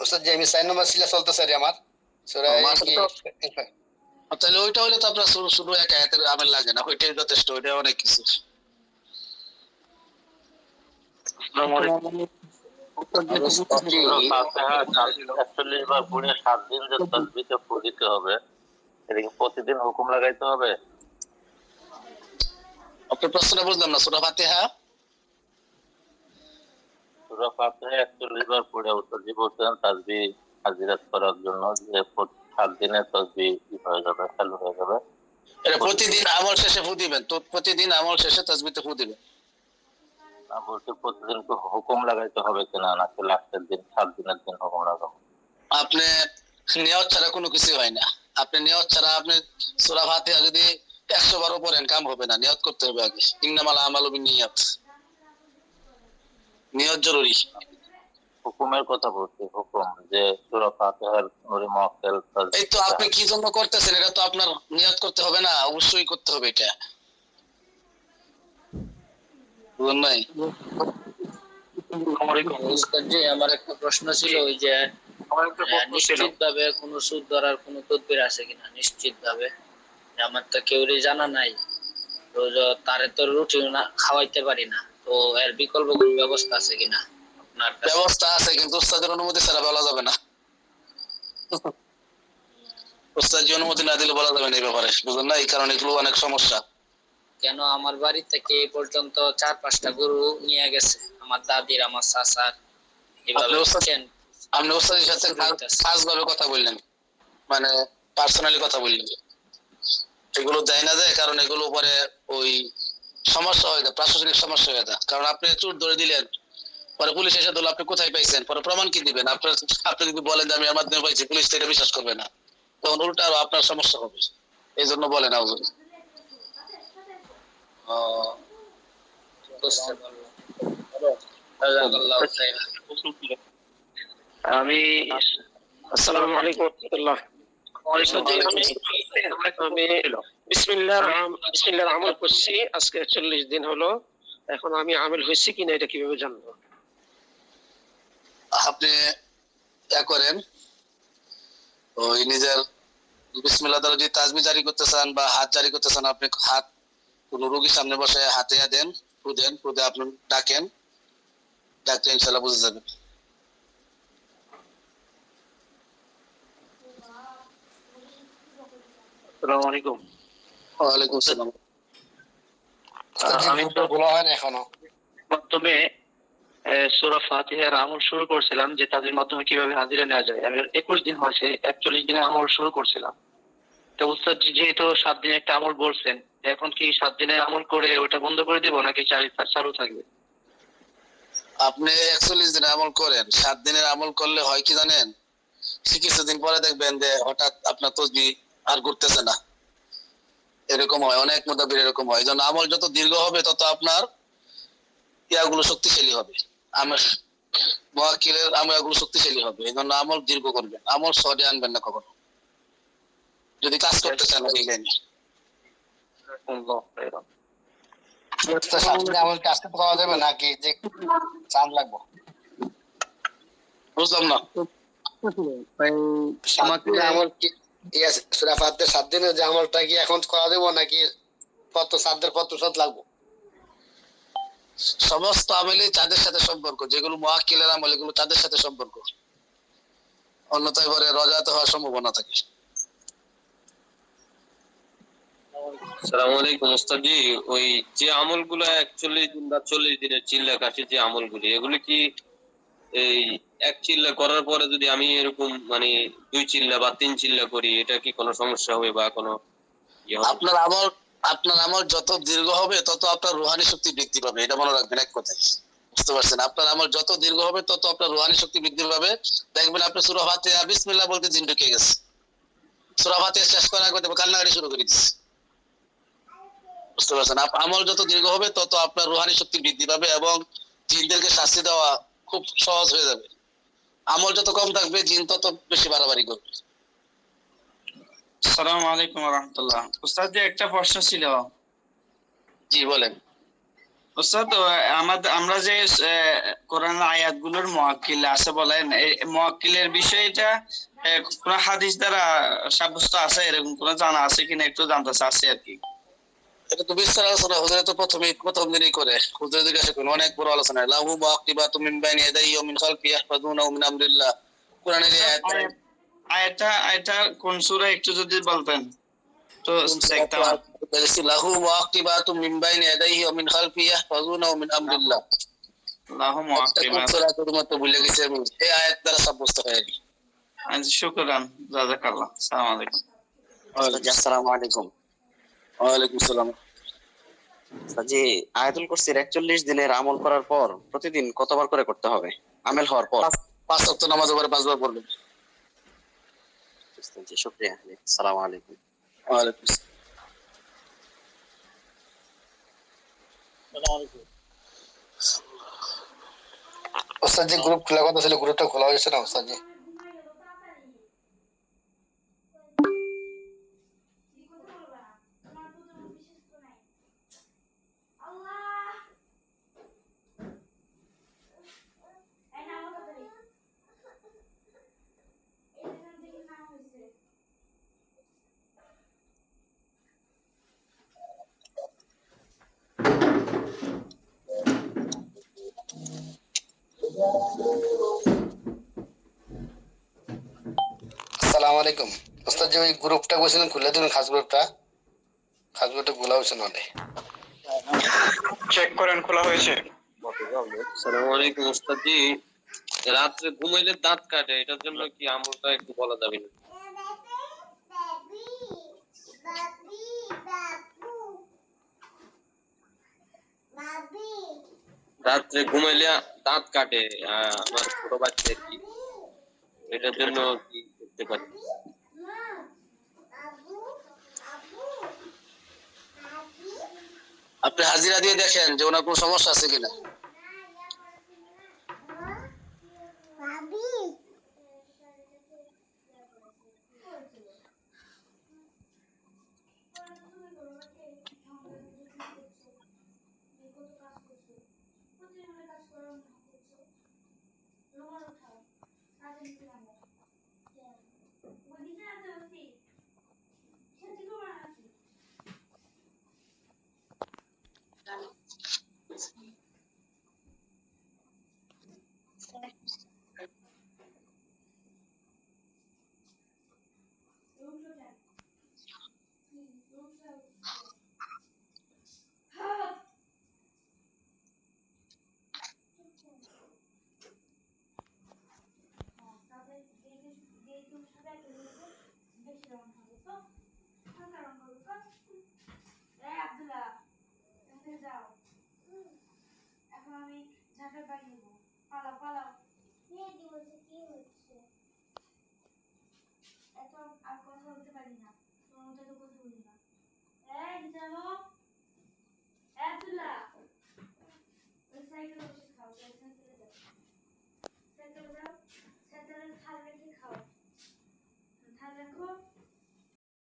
ওস্তাদ জি, আমি 4 নম্বর সিলা চলতেছে আমার সূরা তাহলে ওইটা হলে তো আপনার শুধু এক আয়াতের আমল লাগে না, ওইটাই যথেষ্ট, ওইটা অনেক কিছু। আসসালামু আলাইকুম। 41 বার পড়ে 7 দিন যে তাসবিহকে পড়তে হবে, এটা কি প্রতিদিন হুকুম লাগাইতে হবে? আপনার প্রশ্নটা বুঝলাম না। সূরা ফাতিহা সূরা ফাতিহা 41 বার পড়ে উস্তাদজি বলছেন তাসবিহ হাজিরাত করার জন্য যে 7 দিনে তাসবিহ হয়ে যাবে, চালু হয়ে যাবে। এটা প্রতিদিন আমল শেষে ফু দিবেন তো, প্রতিদিন আমল শেষে তাসবিহতে ফু দিবেন। না বলতে প্রতিদিন তো হুকুম লাগাইতে হবে কিনা, নাকি লাস্টের দিন 7 দিনের দিন হুকুম লাগাবো? আপনি নিয়ত ছাড়া কোনো কিছু হয় না। আপনি নিয়ত ছাড়া আপনি সূরা ফাতিহা যদি 100 বারও পড়েন কাম হবে না, নিয়ত করতে হবে আগে। ইন্নামাল আমালু বিন্নিয়াত, নিয়ত জরুরি। হুকুমের কথা বলছি, হুকুম যে সূরা ফাতিহার নূরে মুআক্কাল এই তো আপনি কি জন্য করতেছেন এটা তো আপনার নিয়ত করতে হবে না, অবশ্যই করতে হবে এটা। বুঝলেন নাই? উস্তাদজি আমার একটা প্রশ্ন ছিল, ওই যে নিশ্চিত ভাবে কোন সুদ ধরার কোন তদবির আছে কিনা? নিশ্চিত ভাবে আমার তো কেউরই জানা নাই, তো তারে তো রুটি না খাওয়াইতে পারি না, তো এর বিকল্প কোন ব্যবস্থা আছে কিনা আপনার কাছে? ব্যবস্থা আছে, কিন্তু উস্তাদের অনুমতি ছাড়া বলা যাবে না। উস্তাদ অনুমতি না দিলে বলা যাবে না এই ব্যাপারে, বুঝলেন না? এই কারণে এগুলো অনেক সমস্যা। কেন আমার বাড়ি থেকে এই পর্যন্ত 4-5টা গরু নিয়ে গেছে আমার দাদির, আমার চাচার, এভাবে আপনি উস্তাদের সাথে খাসভাবে কথা বললেন, মানে পার্সোনালি কথা বললেন, এগুলো দেয় না যায়, কারণ এগুলো পরে ওই সমস্যা হয়ে যায়, প্রশাসনিক সমস্যা হয়ে যায়। কারণ আপনি চোর ধরে দিলেন, পরে পুলিশ এসে ধরলো, আপনি কোথায় পাইছেন, পরে প্রমাণ কি দিবেন? আপনি যদি বলেন যে আমি আমার মাধ্যমে পাইছি, পুলিশ তো এটা বিশ্বাস করবে না, তখন উল্টা আরো আপনার সমস্যা হবে। এই জন্য বলেন আউযু। আমি আসসালামু আলাইকুম ওয়া রাহমাতুল্লাহ। আমি বিসমিল্লাহর আমল করছি আজকে 40 দিন হলো। এখন আমি আমল হয়েছি কিনা এটা কিভাবে জানবো? আপনি করেন ওই নিজের বিসমিল্লাহ দ্বারা যদি তাসবিহ জারি করতে চান বা হাত জারি করতে চান, আপনি হাত কোন রোগীর সামনে বসে হাতে দেন, ফুদে আপনি ডাকেন, ডাকলে ইনশাআল্লাহ বুঝে যাবেন। আসসালামু আলাইকুম। ওয়ালাইকুম আসসালাম। আমি তো বলা হয় না এখনো। প্রথমে সূরা ফাতিহার আমল শুরু করছিলাম যে তাদের মাধ্যমে কিভাবে হাজিরা নেওয়া যায়। আমি 21 দিন হয়েছে, 41 দিনে আমল শুরু করছিলাম। তো উস্তাদ যেহেতু 7 দিনে একটা আমল বলছেন, এখন কি 7 দিনের আমল করে ওটা বন্ধ করে দিব নাকি চালু থাকবে? আপনি 41 দিনের আমল করেন, 7 দিনের আমল করলে হয় কি জানেন, কিছুদিন পরে দেখবেন যে হঠাৎ আপনার তাসবিহ আর ঘুরতেছে না, এরকম হয়, অনেক মুতাবির এরকম হয়। এই জন্য আমল যত দীর্ঘ হবে তত আপনার ইয়াগুলো শক্তিশালী হবে, আমার মুআক্কিলের আমলগুলো শক্তিশালী হবে। এই জন্য আমল দীর্ঘ করবেন, আমল শর্টে আনবেন না কখনো, যদি কাজ করতে চান এই লাইনে। আমল কাজ করতে পাওয়া যাবে নাকি যে চাঁদ লাগবে? বুঝলাম না। আমাকে আমল কি সূরা ফাতিহার 7 দিনের যে আমলটা কি এখন করা দেব নাকি কত 7 দিন কত শত লাগবে? সমস্ত আমলই চাঁদের সাথে সম্পর্ক, যেগুলো মুআক্কিলের আমল এগুলো চাঁদের সাথে সম্পর্ক, অন্যথায় পরে রজাতে হওয়ার সম্ভাবনা থাকে। আসসালামু আলাইকুম উস্তাদজি, ওই যে আমলগুলো 41 দিন বা 40 দিনের চিল্লা কাশি যে আমলগুলি, এগুলি কি এই এক চিল্লা করার পরে যদি আমি এরকম মানে 2 চিল্লা বা 3 চিল্লা করি, এটা কি কোনো সমস্যা হবে বা কোনো আপনার আমল যত দীর্ঘ হবে তত আপনার রুহানি শক্তি বৃদ্ধি পাবে, এটা মনে রাখবেন এক কথায়। বুঝতে পারছেন? আপনার আমল যত দীর্ঘ হবে তত আপনার রুহানি শক্তি বৃদ্ধি পাবে। দেখবেন আপনি সূরা ফাতিহা বিসমিল্লাহ বলতে জিন ঢুকে গেছে, সূরা ফাতিহা শেষ করার আগে কান্নাকাটি শুরু করে দিচ্ছে। বুঝতে পারছেন? আমল যত দীর্ঘ হবে তত আপনার রুহানি শক্তি বৃদ্ধি পাবে এবং জিনদেরকে শাস্তি দেওয়া খুব সহজ হয়ে যাবে। আমল যত কম থাকবে জিন তত বেশি বাড়াবাড়ি করবে। আসসালামু আলাইকুম ওয়া রাহমাতুল্লাহ। উস্তাদ যে একটা প্রশ্ন ছিল। জি বলেন। উস্তাদ আমরা যে কোরআন আয়াতগুলোর মুআক্কিল আছে বলেন, এই মুআক্কিলের বিষয়টা কোন হাদিস দ্বারা সাব্যস্ত আছে, এরকম কোন জানা আছে কিনা একটু জানতে চাচ্ছি আর কি। এটা তো বিস্তার আলোচনা হুজুরে তো প্রথম দিনই করে, হুজুরে জিজ্ঞাসা করেন, অনেক বড় আলোচনা। লাহু মুআক্কিবাতুম মিন বাইনি ইয়াদাইহি ওয়া মিন খালফিহি ইয়াহফাযুনাহু মিন আমরিল্লাহ। কোরআনের এই আয়াতটা কোন সূরা একটু যদি বলতেন। তো দেখতাম লাহু মুআকিবাতুম মিন বাইনি ইয়াদাইহি ওয়া মিন খালফিহি ইয়াহফাযুনাহু মিন আমরিল্লাহ। লাহু মুআকিবাত। সূরাতুল মত ভুলে গেছি আমি, এই আয়াত দ্বারা সাব্যস্ত হয়ে গেছে। আচ্ছা, শুকরান, জাযাকাল্লাহ। আসসালামু আলাইকুম। আসসালামু আলাইকুম। ওয়ালাইকুম আসসালাম। জি, আয়াতুল কুরসির 41 দিনের আমল করার পর প্রতিদিন কতবার করে করতে হবে আমেল হওয়ার পর? 5 ওয়াক্ত নামাজ পড়ে 5 বার পড়বেন। জি, শুকরিয়া। আসসালামু আলাইকুম। ওয়ালাইকুম আসসালাম। ওস্তাদ জি গ্রুপ খোলা কথা ছিল, গ্রুপটা খোলা হয়েছে না ওস্তাদ জি? আসসালামু আলাইকুম। ওস্তাদ জি ওই গ্রুপটা কইছিলেন খুলে দিন, খাস গ্রুপটা খোলা হয়েছে না? চেক করেন খোলা হয়েছে। আসসালামু আলাইকুম ওস্তাদ জি, রাত্রে ঘুমাইলে দাঁত কাটে, এটার জন্য কি আমলটা একটু বলা যাবে না? রাত্রে ঘুমাইলে দাঁত কাটে, আমার ছোট বাচ্চা কি, এটার জন্য কি করতে পারি? আপনি হাজিরা দিয়ে দেখেন যে ওনার কোনো সমস্যা আছে কিনা। আর কথা বলতে পারি না, তোমার মতো কথা বলি না।